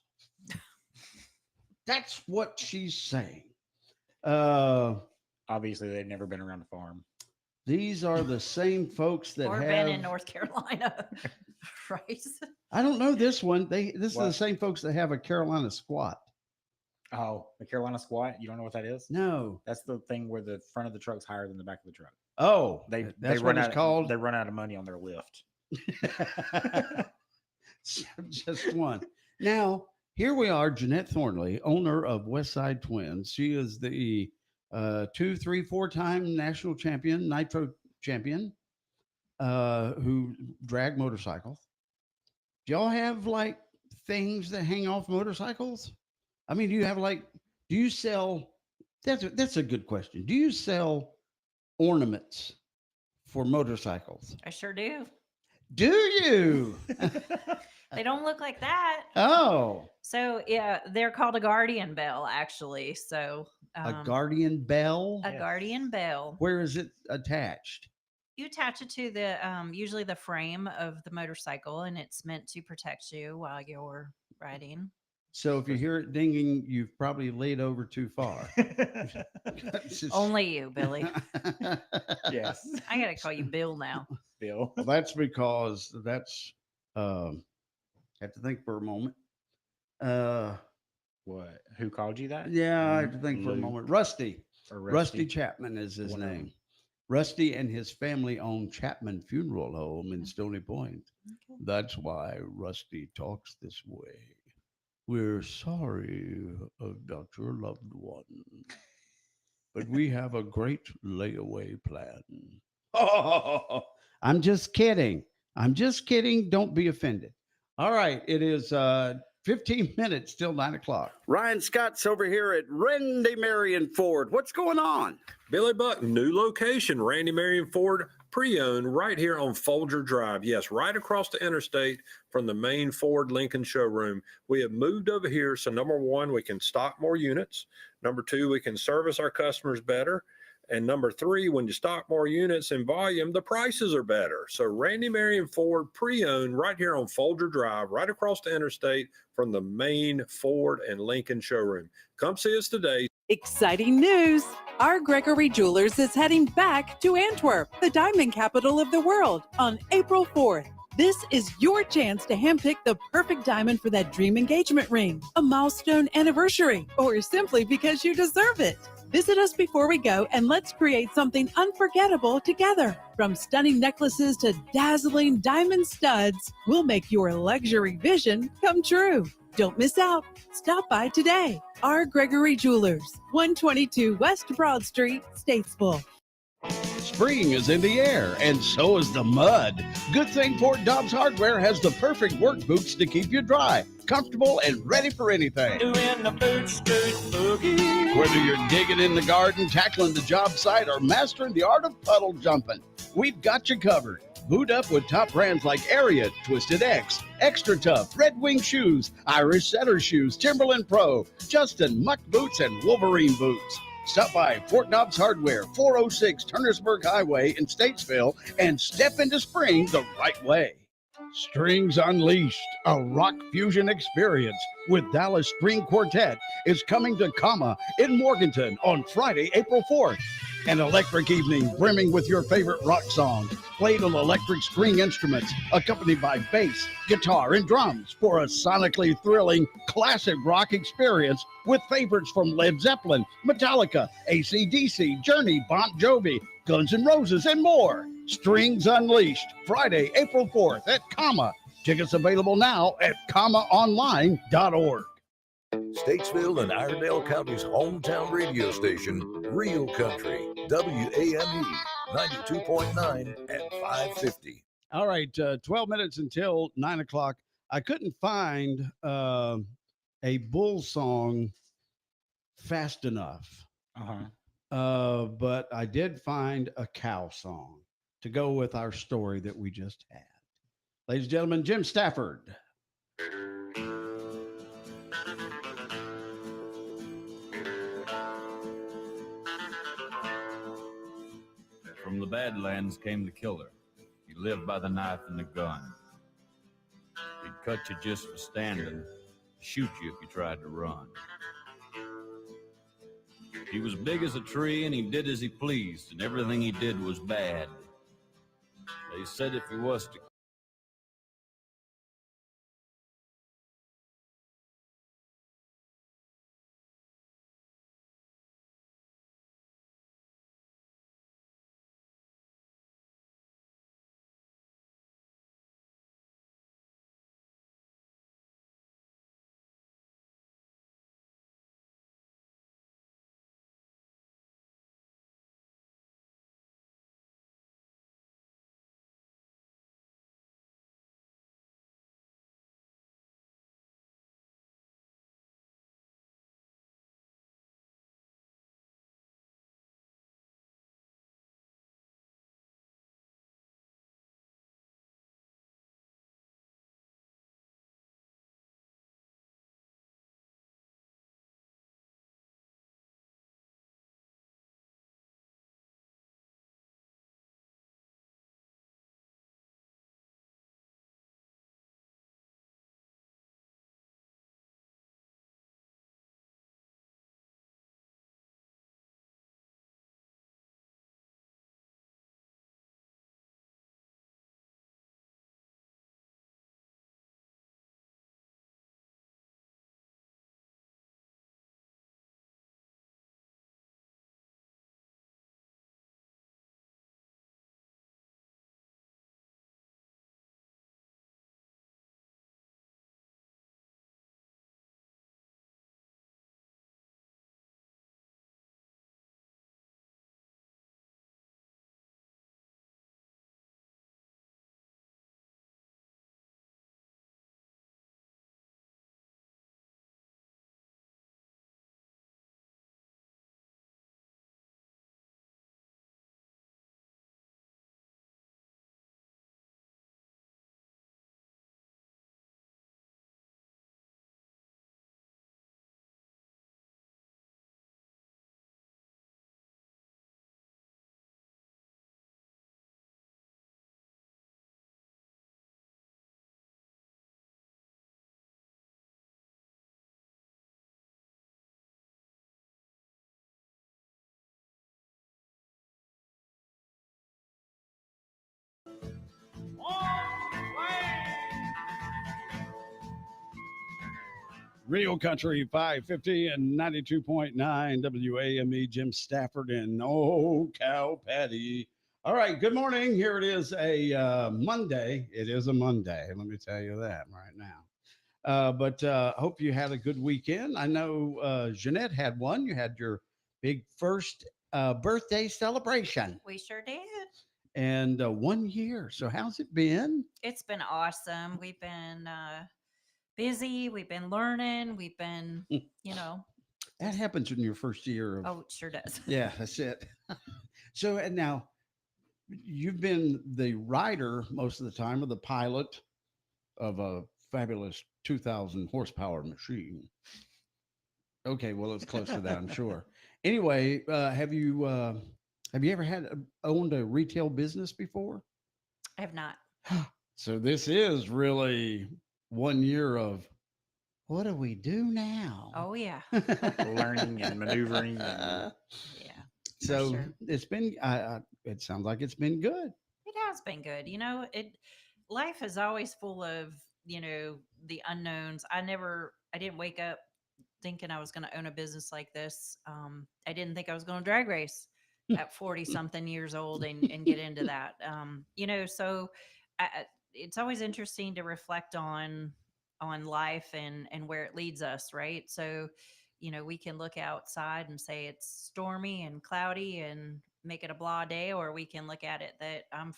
That's what she's saying. Obviously, they've never been around a farm. These are the same folks that or have been in North Carolina, right? I don't know this one. This is the same folks that have a Carolina squat. Oh, the Carolina squat? You don't know what that is? No. That's the thing where the front of the truck's higher than the back of the truck. Oh, that's what it's called. They run out of money on their lift. Just one. Now, here we are, Janette Thornley, owner of Westside Twins. She is the 2, 3, 4-time national champion, nitro champion, who drag motorcycles. Do y'all have like things that hang off motorcycles? I mean, do you have like, do you sell? That's a good question. Do you sell ornaments for motorcycles? I sure do. Do you? They don't look like that. Oh, So yeah, they're called a guardian bell, actually. So a guardian bell? a guardian bell. Where is it attached? You attach it to the usually the frame of the motorcycle, and it's meant to protect you while you're riding. So if you hear it dinging, you've probably laid over too far. Only you, Billy. Yes. I gotta call you Bill now. Bill. Well, that's because that's have to think for a moment. What? Who called you that? Yeah, I have to think for a Luke. moment. Rusty. Or Rusty Chapman is his One of name. them. Rusty and his family own Chapman Funeral Home in Stony Point. That's why Rusty talks this way. We're sorry about your loved one, but we have a great layaway plan. I'm just kidding. I'm just kidding. Don't be offended. All right. It is 15 minutes till 9 o'clock. Ryan Scott's over here at Randy Marion Ford. What's going on? Billy Buck, new location, Randy Marion Ford pre-owned right here on Folger Drive. Yes, right across the interstate from the main Ford Lincoln showroom. We have moved over here. So number one, we can stock more units. Number two, we can service our customers better. And number three, when you stock more units in volume, the prices are better. So Randy Marion Ford pre-owned right here on Folger Drive, right across the interstate from the main Ford and Lincoln showroom. Come see us today. Exciting news! Our Gregory Jewelers is heading back to Antwerp, the diamond capital of the world, on April 4th. This is your chance to handpick the perfect diamond for that dream engagement ring, a milestone anniversary, or simply because you deserve it. Visit us before we go and let's create something unforgettable together. From stunning necklaces to dazzling diamond studs, we'll make your luxury vision come true. Don't miss out. Stop by today. Our Gregory Jewelers, 122 West Broad Street, Statesville. Spring is in the air, and so is the mud. Good thing Fort Dobbs Hardware has the perfect work boots to keep you dry, comfortable, and ready for anything. Doing the boot scoot boogie. Whether you're digging in the garden, tackling the job site, or mastering the art of puddle jumping, we've got you covered. Boot up with top brands like Area, Twisted X, Extra Tough, Red Wing Shoes, Irish Setter Shoes, Timberland Pro, Justin, Muck Boots, and Wolverine Boots. Stop by Fort Dobbs Hardware, 406 Turnersburg Highway in Statesville, and step into spring the right way. Strings Unleashed, a rock fusion experience with Dallas String Quartet, is coming to Comma in Morganton on Friday, April 4th. An electric evening brimming with your favorite rock songs, played on electric string instruments, accompanied by bass, guitar, and drums for a sonically thrilling classic rock experience with favorites from Led Zeppelin, Metallica, AC/DC, Journey, Bon Jovi, Guns N' Roses, and more. Strings Unleashed, Friday, April 4th at Comma. Tickets available now at commaonline.org. Statesville and Iredell County's hometown radio station, Real Country, WAME 92.9 and 550. All right, 12 minutes until 9 o'clock. I couldn't find a bull song fast enough. But I did find a cow song to go with our story that we just had. Ladies and gentlemen, Jim Stafford. From the Badlands came the killer. He lived by the knife and the gun. He'd cut you just for standing, shoot you if you tried to run. He was big as a tree and he did as he pleased, and everything he did was bad. They said if he was to Real Country 550 and 92.9 WAME. Jim Stafford and Cow Patty. All right, good morning. Here it is, a Monday. It is a Monday. Let me tell you that right now. But hope you had a good weekend. I know Janette had one. You had your big first birthday celebration. We sure did. And 1 year. So how's it been? It's been awesome. We've been busy. We've been learning. We've been, That happens in your first year of. Oh, it sure does. Yeah, that's it. So, and now you've been the rider most of the time, or the pilot of a fabulous 2,000 horsepower machine. Okay, well, it's close to that, I'm sure. Anyway, have you ever owned a retail business before? I have not. So this is really 1 year of what do we do now? Oh yeah, learning and maneuvering. And... Yeah. So sure. It's been. It sounds like it's been good. It has been good. Life is always full of the unknowns. I didn't wake up thinking I was going to own a business like this. I didn't think I was going to drag race at 40 something years old and get into that. So it's always interesting to reflect on life and where it leads us. Right. So, we can look outside and say it's stormy and cloudy and make it a blah day, or we can look at it that I'm,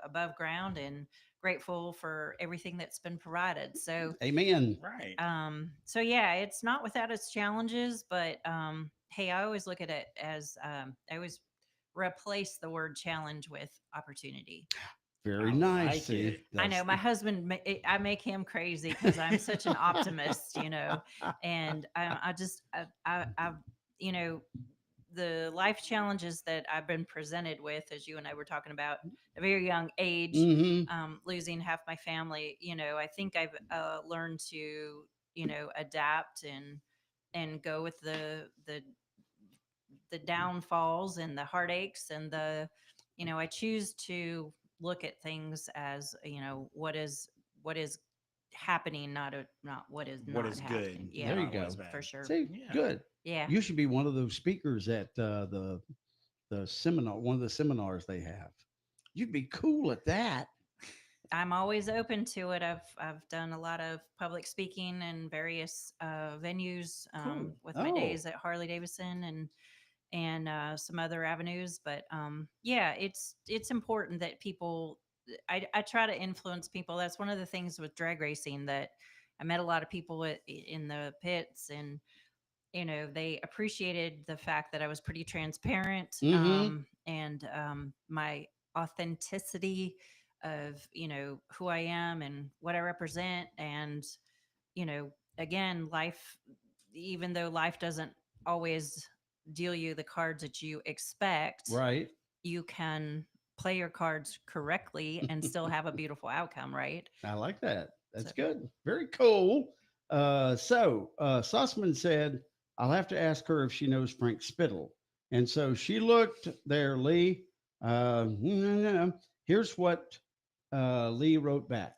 above ground and grateful for everything that's been provided. So, amen. Right. So yeah, it's not without its challenges, but hey, I always look at it as I always replace the word challenge with opportunity. Very nice. Like I know my husband, I make him crazy because I'm such an optimist, and the life challenges that I've been presented with, as you and I were talking about, at a very young age, losing half my family, I think I've learned to, adapt and go with the downfalls and the heartaches and I choose to look at things as, what is happening, not what is what not is happening. good. Yeah, There you go. for sure. See, good. Yeah. You should be one of those speakers at the seminar, one of the seminars they have. You'd be cool at that. I'm always open to it. I've done a lot of public speaking in various venues with my days at Harley Davidson and some other avenues. But yeah, it's important that people. I try to influence people. That's one of the things with drag racing, that I met a lot of people in the pits, and they appreciated the fact that I was pretty transparent, and my authenticity of who I am and what I represent. And again, life, even though life doesn't always deal you the cards that you expect, right, you can play your cards correctly and still have a beautiful outcome, right? I like that. That's good. Very cool. Sussman said, I'll have to ask her if she knows Frank Spittle. And so she looked there, Lee. Here's what Lee wrote back.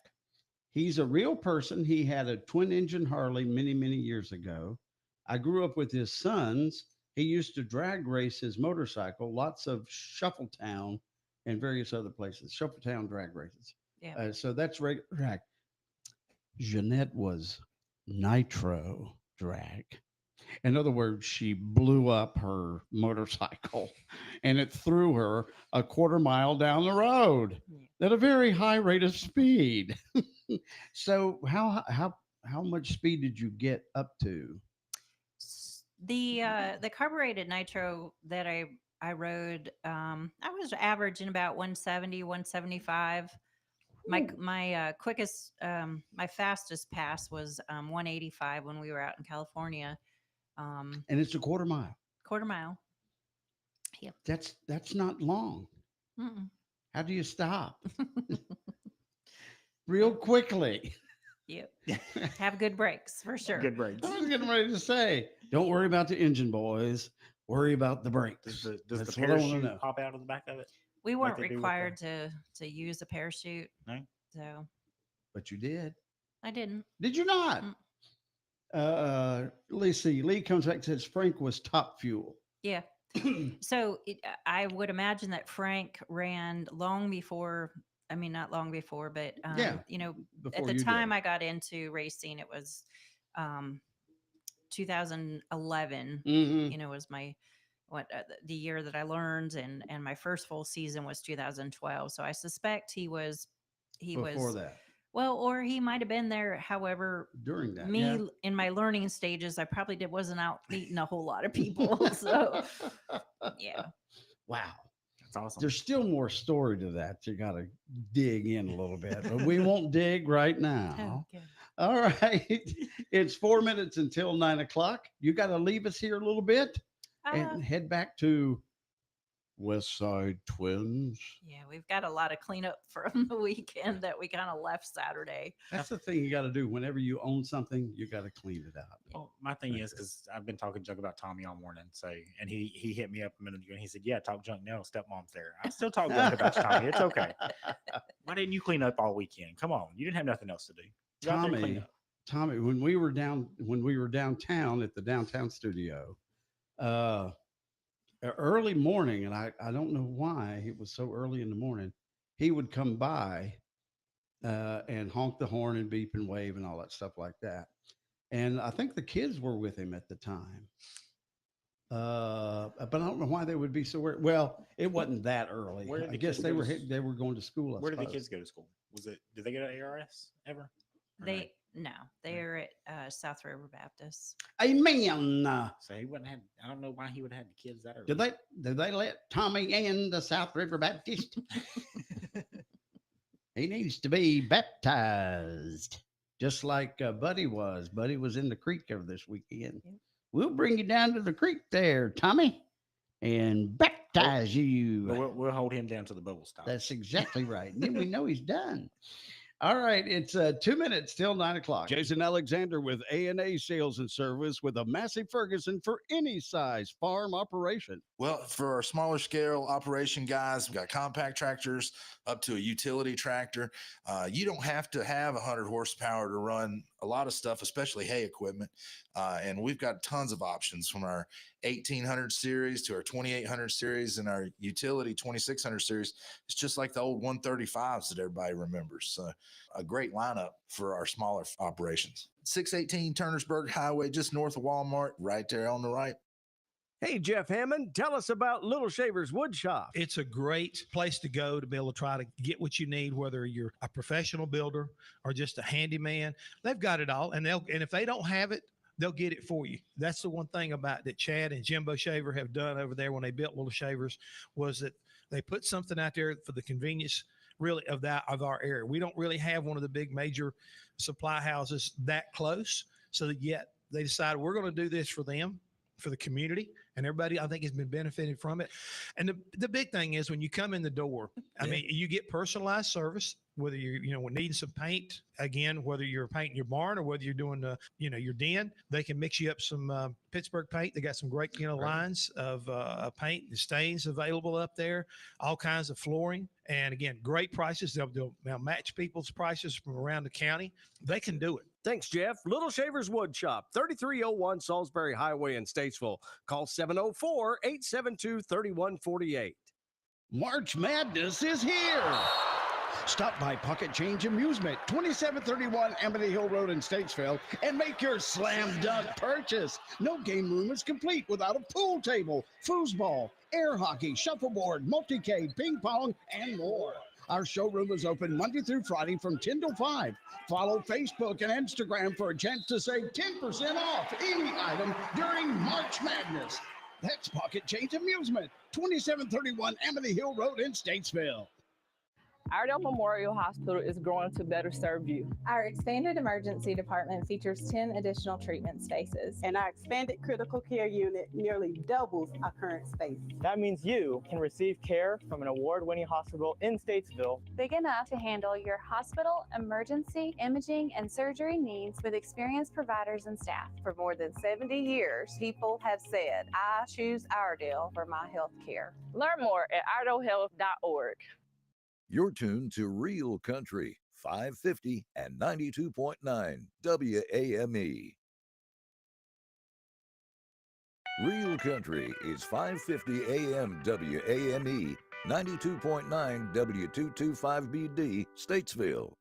He's a real person. He had a twin engine Harley many, many years ago. I grew up with his sons. He used to drag race his motorcycle, lots of Shuffletown and various other places, Shuffletown drag races. Yeah. So that's regular drag. Janette was nitro drag. In other words, she blew up her motorcycle and it threw her a quarter mile down the road at a very high rate of speed. So how much speed did you get up to? The carbureted nitro that I rode, I was averaging about 170, 175. My quickest, my fastest pass was 185 when we were out in California. And it's a quarter mile. Quarter mile. Yep. That's not long. Mm-mm. How do you stop? Real quickly. Yep. Have good brakes for sure. Good brakes. I was getting ready to say, don't worry about the engine, boys. Worry about the brakes. Does That's the what I wanna parachute know. pop out of the back of it? We like weren't they do with required to use a parachute. No? So But you did. I didn't. Did you not? Let's see. Lee comes back and says Frank was top fuel. Yeah. So I would imagine that Frank ran long before. I mean, not long before, but Yeah, you know, at before the you time did. I got into racing, it was 2011. Mhm. You know, was my the year that I learned, and my first full season was 2012. So I suspect he was Before that. well, or he might have been there. However, During that, me yeah. in my learning stages, I probably wasn't out meeting a whole lot of people. So yeah. Wow. That's awesome. There's still more story to that. You got to dig in a little bit, but we won't dig right now. Okay. All right. It's 4 minutes until 9 o'clock. You got to leave us here a little bit and head back to West Side Twins. Yeah, we've got a lot of cleanup from the weekend that we kind of left Saturday. That's the thing you got to do. Whenever you own something, you got to clean it out. Well, my thing is, because I've been talking junk about Tommy all morning, so and he hit me up a minute ago and he said, "Yeah, talk junk now. Stepmom's there." I still talk junk about you, Tommy. It's okay. Why didn't you clean up all weekend? Come on, you didn't have nothing else to do. Go out there and clean Tommy, up. when we were downtown at the downtown studio, early morning, and I don't know why it was so early in the morning, he would come by and honk the horn and beep and wave and all that stuff like that. And I think the kids were with him at the time. But I don't know why they would be so early. Well, it wasn't that early. Where did I the guess kids they go were to they were going to school. I Where did the suppose. kids go to school? Did they go to ARS ever? They're at South River Baptist. Amen. So he wouldn't have. I don't know why he would have had the kids that early. Did they let Tommy in the South River Baptist? He needs to be baptized, just like Buddy was. Buddy was in the creek over this weekend. We'll bring you down to the creek there, Tommy, and baptize you. We'll hold him down to the bubble stop. That's exactly right. And then we know he's done. All right, it's 2 minutes till 9 o'clock. Jason Alexander with A&A Sales and Service with a Massey Ferguson for any size farm operation. Well, for our smaller scale operation guys, we've got compact tractors up to a utility tractor. You don't have to have 100 horsepower to run a lot of stuff, especially hay equipment. And we've got tons of options from our 1800 series to our 2800 series and our utility 2600 series. It's just like the old 135s that everybody remembers. A great lineup for our smaller operations. 618 Turnersburg Highway, just north of Walmart, right there on the right. Hey, Jeff Hammond, tell us about Little Shavers Wood Shop. It's a great place to go to be able to try to get what you need, whether you're a professional builder or just a handyman. They've got it all, and if they don't have it, they'll get it for you. That's the one thing about that Chad and Jimbo Shaver have done over there when they built Little Shavers, was that they put something out there for the convenience really of our area. We don't really have one of the big major supply houses that close, so that yet they decided we're going to do this for them, for the community, and everybody I think has been benefiting from it. And the big thing is when you come in the door, I mean, you get personalized service, whether you're, needing some paint, again, whether you're painting your barn or whether you're doing your den, they can mix you up some Pittsburgh paint. They got some great, lines of paint and stains available up there, all kinds of flooring. And again, great prices. They'll match people's prices from around the county. They can do it. Thanks, Jeff. Little Shavers Wood Shop, 3301 Salisbury Highway in Statesville. Call 704-872-3148. March Madness is here. Stop by Pocket Change Amusement, 2731 Amity Hill Road in Statesville, and make your slam dunk purchase. No game room is complete without a pool table, foosball, air hockey, shuffleboard, multi-K, ping pong, and more. Our showroom is open Monday through Friday from 10 to 5. Follow Facebook and Instagram for a chance to save 10% off any item during March Madness. That's Pocket Change Amusement, 2731 Amity Hill Road in Statesville. Iredell Memorial Hospital is growing to better serve you. Our expanded emergency department features 10 additional treatment spaces. And our expanded critical care unit nearly doubles our current space. That means you can receive care from an award-winning hospital in Statesville. Big enough to handle your hospital, emergency, imaging, and surgery needs with experienced providers and staff. For more than 70 years, people have said, I choose Iredell for my health care. Learn more at iredellhealth.org. You're tuned to Real Country, 550 and 92.9 WAME. Real Country is 550 AM WAME, 92.9 W225BD, Statesville.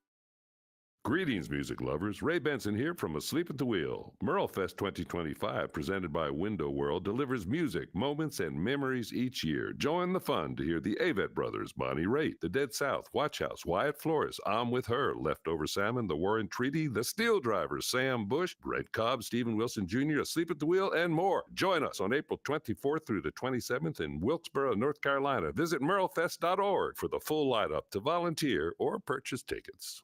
Greetings, music lovers. Ray Benson here from Asleep at the Wheel. Merlefest 2025, presented by Window World, delivers music, moments, and memories each year. Join the fun to hear the Avett Brothers, Bonnie Raitt, The Dead South, Watch House, Wyatt Flores, I'm With Her, Leftover Salmon, The War and Treaty, The Steel Drivers, Sam Bush, Red Cobb, Stephen Wilson Jr., Asleep at the Wheel, and more. Join us on April 24th through the 27th in Wilkesboro, North Carolina. Visit merlefest.org for the full lineup to volunteer or purchase tickets.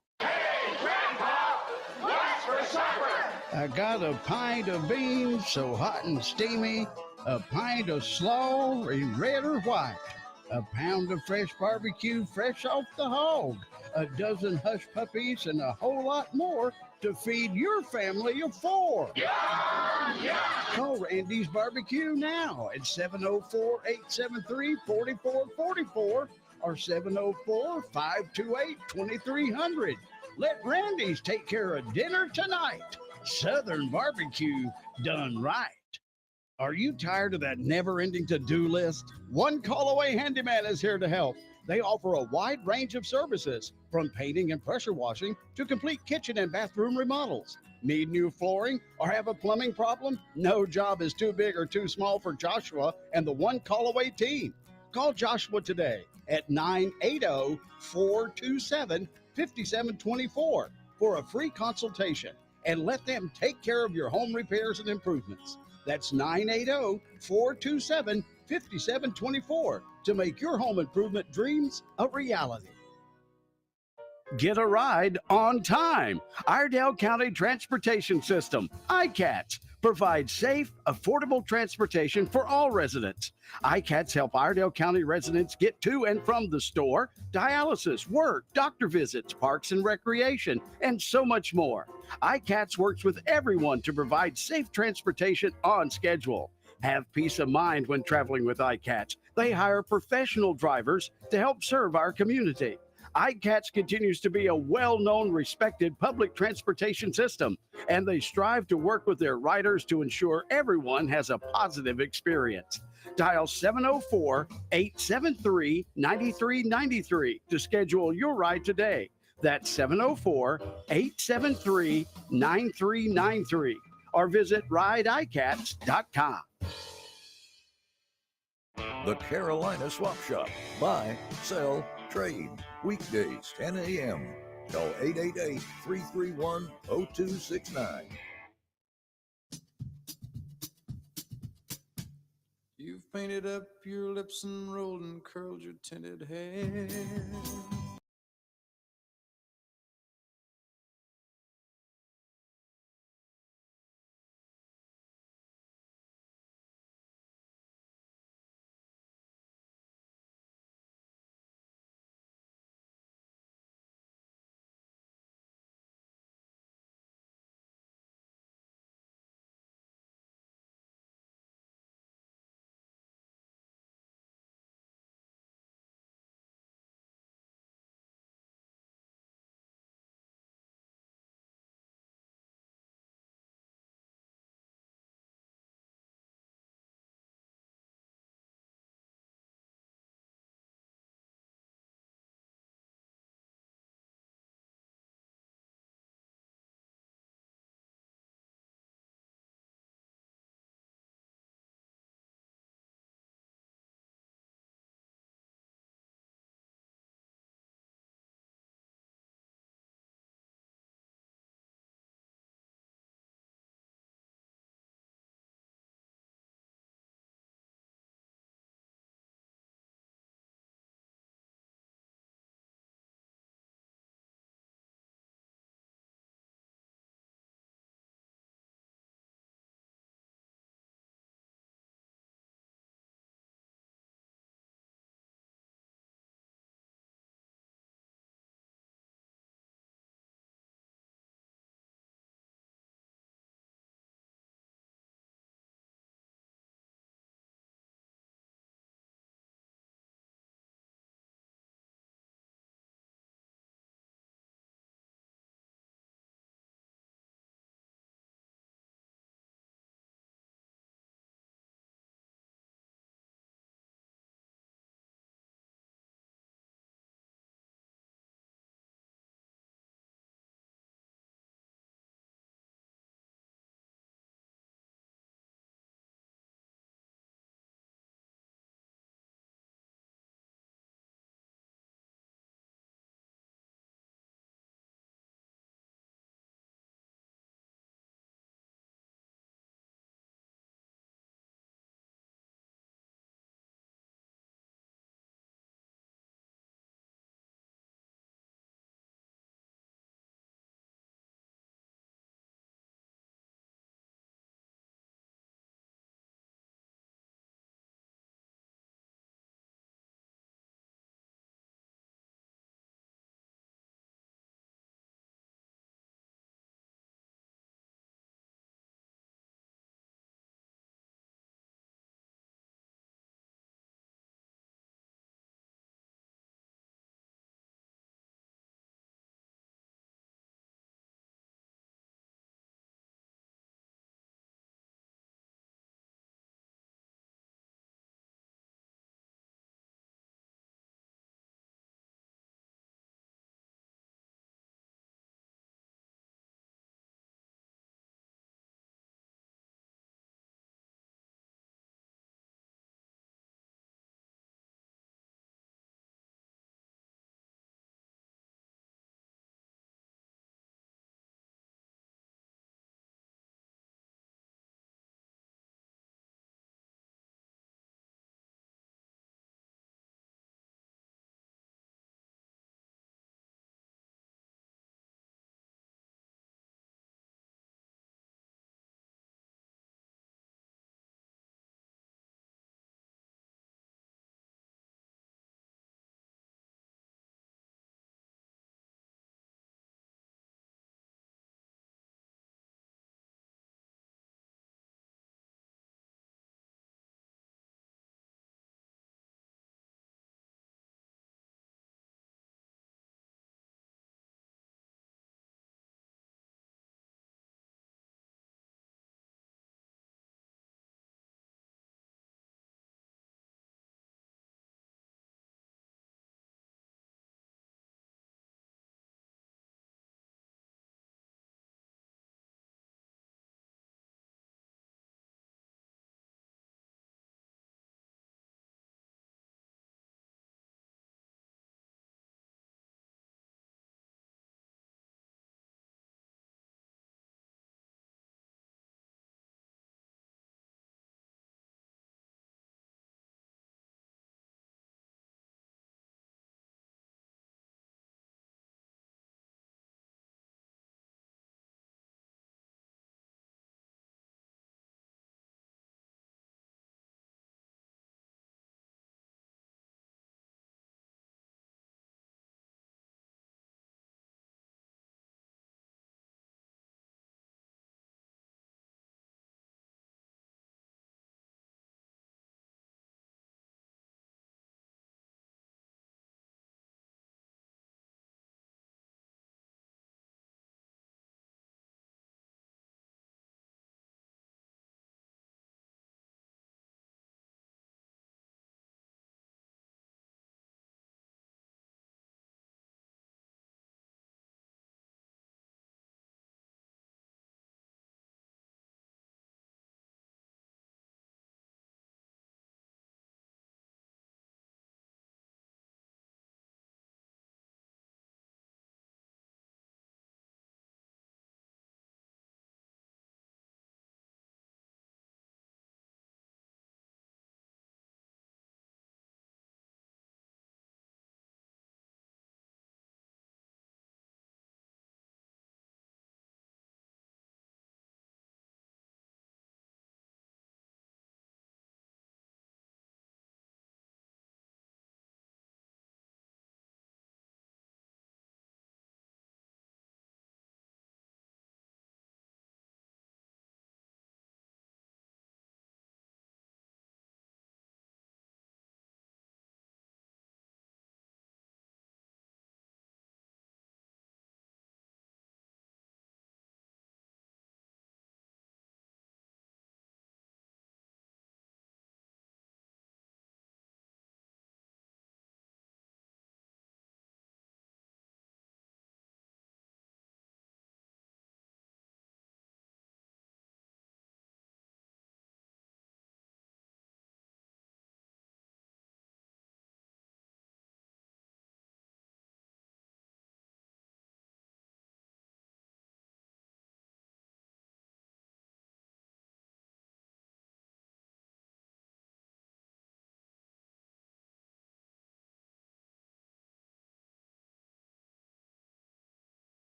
I got a pint of beans so hot and steamy, a pint of slaw in red or white, a pound of fresh barbecue fresh off the hog, a dozen hush puppies, and a whole lot more to feed your family of 4. Call Randy's Barbecue now at 704-873-4444 or 704-528-2300. Let Randy's take care of dinner tonight. Southern barbecue done right. Are you tired of that never-ending to-do list? One Call Away Handyman is here to help. They offer a wide range of services, from painting and pressure washing to complete kitchen and bathroom remodels. Need new flooring or have a plumbing problem? No job is too big or too small for Joshua and the One Call Away team. Call Joshua today at 980-427-5724 for a free consultation and let them take care of your home repairs and improvements. That's 980-427-5724 to make your home improvement dreams a reality. Get a ride on time. Iredell County Transportation System, ICATS, provides safe, affordable transportation for all residents. ICATS help Iredell County residents get to and from the store, dialysis, work, doctor visits, parks and recreation, and so much more. ICATS works with everyone to provide safe transportation on schedule. Have peace of mind when traveling with ICATS. They hire professional drivers to help serve our community. ICATS continues to be a well-known, respected public transportation system, and they strive to work with their riders to ensure everyone has a positive experience. Dial 704-873-9393 to schedule your ride today. That's 704-873-9393 or visit rideicats.com. The Carolina Swap Shop. Buy, sell, trade. Weekdays, 10 a.m. Call 888-331-0269. You've painted up your lips and rolled and curled your tinted hair.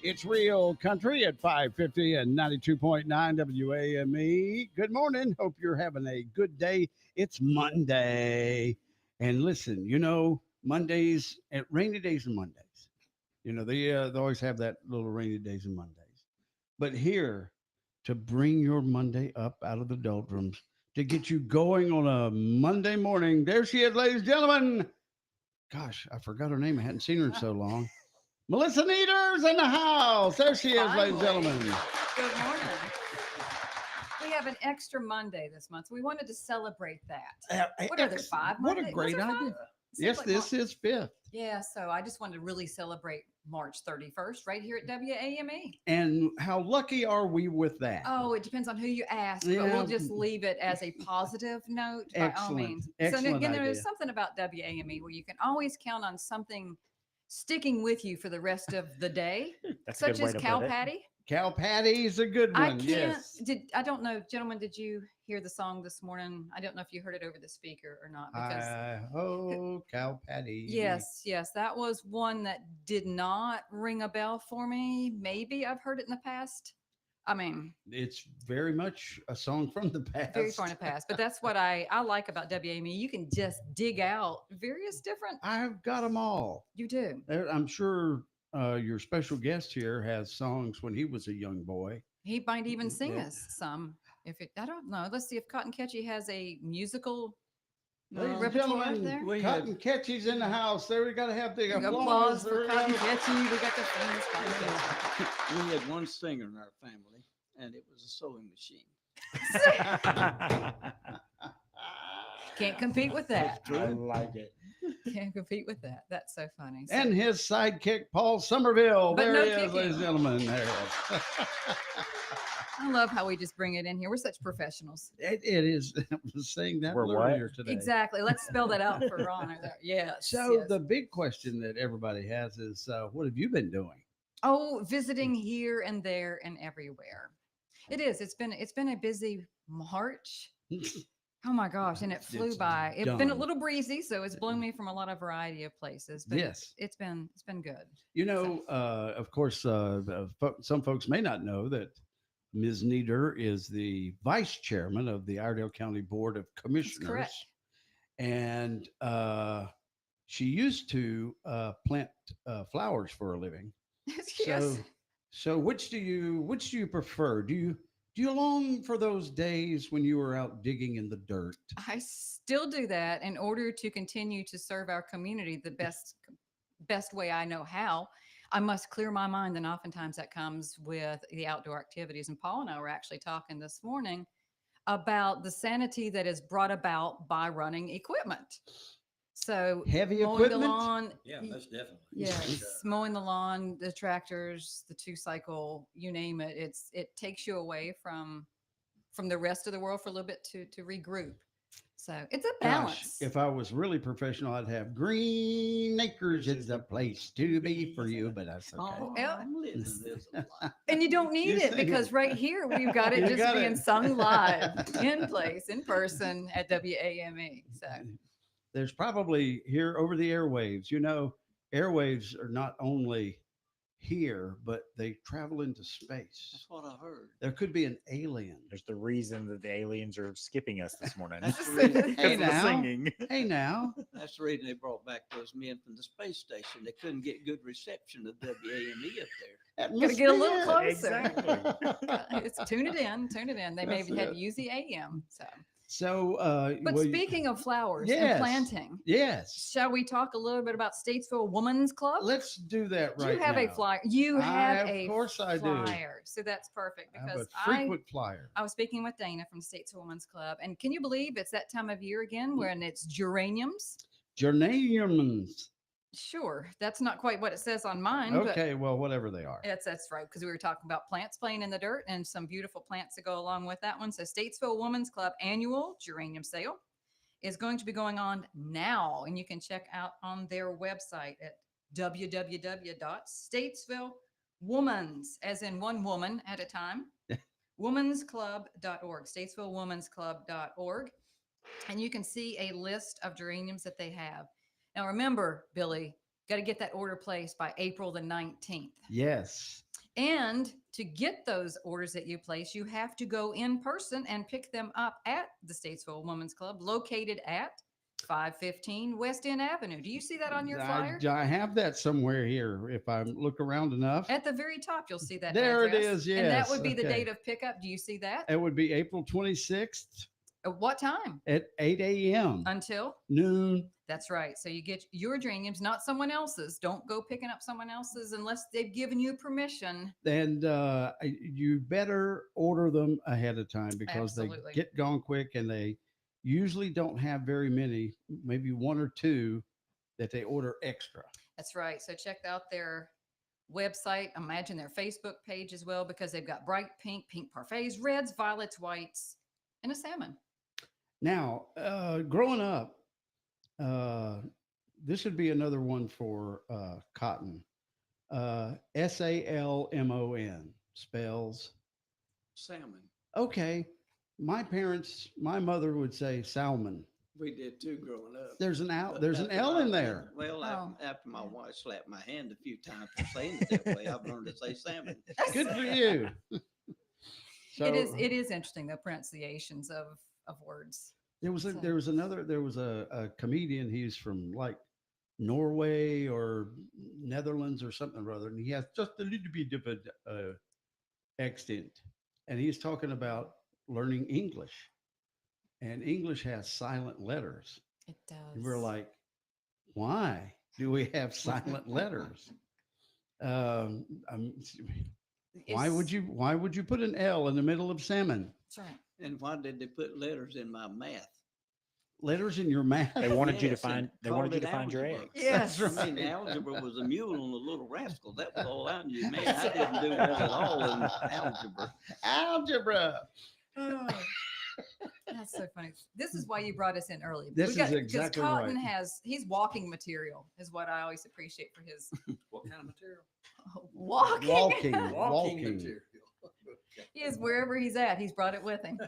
It's Real Country at 550 and 92.9 WAME. Good morning. Hope you're having a good day. It's Monday. And listen, Mondays and rainy days and Mondays. They always have that little rainy days and Mondays. But here to bring your Monday up out of the doldrums, to get you going on a Monday morning. There she is, ladies and gentlemen. Gosh, I forgot her name. I hadn't seen her in so long. Melissa Neader's in the house. There she is, ladies and gentlemen. Good morning. We have an extra Monday this month. So we wanted to celebrate that. What are there, 5 What Mondays? a great idea. Yes, this is 5th. Yeah, so I just wanted to really celebrate March 31st right here at WAME. And how lucky are we with that? Oh, it depends on who you ask, but Yeah. we'll just leave it as a positive note by all Excellent. means. Excellent so again, there's idea. something about WAME where you can always count on something sticking with you for the rest of the day, That's a good such way as to cow put it. patty. Cow patty's a good I one. can't. Yes. I don't know, gentlemen. Did you hear the song this morning? I don't know if you heard it over the speaker or not. Because Hi-ho, cow patty. yes, that was one that did not ring a bell for me. Maybe I've heard it in the past. I mean, It's very much a song from the past. very far in the past. But that's what I like about WAME. You can just dig out various different. I've got them all. You do. I'm sure your special guest here has songs when he was a young boy. He might even sing Yeah. us some. I don't know. Let's see if Cotton Ketchie has a musical Ladies and repertoire gentlemen, there. Cotton Ketchie's in the house. There, we got to have the Applause applause. for There we Cotton go. Ketchie. We got the famous Cotton Ketchie. We had one singer in our family, and it was a sewing machine. Can't compete with that. I like it. Can't compete with that. That's so funny. So- And his sidekick, Paul Somerville. But There no he is, kicking. ladies and gentlemen. There he is. I love how we just bring it in here. We're such professionals. It is. I was saying that We're what? earlier today. Exactly. Let's spell that out for Ron. over there. Yes. So yes. the big question that everybody has is, what have you been doing? Oh, visiting here and there and everywhere. It is. It's been a busy March. Oh my gosh, and it flew It's by. It's been a done. little breezy, so it's blown me from a lot of variety of places. But Yes. it's been good. Of course, some folks may not know that Ms. Neader is the vice chairman of the Iredell County Board of Commissioners. correct. And she used to plant flowers for a living. Yes. So which do you prefer? Do you long for those days when you were out digging in the dirt? I still do that in order to continue to serve our community the best way I know how. I must clear my mind, and oftentimes that comes with the outdoor activities. And Paul and I were actually talking this morning about the sanity that is brought about by running equipment. So Heavy mowing equipment? the lawn, Yeah, most definitely. yes, mowing the lawn, the tractors, the 2-cycle, you name it. It takes you away from the rest of the world for a little bit to regroup. So it's a balance. Gosh, if I was really professional, I'd have Green Acres is the place to be for you, but that's okay. Oh, yeah. I'm listening to this a lot. And you don't need You it sing because it. right here we've got it You just got being it. sung live in place, in person at WAME. So There's probably here over the airwaves, airwaves are not only here, but they travel into space. That's what I heard. There could be an alien. There's the reason that the aliens are skipping us this morning. That's the reason. Hey Because of the now. singing. Hey now. That's the reason they brought back those men from the space station. They couldn't get good reception of WAME up there. That gotta must get a be little it. closer. Exactly. It's tune it in. They That's maybe had it. to use the AM. So, So, but well, speaking of flowers yes. and planting, yes, shall we talk a little bit about Statesville Women's Club? let's do that Do right you have now. a flyer? You have Of course I do. flyer. So that's perfect I have because a frequent flyer. I was speaking with Dana from Statesville Women's Club, and can you believe it's that time of year again when it's geraniums? Geraniums. Sure, that's not quite what it says on mine. Okay, well, whatever they are. But that's right, because we were talking about plants playing in the dirt and some beautiful plants that go along with that one. So Statesville Women's Club annual geranium sale is going to be going on now, and you can check out on their website at www.statesvillewomans, as in one woman at a time, womensclub.org, statesvillewomensclub.org, and you can see a list of geraniums that they have. Now remember, Billy, got to get that order placed by April the 19th. Yes. And to get those orders that you place, you have to go in person and pick them up at the Statesville Women's Club, located at 515 West End Avenue. Do you see that on your flyer? I have that somewhere here. If I look around enough, At the very top, you'll see that. There it address. is, And that would yes, be the okay. date of pickup. Do you see that? it would be April 26th At what time? at 8 a.m. Until? noon. That's right. So you get your geraniums, not someone else's. Don't go picking up someone else's unless they've given you permission. And you better order them ahead of time because Absolutely. they get gone quick, and they usually don't have very many, maybe one or two that they order extra. That's right. So check out their website. Imagine their Facebook page as well, because they've got bright pink, pink parfaits, reds, violets, whites, and a salmon. Now, growing up, this would be another one for cotton. Salmon spells. Salmon. Okay. My mother would say salmon. We did too growing up. There's an L. But There's an after L in my- there. Well, Oh. after my wife slapped my hand a few times for saying it that way, I've learned to say salmon. Good for you. It is interesting, the pronunciations of words. There was a comedian. He's from like Norway or Netherlands or something or other, and he has just a little bit of a accent, and he's talking about learning English, and English has silent letters. It does. And we're like, why do we have silent letters? Why would you put an L in the middle of salmon? That's right. And why did they put letters in my math? Letters in your math? They wanted you to Yes, and find. They called wanted you it to find your algebra. eggs. Yes. That's I mean, right. algebra was a mule on the Little Rascal. That was all I knew. Man, I didn't do well at all in algebra. Algebra. Oh, that's so funny. This is why you brought us in early. This is 'cause exactly Cotton right. he's walking material is what I always appreciate for his What kind of material? walking. Walking. material. He is wherever he's at. He's brought it with him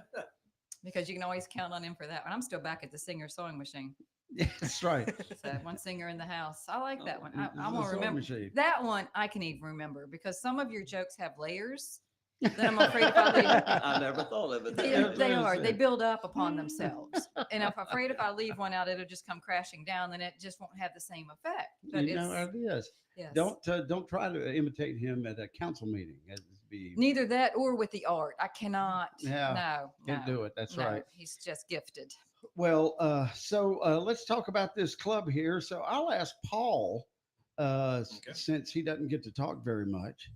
because you can always count on him for that. And I'm still back at the Singer sewing machine. Yeah, that's right. So one singer in the house. I like that one. It's I a want to sewing remember machine. that one. I can even remember because some of your jokes have layers that I'm afraid if I leave. I never thought of it. They are. They build up upon themselves. And if I'm afraid if I leave one out, it'll just come crashing down and it just won't have the same effect. But You know how it is. yes. Don't try to imitate him at a council meeting. It'd be Neither that or with the art. I cannot. Yeah, No. can't no, do it. That's no. right. He's just gifted. Well, so let's talk about this club here. So I'll ask Paul, since he doesn't get to talk very much.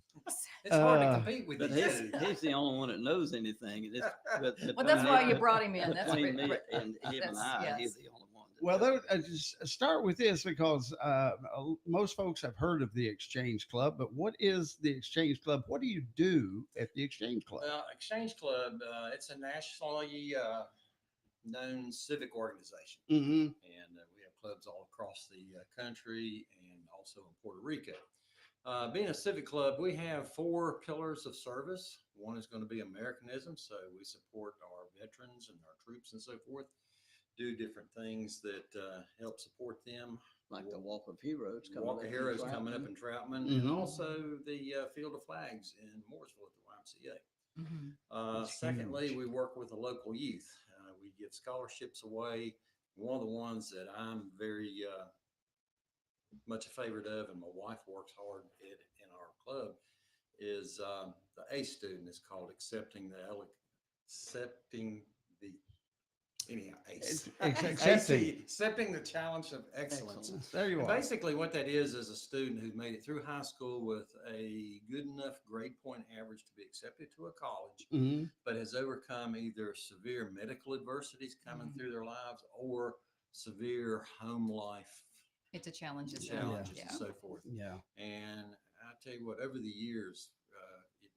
It's hard to compete with But these. he's the only one that knows anything. Well, that's why you brought him in. That's between me right. and him and I, he's the only one. that Well, knows. just start with this because most folks have heard of the Exchange Club, but what is the Exchange Club? What do you do at the Exchange Club? Well, Exchange Club, it's a nationally known civic organization. Mm-hmm. And we have clubs all across the country and also in Puerto Rico. Being a civic club, we have 4 pillars of service. One is going to be Americanism. So we support our veterans and our troops and so forth, do different things that help support them. Like the Walk of Heroes coming Walk up of in Heroes coming up Troutman. in Troutman, Mhm. and also the Field of Flags in Mooresville at the YMCA. Mhm. Secondly, we work with the local youth. We give scholarships away. One of the ones that I'm very much a favorite of, and my wife works hard at in our club, is the A student. It's called accepting the anyhow, ACE. Accepting the challenge of excellence. There you And are. basically what that is a student who made it through high school with a good enough grade point average to be accepted to a college, Mm-hmm. but has overcome either severe medical adversities coming through their lives or severe home life It's a challenge as well. challenges Yeah. and so forth. Yeah. And I tell you what, over the years,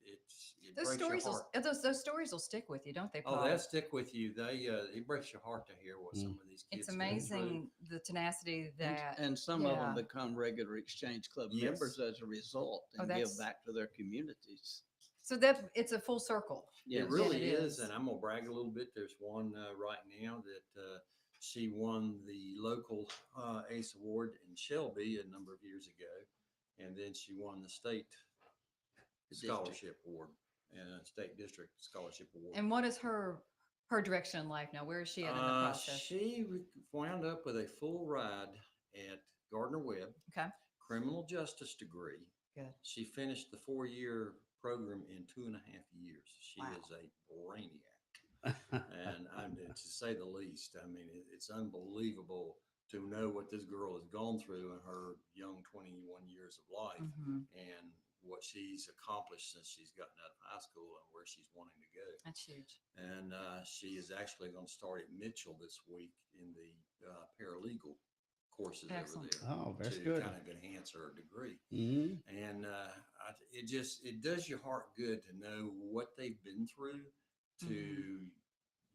it Those breaks your stories, heart. those stories will stick with you, don't they, Paul? Oh, they'll stick with you. It breaks your heart to hear what some of these kids It's go amazing the tenacity that. And some of them yeah. become regular Exchange Club Yes. members as a result Oh, and that's- give back to their communities. So that it's a full circle. Yes. It really It is. is. And I'm going to brag a little bit. There's one right now that she won the local ACE award in Shelby a number of years ago. And then she won the state scholarship award and a state district scholarship award. And what is her direction in life now? Where is she at in the process? She wound up with a full ride at Gardner Webb. Okay. Criminal justice degree. Good. She finished the 4-year program in 2.5 years. She Wow. is a brainiac. And to say the least, I mean, it's unbelievable to know what this girl has gone through in her young 21 years of life and what she's accomplished since she's gotten out of high school and where she's wanting to go. That's huge. And she is actually going to start at Mitchell this week in the paralegal courses Excellent. over there. Oh, that's to good. kind of enhance her degree. Mhm. And it does your heart good to know what they've been through, to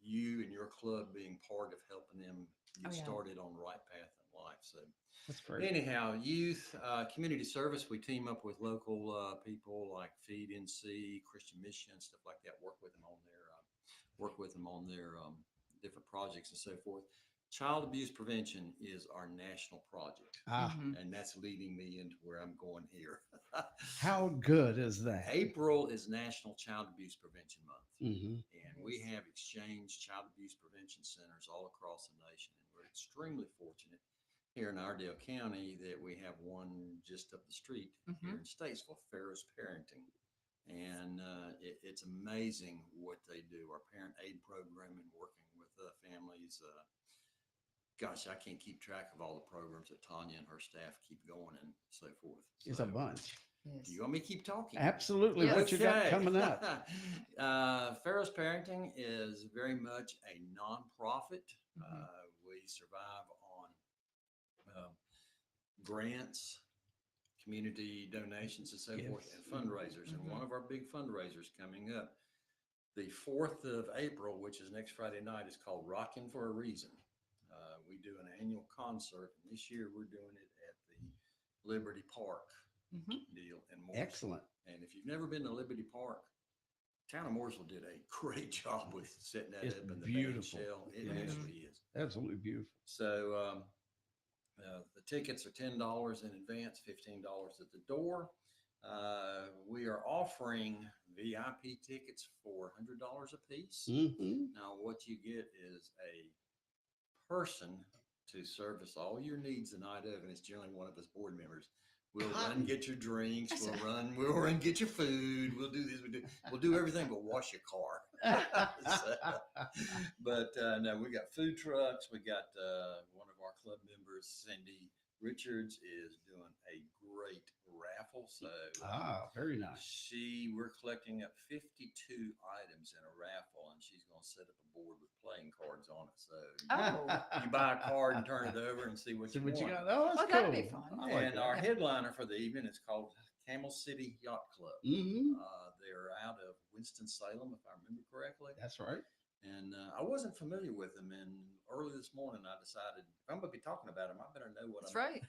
you and your club being part of helping them get started on the right path in life. So That's great. anyhow, youth, community service, we team up with local people like Feed NC, Christian Mission, stuff like that, work with them on their different projects and so forth. Child abuse prevention is our national project. And that's leading me into where I'm going here. How good is that? April is National Child Abuse Prevention Month. Mhm. And we have exchange child abuse prevention centers all across the nation. And we're extremely fortunate here in Iredell County that we have one just up the street here in Statesville, Ferris Parenting. And it's amazing what they do. Our parent aid program and working with families. Gosh, I can't keep track of all the programs that Tanya and her staff keep going and so forth. It's a bunch. Do you want me to keep talking? Absolutely. What you got coming up? Ferris Parenting is very much a nonprofit. We survive on grants, community donations, and so forth, and fundraisers. And one of our big fundraisers coming up, the 4th of April, which is next Friday night, is called Rockin' for a Reason. We do an annual concert, and this year we're doing it at the Liberty Park deal in Mooresville. Excellent. And if you've never been to Liberty Park, Town of Mooresville did a great job with setting that It's up in the beautiful. band shell. It Yeah. actually is. Absolutely beautiful. So the tickets are $10 in advance, $15 at the door. We are offering VIP tickets for $100 a piece. Now, what you get is a person to service all your needs the night of, and it's generally one of us board members. We'll run get your drinks. We'll run get your food. We'll do this. We'll do everything but wash your car. But no, we got food trucks. We got one of our club members, Cindy Richards, is doing a great raffle. So very nice. We're collecting up 52 items in a raffle, and she's going to set up a board with playing cards on it. So you buy a card and turn it over and see what you want. got. Oh, that's cool. That'd be fun. I like And that. our headliner for the evening is called Camel City Yacht Club. They're out of Winston-Salem, if I remember correctly. That's right. And I wasn't familiar with them. And early this morning, I decided if I'm going to be talking about them, I better know what That's right.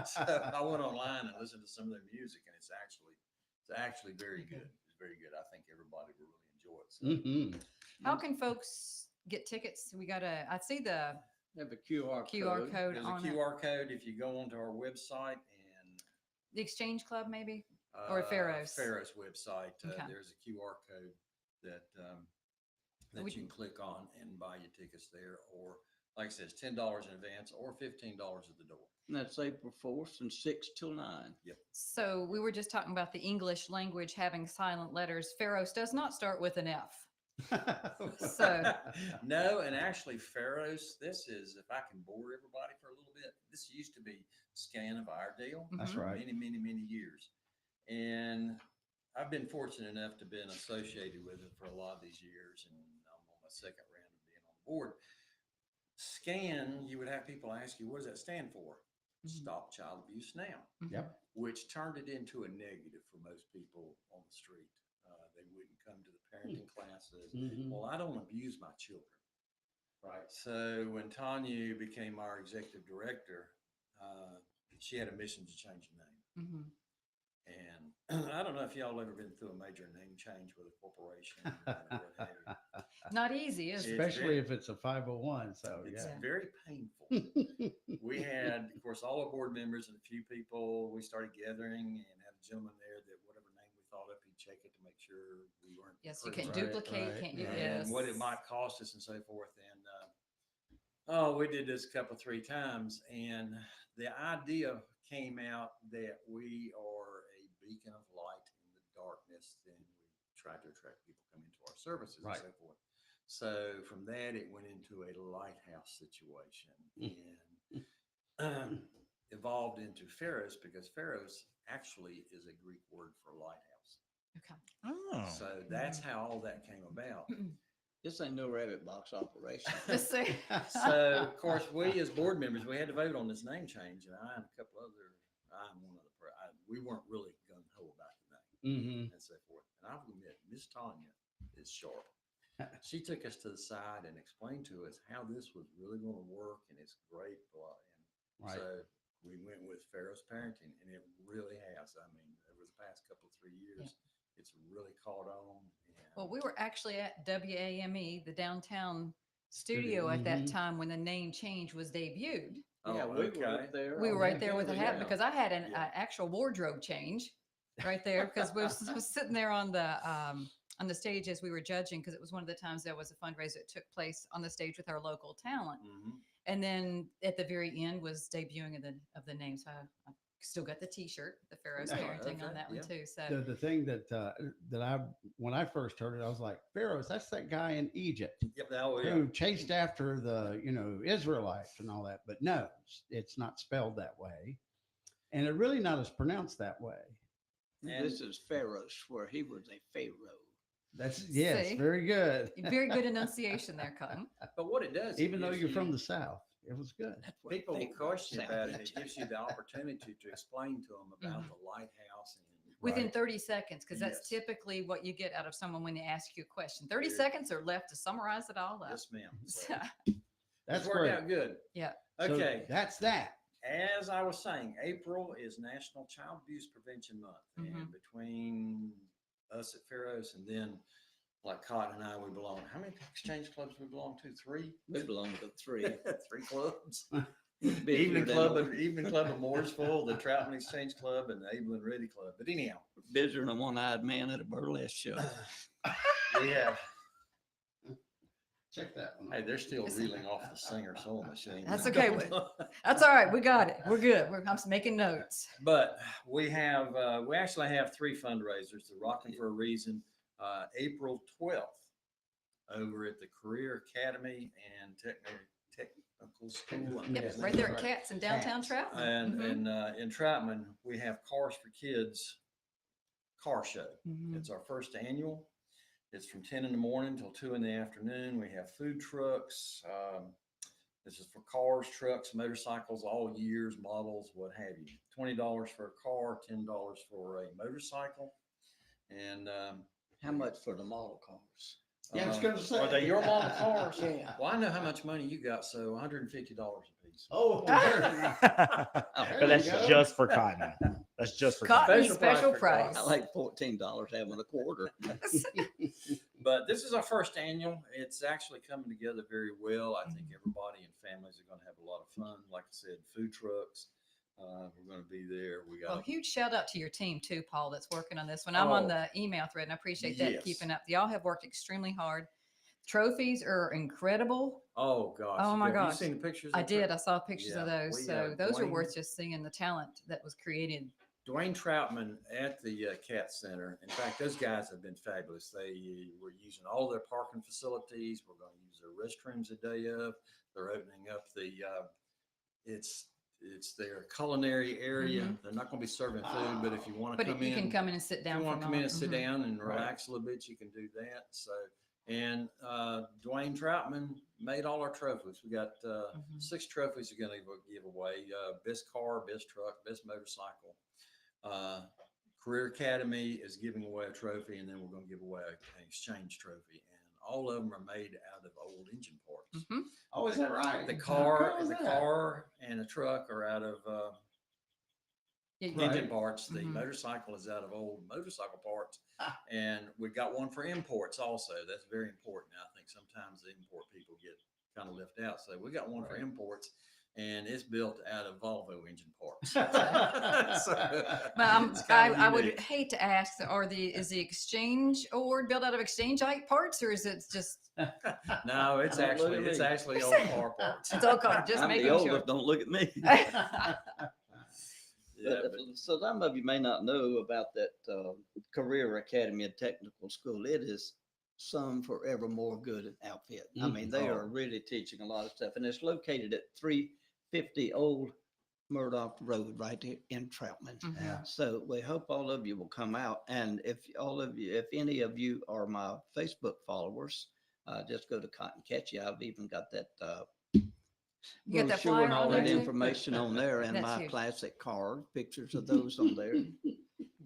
So I went online and listened to some of their music, and it's actually very good. It's very good. I think everybody will really enjoy it. So. How can folks get tickets? I see the Have a QR code There's on a QR code if you go onto our website and the Exchange Club, maybe, or Pharaoh's. Pharaoh's website. Okay. There's a QR code that you can click on and buy your tickets there, or like I said, it's $10 in advance or $15 at the door. And that's April 4th from 6 till 9. Yep. So we were just talking about the English language having silent letters. Pharaoh's does not start with an F. So No, and actually Pharaoh's, this is, if I can bore everybody for a little bit, this used to be Scan of Iredell. That's right. Many years. And I've been fortunate enough to been associated with it for a lot of these years, and I'm on my second round of being on the board. Scan, you would have people ask you, what does that stand for? Stop Child Abuse Now. Yep. Which turned it into a negative for most people on the street. They wouldn't come to the parenting classes. Well, I don't abuse my children. Right. So when Tanya became our executive director, she had a mission to change the name. And I don't know if y'all ever been through a major name change with a corporation. Or what have you. not easy, is it? Especially if it's a 501. So It's yeah. very painful. We had, of course, all our board members and a few people. We started gathering and had a gentleman there that whatever name we thought up, he'd check it to make sure we weren't. Yes, you approved. can't duplicate, can't do And this. what it might cost us and so forth. And we did this a couple, 3 times, and the idea came out that we are a beacon of light in the darkness, and we try to attract people coming into our services and so forth. So from that, it went into a lighthouse situation and evolved into Pharos, because Pharos actually is a Greek word for lighthouse. Okay. Oh. So that's how all that came about. This ain't no rabbit box operation. So, of course, we as board members, we had to vote on this name change, and I and a couple other, we weren't really gung ho about the name and so forth. And I'll admit, Miss Tanya is sharp. She took us to the side and explained to us how this was really going to work, and it's great. And so we went with Pharos Parenting, and it really has. I mean, over the past couple of 3 years, it's really caught on. Well, we were actually at WAME, the downtown studio at that time when the name change was debuted. Yeah, we were up there. We were right there with a hat because I had an actual wardrobe change right there because we was sitting there on the stage as we were judging, because it was one of the times there was a fundraiser that took place on the stage with our local talent. And then at the very end was debuting of the name. So I still got the T-shirt, the Pharos Parenting on that one too. So the thing that when I first heard it, I was like, Pharaohs, that's that guy in Egypt who chased after the Israelites and all that. But no, it's not spelled that way, and it really not as pronounced that way. And this is Pharos, where he was a pharaoh. That's very good. Very good enunciation there, Cotton. But what it does, even though you're from the South, it was good. People question about it. It gives you the opportunity to explain to them about the lighthouse. And within 30 seconds, because that's typically what you get out of someone when they ask you a question. 30 seconds are left to summarize it all up. Yes, ma'am. So, that's worked great. out good. Yeah. Okay. So that's that. As I was saying, April is National Child Abuse Prevention Month. And between us at Pharos and then like Cotton and I, we belong. How many exchange clubs we belong to? 3? We belong to 3. 3 clubs. Evening Club of Mooresville, the Troutman Exchange Club, and the Abel and Reddy Club. But anyhow, busier than a one-eyed man at a burlesque show. We have. Check that one. Hey, they're still reeling off the Singer sewing machine. that's okay. That's all right. We got it. We're good. I'm just making notes. But we actually have 3 fundraisers. The Rockin' for a Reason, April 12th, over at the Career Academy and Technical School. Yep, right there at Cats in downtown Troutman. And in Troutman, we have Cars for Kids car show. It's our first annual. It's from 10 in the morning till 2 in the afternoon. We have food trucks. This is for cars, trucks, motorcycles, all years, models, what have you. $20 for a car, $10 for a motorcycle. And how much for the model cars? Yeah, I was going to say. Are they your model cars? Yeah. Well, I know how much money you got, so $150 a piece. Oh, but that's just for Cotton. That's just for Cotton special price. I like $14 having a quarter. But this is our first annual. It's actually coming together very well. I think everybody and families are going to have a lot of fun. Like I said, food trucks. We're going to be there. We got. Well, huge shout out to your team too, Paul, that's working on this one. I'm on the email thread, and I appreciate that keeping up. Y'all have worked extremely hard. Trophies are incredible. Oh gosh! Oh my gosh! Have you seen the pictures? I did. I saw pictures of those. We, so those are Dwayne, worth just seeing the talent that was created. Dwayne Troutman at the Cat Center. In fact, those guys have been fabulous. They were using all their parking facilities. We're going to use their restrooms the day of. They're opening up the. It's their culinary area. They're not going to be serving food, but if you want to come in, you can come in and sit down. If you want to come in and sit down and relax a little bit, you can do that. So, and Dwayne Troutman made all our trophies. We got 6 trophies we're going to give away: best car, best truck, best motorcycle. Career Academy is giving away a trophy, and then we're going to give away an exchange trophy. And all of them are made out of old engine parts. Oh, is that right? The car and the truck are out of engine parts. The motorcycle is out of old motorcycle parts. And we got one for imports also. That's very important. I think sometimes the import people get kind of left out. So we got one for imports. and it's built out of Volvo engine parts. Well, it's kind of I would unique. hate to ask, is the exchange award built out of exchangeite parts, or is it just? No, it's Don't look actually at me. old car parts. It's old car. Just I'm making the sure. oldest, don't look at me. So some of you may not know about that Career Academy and Technical School. It is some forevermore good outfit. I mean, they are really teaching a lot of stuff, and it's located at 350 Old Murdoch Road right there in Troutman. Yeah. So we hope all of you will come out, and if any of you are my Facebook followers, just go to Cotton Ketchie. I've even got that. You got that brochure and flyer all on that there too? information on there, and That's my huge. classic card, pictures of those on there.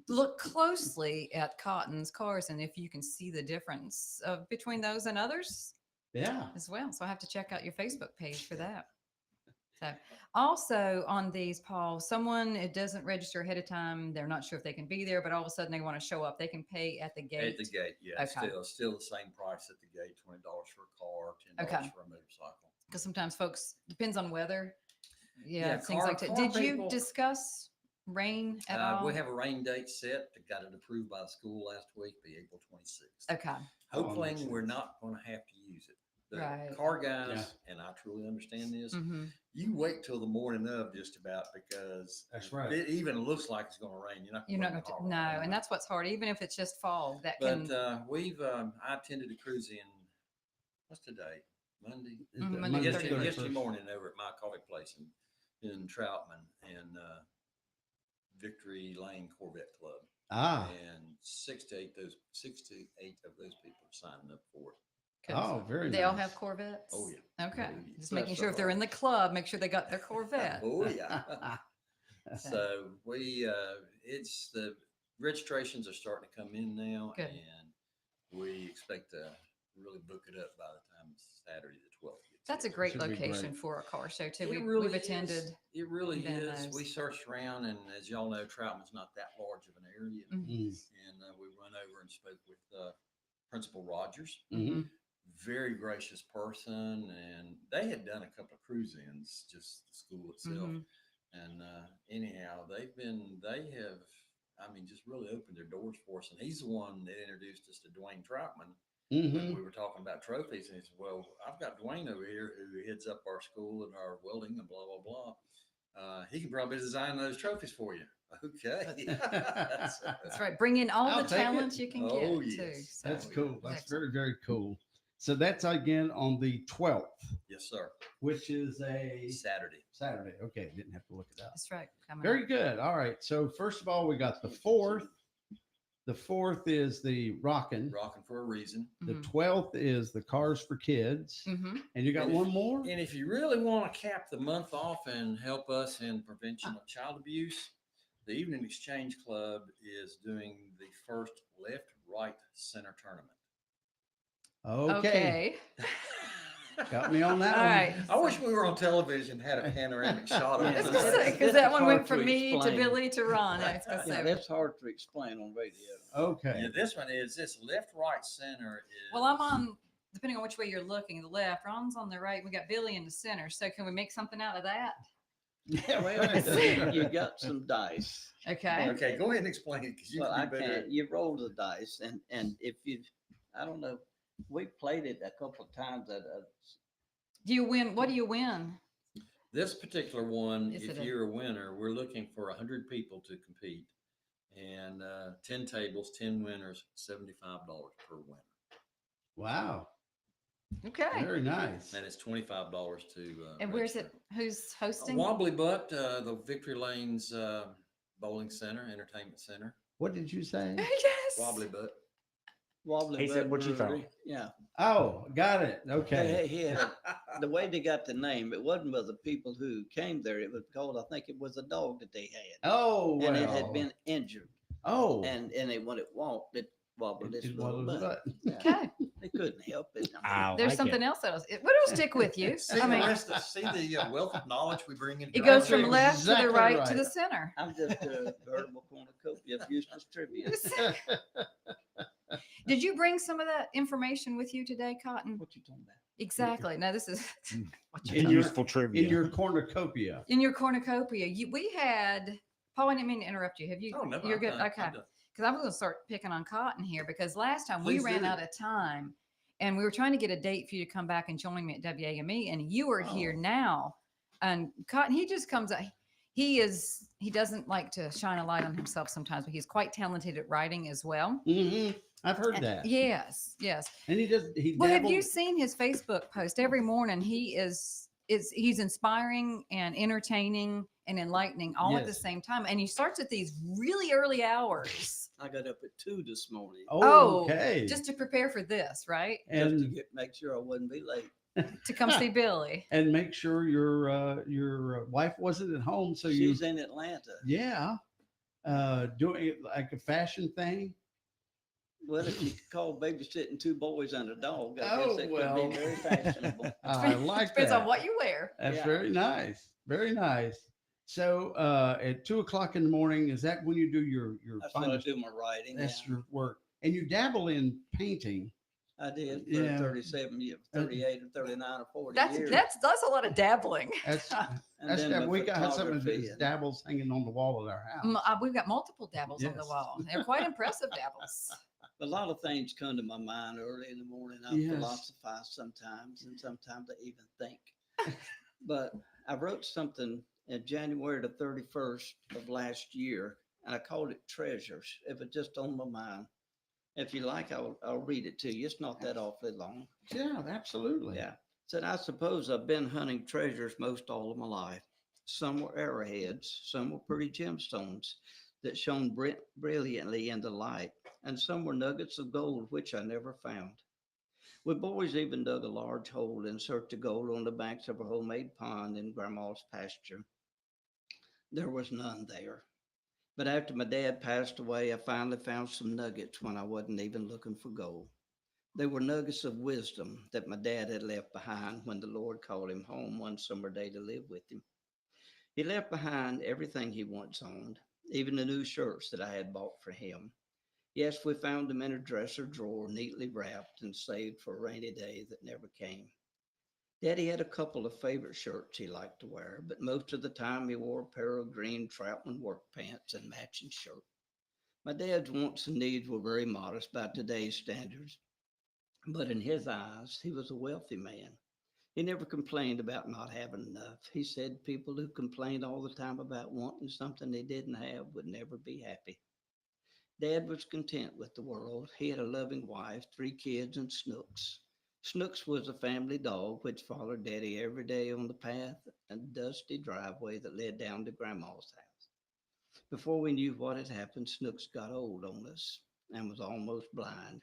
Look closely at Cotton's cars, and if you can see the difference between those and others, as well. So I have to check out your Facebook page for that. So also on these, Paul, it doesn't register ahead of time. They're not sure if they can be there, but all of a sudden they want to show up. They can pay at the gate. At the gate, yeah. Okay. Still the same price at the gate, $20 for a car, $10 Okay. for a motorcycle. Because sometimes folks, depends on weather. Yeah, Yeah, things like that. car Did you people- discuss rain at all? We have a rain date set. Got it approved by the school last week, be April 26th. Okay. Hopefully, we're not going to have to use it. The Right. car guys, and I truly understand this, Mhm. you wait till the morning of just about, because That's right. it even looks like it's going to rain. You're not You're going not to going to, no, and that's what's hard. Even if it's just fog, that can. But I attended a cruise in, what's today? Monday? Monday, Yesterday morning over at my coffee place in Troutman and Victory Lane Corvette Club. And 6 to 8 of those people are signing up for it. Very They all nice. have Corvettes? Oh, yeah. Okay. Oh, yeah. Just making sure if they're in the club, make sure they got their Corvette. Oh, yeah. So it's the registrations are starting to come in now. Good. And we expect to really book it up by the time Saturday the 12th. That's a great Should be location great. for a car show too. It We've attended. It really been is. those. We searched around, and as y'all know, Troutman's not that large of an area. Mhm. And we run over and spoke with Principal Rogers. Mhm. Very gracious person, and they had done a couple of cruise-ins, just the school itself. Mhm. And anyhow, they have, I mean, just really opened their doors for us. And he's the one that introduced us to Dwayne Troutman. When we were talking about trophies, and he said, "Well, I've got Dwayne over here who heads up our school and our welding and blah blah blah. He can probably design those trophies for you." Okay, That's right. Bring in all I'll the take talent it. you can Oh, get yes. too. So That's cool. That's excellent. very, very cool. So that's again on the 12th, yes, sir. which is a Saturday. Saturday. Okay, didn't have to look it up. That's right. Coming Very up. good. All right. So first of all, we got the 4th. The 4th is the Rockin'. Rocking for a reason. The 12th is the Cars for Kids. Mhm. And you got And one more? And if you really want to cap the month off and help us in prevention of child abuse, the Evening Exchange Club is doing the first left-right center tournament. Okay. Got me on that All one. right. I wish we were on television, had a panoramic shot of I was it. gonna say, because that one went from me to Billy to Ron. I was gonna Yeah, say. that's hard to explain on radio. Okay. Yeah, this left-right center is. Well, I'm on, depending on which way you're looking, the left. Ron's on the right. We got Billy in the center. So can we make something out of that? Yeah, Well, you got some dice. Okay. Okay, go ahead and explain it, because you Well, I can be better. can't. You roll the dice, and if you, I don't know, we played it a couple of times at Do you win? What do you win? This particular one, Is if it a- you're a winner, we're looking for 100 people to compete, and 10 tables, 10 winners, $75 per winner. Wow. Okay. Very nice. And it's $25 to. And where's register. it? Who's hosting? Wobbly Butt, the Victory Lanes Bowling Center, Entertainment Center. What did you say? Yes. Wobbly Butt. Wobbly He said Butt what you Brewery. found. Yeah. Oh, got it. Okay. He had the way they got the name. It wasn't by the people who came there. It was called. I think it was a dog that they had. Oh, well. And it had been injured. Oh. And when it walked, it wobbled its It little wobbled butt. the butt. Yeah. Okay. They couldn't help it. There's something else that'll stick with you. See I the mean, rest of, see the wealth of knowledge we bring in. it goes from That's left to the exactly right to right. the center. I'm just a veritable cornucopia of useless trivia. Did you bring some of that information with you today, Cotton? What you talking about? Exactly. Now this is useful trivia. In your cornucopia. in your cornucopia. We had Paul. I didn't mean to interrupt you. Have you? Oh, no, You're I'm good. done. I'm Okay. done. Because I'm going to start picking on Cotton here because last time we Please ran do. out of time, and we were trying to get a date for you to come back and join me at WAME, and you are here Oh. now. And Cotton, he just comes out. He doesn't like to shine a light on himself sometimes, but he's quite talented at writing as well. I've heard that. Yes. And he Well, have you dabbled- seen his Facebook post every morning? He's inspiring and entertaining and enlightening all at the Yes. same time. And he starts at these really early hours. I got up at 2 this morning. Okay. Just to prepare for this, right? Just to And make sure I wouldn't be late. To come see Billy. and make sure your wife wasn't at home. So She's in Atlanta. Yeah. Doing it like a fashion thing. Well, if you call babysitting 2 boys and a dog, I Oh, guess it well. could be very fashionable. I like Depends that. on what you wear. That's Yeah. very nice. Very nice. So at 2:00 in the morning, is that when you do your That's when I do my writing. That's Yeah. your work. And you dabble in painting. I did for Yeah. 37 years, 38 or 39 or 40 That's years. that's a lot of dabbling. That's And that's then that the we got some of photography these and- dabbles hanging on the wall at our house. We've got multiple dabbles on the Yes. wall. They're quite impressive dabbles. A lot of things come to my mind early in the morning. I Yes. philosophize sometimes, and sometimes I even think. But I wrote something in January the 31st of last year, and I called it Treasures. It was just on my mind. If you like, I'll read it to you. It's not that awfully long. Yeah, absolutely. Yeah. Said, I suppose I've been hunting treasures most all of my life. Some were arrowheads, some were pretty gemstones that shone brilliantly in the light, and some were nuggets of gold which I never found. We boys even dug a large hole in search of gold on the banks of a homemade pond in Grandma's pasture. There was none there. But after my dad passed away, I finally found some nuggets when I wasn't even looking for gold. They were nuggets of wisdom that my dad had left behind when the Lord called him home one summer day to live with him. He left behind everything he once owned, even the new shirts that I had bought for him. Yes, we found them in a dresser drawer, neatly wrapped and saved for a rainy day that never came. Daddy had a couple of favorite shirts he liked to wear, but most of the time he wore a pair of green Troutman work pants and matching shirt. My dad's wants and needs were very modest by today's standards, but in his eyes, he was a wealthy man. He never complained about not having enough. He said people who complained all the time about wanting something they didn't have would never be happy. Dad was content with the world. He had a loving wife, 3 kids, and Snooks. Snooks was a family dog which followed Daddy every day on the path and dusty driveway that led down to Grandma's house. Before we knew what had happened, Snooks got old on us and was almost blind,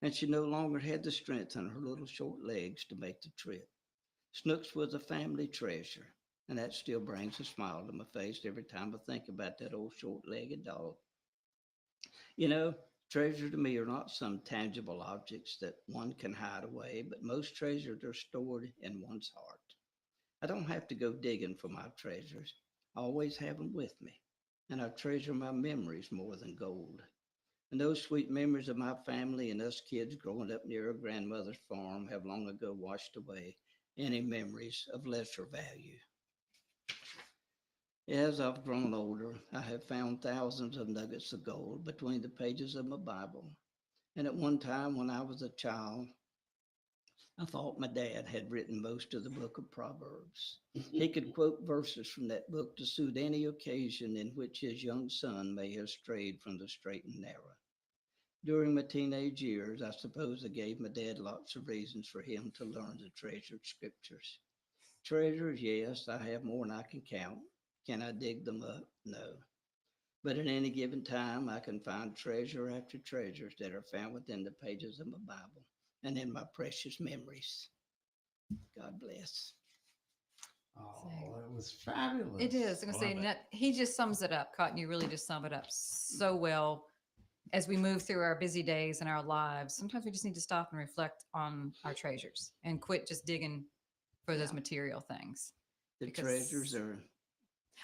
and she no longer had the strength in her little short legs to make the trip. Snooks was a family treasure, and that still brings a smile to my face every time I think about that old short-legged dog. You know, treasure to me are not some tangible objects that one can hide away, but most treasures are stored in one's heart. I don't have to go digging for my treasures. I always have them with me, and I treasure my memories more than gold. And those sweet memories of my family and us kids growing up near our grandmother's farm have long ago washed away any memories of lesser value. As I've grown older, I have found thousands of nuggets of gold between the pages of my Bible. And at one time when I was a child, I thought my dad had written most of the book of Proverbs. He could quote verses from that book to suit any occasion in which his young son may have strayed from the straight and narrow. During my teenage years, I suppose I gave my dad lots of reasons for him to learn the treasured scriptures. Treasures, yes, I have more than I can count. Can I dig them up? No. But at any given time, I can find treasure after treasures that are found within the pages of my Bible and in my precious memories. God bless. Oh, that was fabulous. It is. I'm going to say, Net, he just sums it up, Cotton. You really just sum it up so well. As we move through our busy days and our lives, sometimes we just need to stop and reflect on our treasures and quit just digging for those material things. The treasures are...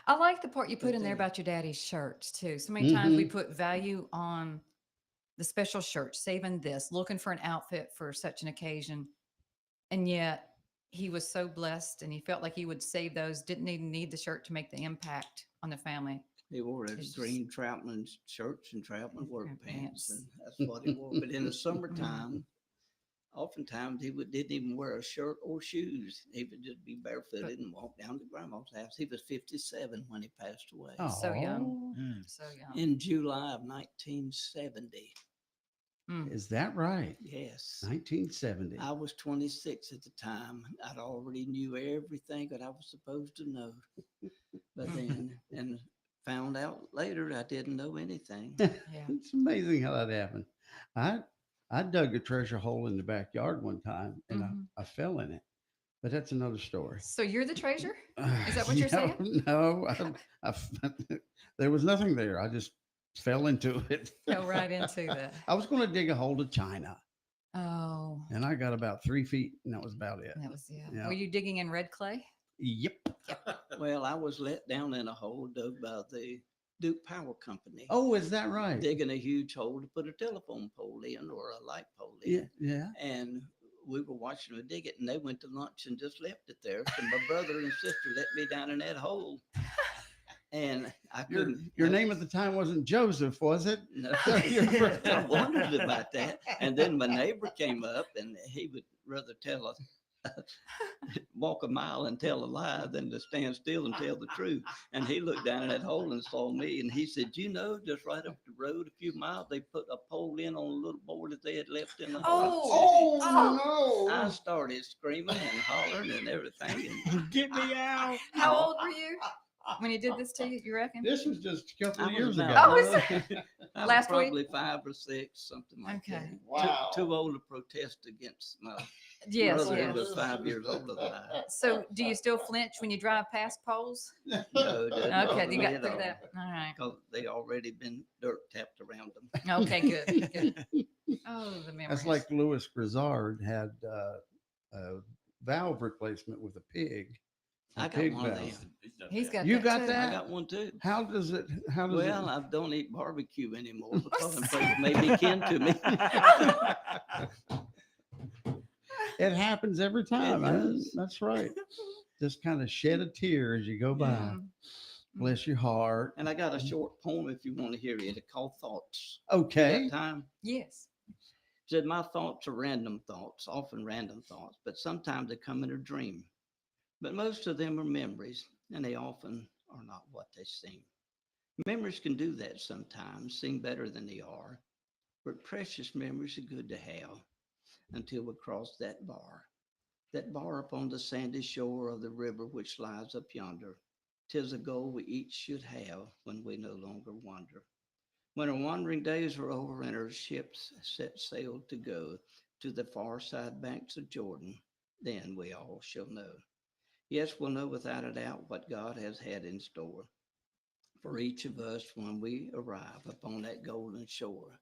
I like the part you put in there about your daddy's shirts too. So many times we put value on the special shirt, saving this, looking for an outfit for such an occasion. And yet he was so blessed and he felt like he would save those, didn't even need the shirt to make the impact on the family. He wore a It's green Troutman shirts and Troutman work pants, pants. and that's what he wore. But in the summertime, oftentimes he didn't even wear a shirt or shoes. He would just be barefooted and walk down to Grandma's house. He was 57 when he passed away. So young. So young. In July of 1970. Is that right? Yes. 1970. I was 26 at the time. I'd already knew everything that I was supposed to know. But then, and found out later I didn't know anything. It's amazing how that happened. I dug a treasure hole in the backyard one time and I fell in it. But that's another story. So you're the treasure? Is that what you're saying? No, there was nothing there. I just fell into it. Fell right into that. I was going to dig a hole to China. Oh. And I got about 3 feet, and that was about it. That was it. Yeah. Were you digging in red clay? Yep. Well, I was let down in a hole dug by the Duke Power Company. Oh, is that right? Digging a huge hole to put a telephone pole in or a light pole in. Yeah. And we were watching them dig it, and they went to lunch and just left it there. So my brother and sister let me down in that hole. And I couldn't. Your name at the time wasn't Joseph, was it? No, I wondered about that. And then my neighbor came up, and he would rather walk a mile and tell a lie than to stand still and tell the truth. And he looked down in that hole and saw me, and he said, "You know, just right up the road a few miles, they put a pole in on a little board that they had left in the hole." No! I started screaming and hollering and everything. And get me out! How old were you when he did this to you? You reckon? This was just a couple of I was years ago. about- Oh, is it? I was Last week? probably 5 or 6, something like Okay. that. Wow. Too old to protest against my Yes, brother who yes. was 5 years older than I. So do you still flinch when you drive past poles? No, doesn't bother Okay, you me got at through all, that. All right. because they already been dirt tapped around them. Okay, good. Good. Oh, the memories. That's like Louis Grizzard had a valve replacement with a pig. I got pig one of valve. these. He's got You that got too. that? I got one too. How does it? Well, I don't eat barbecue anymore because them folks may be kin to me. It happens every time. does. That's right. Just kind of shed a tear as you go by. Mm. Bless your heart. And I got a short poem if you want to hear it. It's called Thoughts. Okay. That time. Yes. Said my thoughts are random thoughts, often random thoughts, but sometimes they come in a dream. But most of them are memories, and they often are not what they seem. Memories can do that sometimes, seem better than they are, but precious memories are good to have until we cross that bar upon the sandy shore of the river which lies up yonder. 'Tis a goal we each should have when we no longer wander. When our wandering days are over and our ships set sail to go to the far side banks of Jordan, then we all shall know. Yes, we'll know without a doubt what God has had in store for each of us when we arrive upon that golden shore.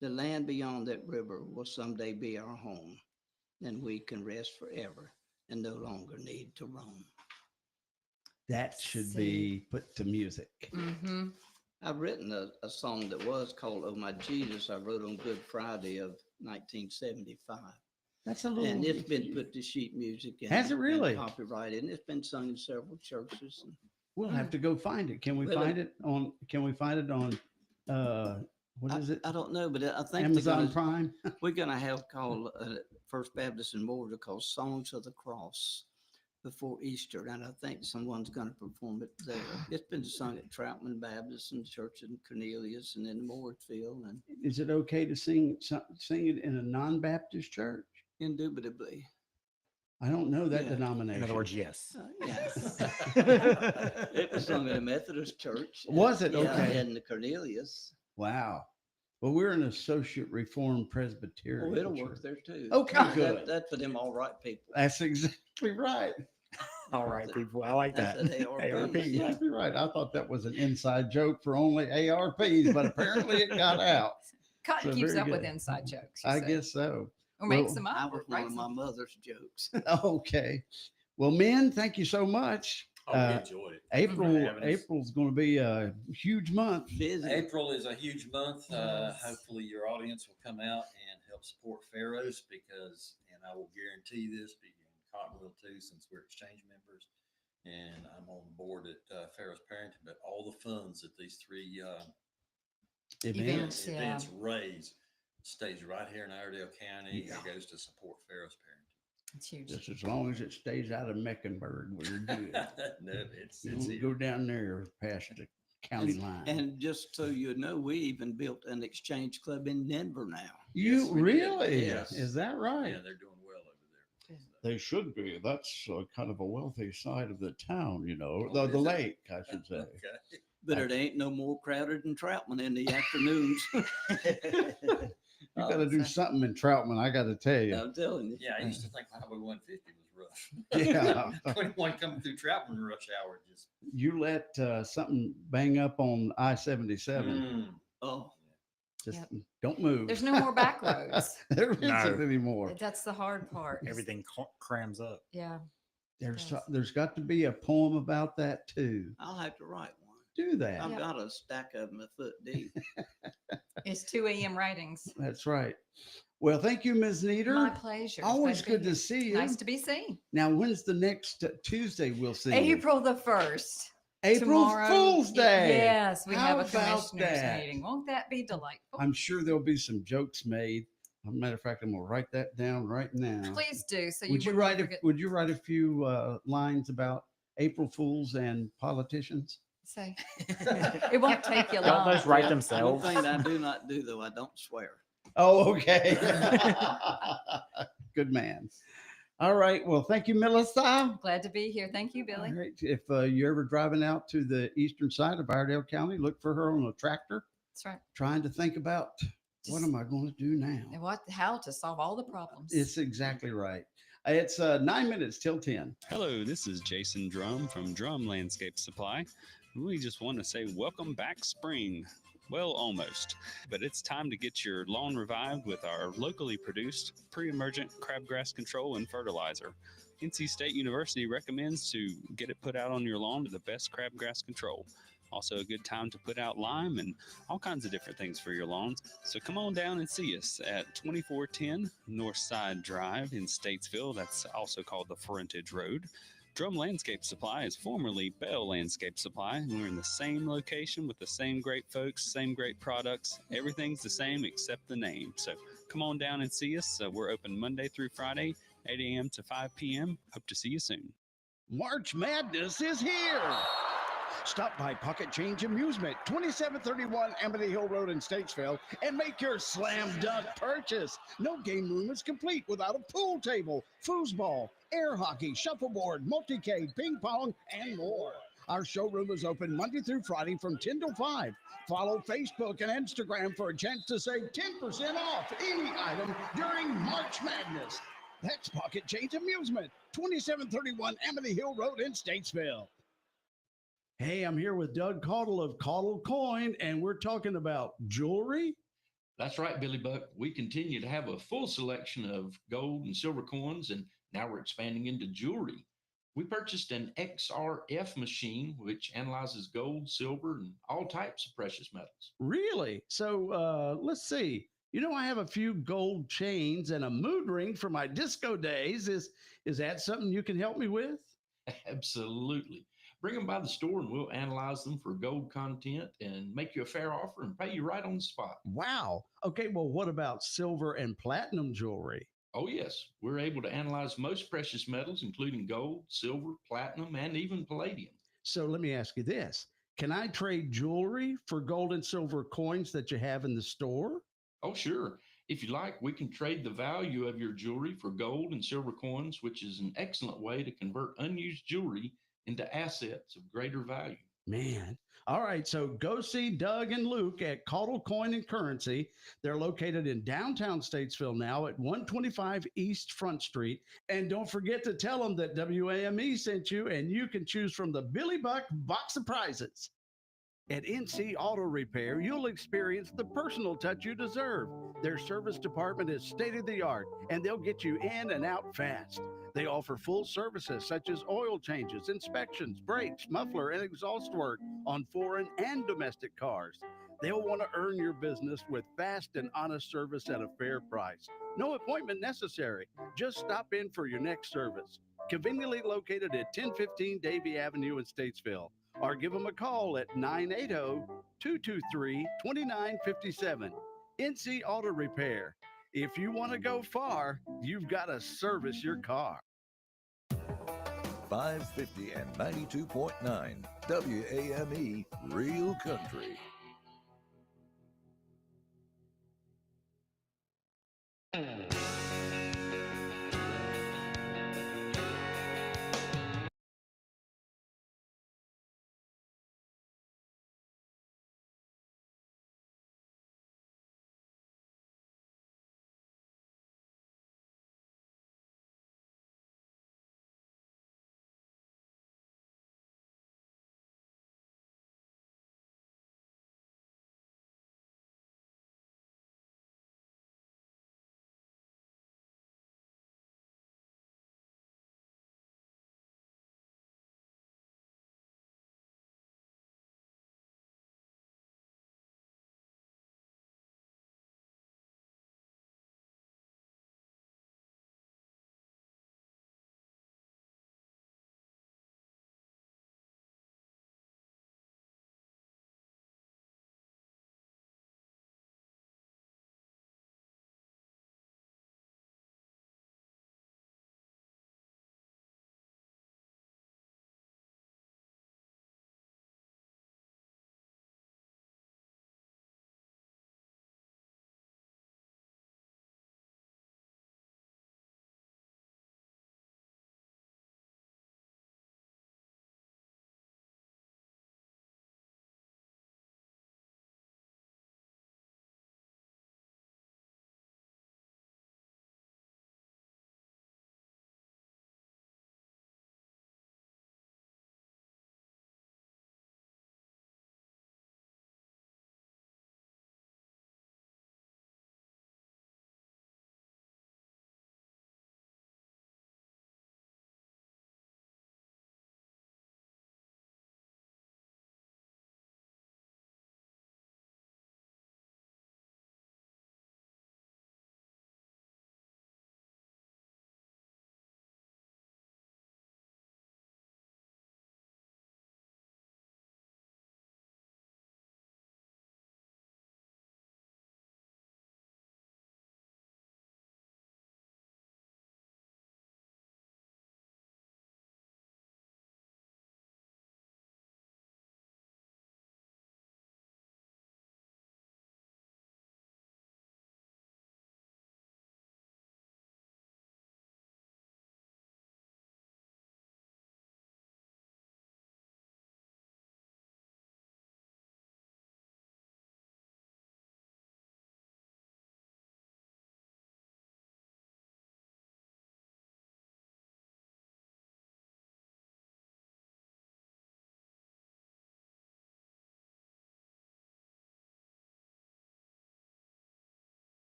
The land beyond that river will someday be our home, and we can rest forever and no longer need to roam. That should be put to music. Mm-hmm. I've written a song that was called "Oh My Jesus." I wrote on Good Friday of 1975. That's a little. And it's been put to sheet music. And, Has it really? and copyrighted, and it's been sung in several churches. And We'll have to go find it. Can we Well, find it on? Can we find it on? What is it? I don't know, but I think Amazon Prime. we're going to have called First Baptist in Moore called "Songs of the Cross" before Easter, and I think someone's going to perform it there. It's been sung at Troutman Baptist and Church in Cornelius and in Mooresville, and Is it okay to sing it in a non-Baptist church? indubitably. I don't know that Yeah. denomination. In other words, yes. Yes. It was sung at a Methodist church. Was it? Yeah, Okay. in the Cornelius. Wow. Well, we're an Associate Reformed Presbyterian. Oh, it'll church. work there too. Okay, good. That's for them all right people. That's exactly right. All right, people. I like that. That's an ARP. Yeah. Exactly right. I thought that was an inside joke for only ARPs, but apparently it got out. Cotton So keeps very up with good. inside jokes. you I say. guess so. Or makes Well, them I up. was or one writes of my them. mother's jokes. Okay. Well, men, thank you so much. Oh, we enjoyed it. April, Having us. April's going to be a huge month. Busy. April is a huge month. Yes. Hopefully your audience will come out and help support Pharaohs because, I will guarantee this, being Cottonville too, since we're exchange members, and I'm on the board at Ferris Parrington, but all the funds that these three Events, events raise stays right here in Iredell County. Yeah. It goes to support Ferris Parrington. It's huge. Just as long as it stays out of Mecklenburg, we're good. No, it's Don't here. go down there past the county line. And just so you know, we even built an exchange club in Denver now. You Yes, we did. really? Yes. Is that right? Yeah, they're doing well over there. They should be. That's kind of a wealthy side of the town, you know, Oh, the is it? lake, I should say. Okay. But it ain't no more crowded than Troutman in the afternoons. You got to do something in Troutman, I got to tell you. I'm telling you. Yeah, I used to think Highway 150 was rough. Yeah. 21 coming through Troutman rush hour just. You let something bang up on I-77. Oh, Just Yep. don't move. There's no more back roads. There isn't No. anymore. That's the hard part. Everything crams up. Yeah. There's got to be a poem about that too. I'll have to write one. Do that. I've got a stack of them a foot deep. It's 2 a.m. writings. That's right. Well, thank you, Ms. Neader. My pleasure. It's Always glad to be good to here. see you. Nice to be seen. Now, when's the next Tuesday we'll see you? April the 1st. April Tomorrow. Fool's Day. Yes, we How have a about commissioners that? meeting. Won't that be delightful? I'm sure there'll be some jokes made. As a matter of fact, I'm gonna write that down right now. Please do. So Would you wouldn't write forget- would you write a few lines about April Fools and politicians? Say it won't take you Don't long. those write One themselves? thing I do not do, though, I don't swear. Oh, okay. Good man. All right. Well, thank you, Melissa. Glad to be here. Thank you, Billy. All right. If you're ever driving out to the eastern side of Iredell County, look for her on a tractor, That's right. trying to think about what am I going to do now? And how to solve all the problems. It's exactly right. It's 9 minutes till 10. Hello, this is Jason Drum from Drum Landscape Supply. We just want to say welcome back spring. Well, almost. But it's time to get your lawn revived with our locally produced pre-emergent crabgrass control and fertilizer. NC State University recommends to get it put out on your lawn to the best crabgrass control. Also a good time to put out lime and all kinds of different things for your lawns. So come on down and see us at 2410 Northside Drive in Statesville. That's also called the Frontage Road. Drum Landscape Supply is formerly Bell Landscape Supply, and we're in the same location with the same great folks, same great products. Everything's the same except the name. So come on down and see us. We're open Monday through Friday, 8 a.m. to 5 p.m. Hope to see you soon. March Madness is here. Stop by Pocket Change Amusement, 2731 Amity Hill Road in Statesville, and make your slam dunk purchase. No game room is complete without a pool table, foosball, air hockey, shuffleboard, multi-K, ping pong, and more. Our showroom is open Monday through Friday from 10 till 5. Follow Facebook and Instagram for a chance to save 10% off any item during March Madness. That's Pocket Change Amusement, 2731 Amity Hill Road in Statesville. Hey, I'm here with Doug Caudle of Caudle Coin, and we're talking about jewelry. That's right, Billy Buck. We continue to have a full selection of gold and silver coins, and now we're expanding into jewelry. We purchased an XRF machine, which analyzes gold, silver, and all types of precious metals. Really? So let's see. You know, I have a few gold chains and a mood ring for my disco days. Is that something you can help me with? Absolutely. Bring them by the store and we'll analyze them for gold content and make you a fair offer and pay you right on the spot. Wow. Okay, well, what about silver and platinum jewelry? Oh, yes. We're able to analyze most precious metals, including gold, silver, platinum, and even palladium. So let me ask you this. Can I trade jewelry for gold and silver coins that you have in the store? Oh, sure. If you like, we can trade the value of your jewelry for gold and silver coins, which is an excellent way to convert unused jewelry into assets of greater value. Man. All right. So go see Doug and Luke at Caudle Coin and Currency. They're located in downtown Statesville now at 125 East Front Street. And don't forget to tell them that WAME sent you, and you can choose from the Billy Buck box of prizes. At NC Auto Repair, you'll experience the personal touch you deserve. Their service department is state-of-the-art, and they'll get you in and out fast. They offer full services such as oil changes, inspections, brakes, muffler, and exhaust work on foreign and domestic cars. They'll want to earn your business with fast and honest service at a fair price. No appointment necessary. Just stop in for your next service. Conveniently located at 1015 Davie Avenue in Statesville. Or give them a call at 980-223-2957. NC Auto Repair. If you want to go far, you've got to service your car. 550 and 92.9 WAME Real Country.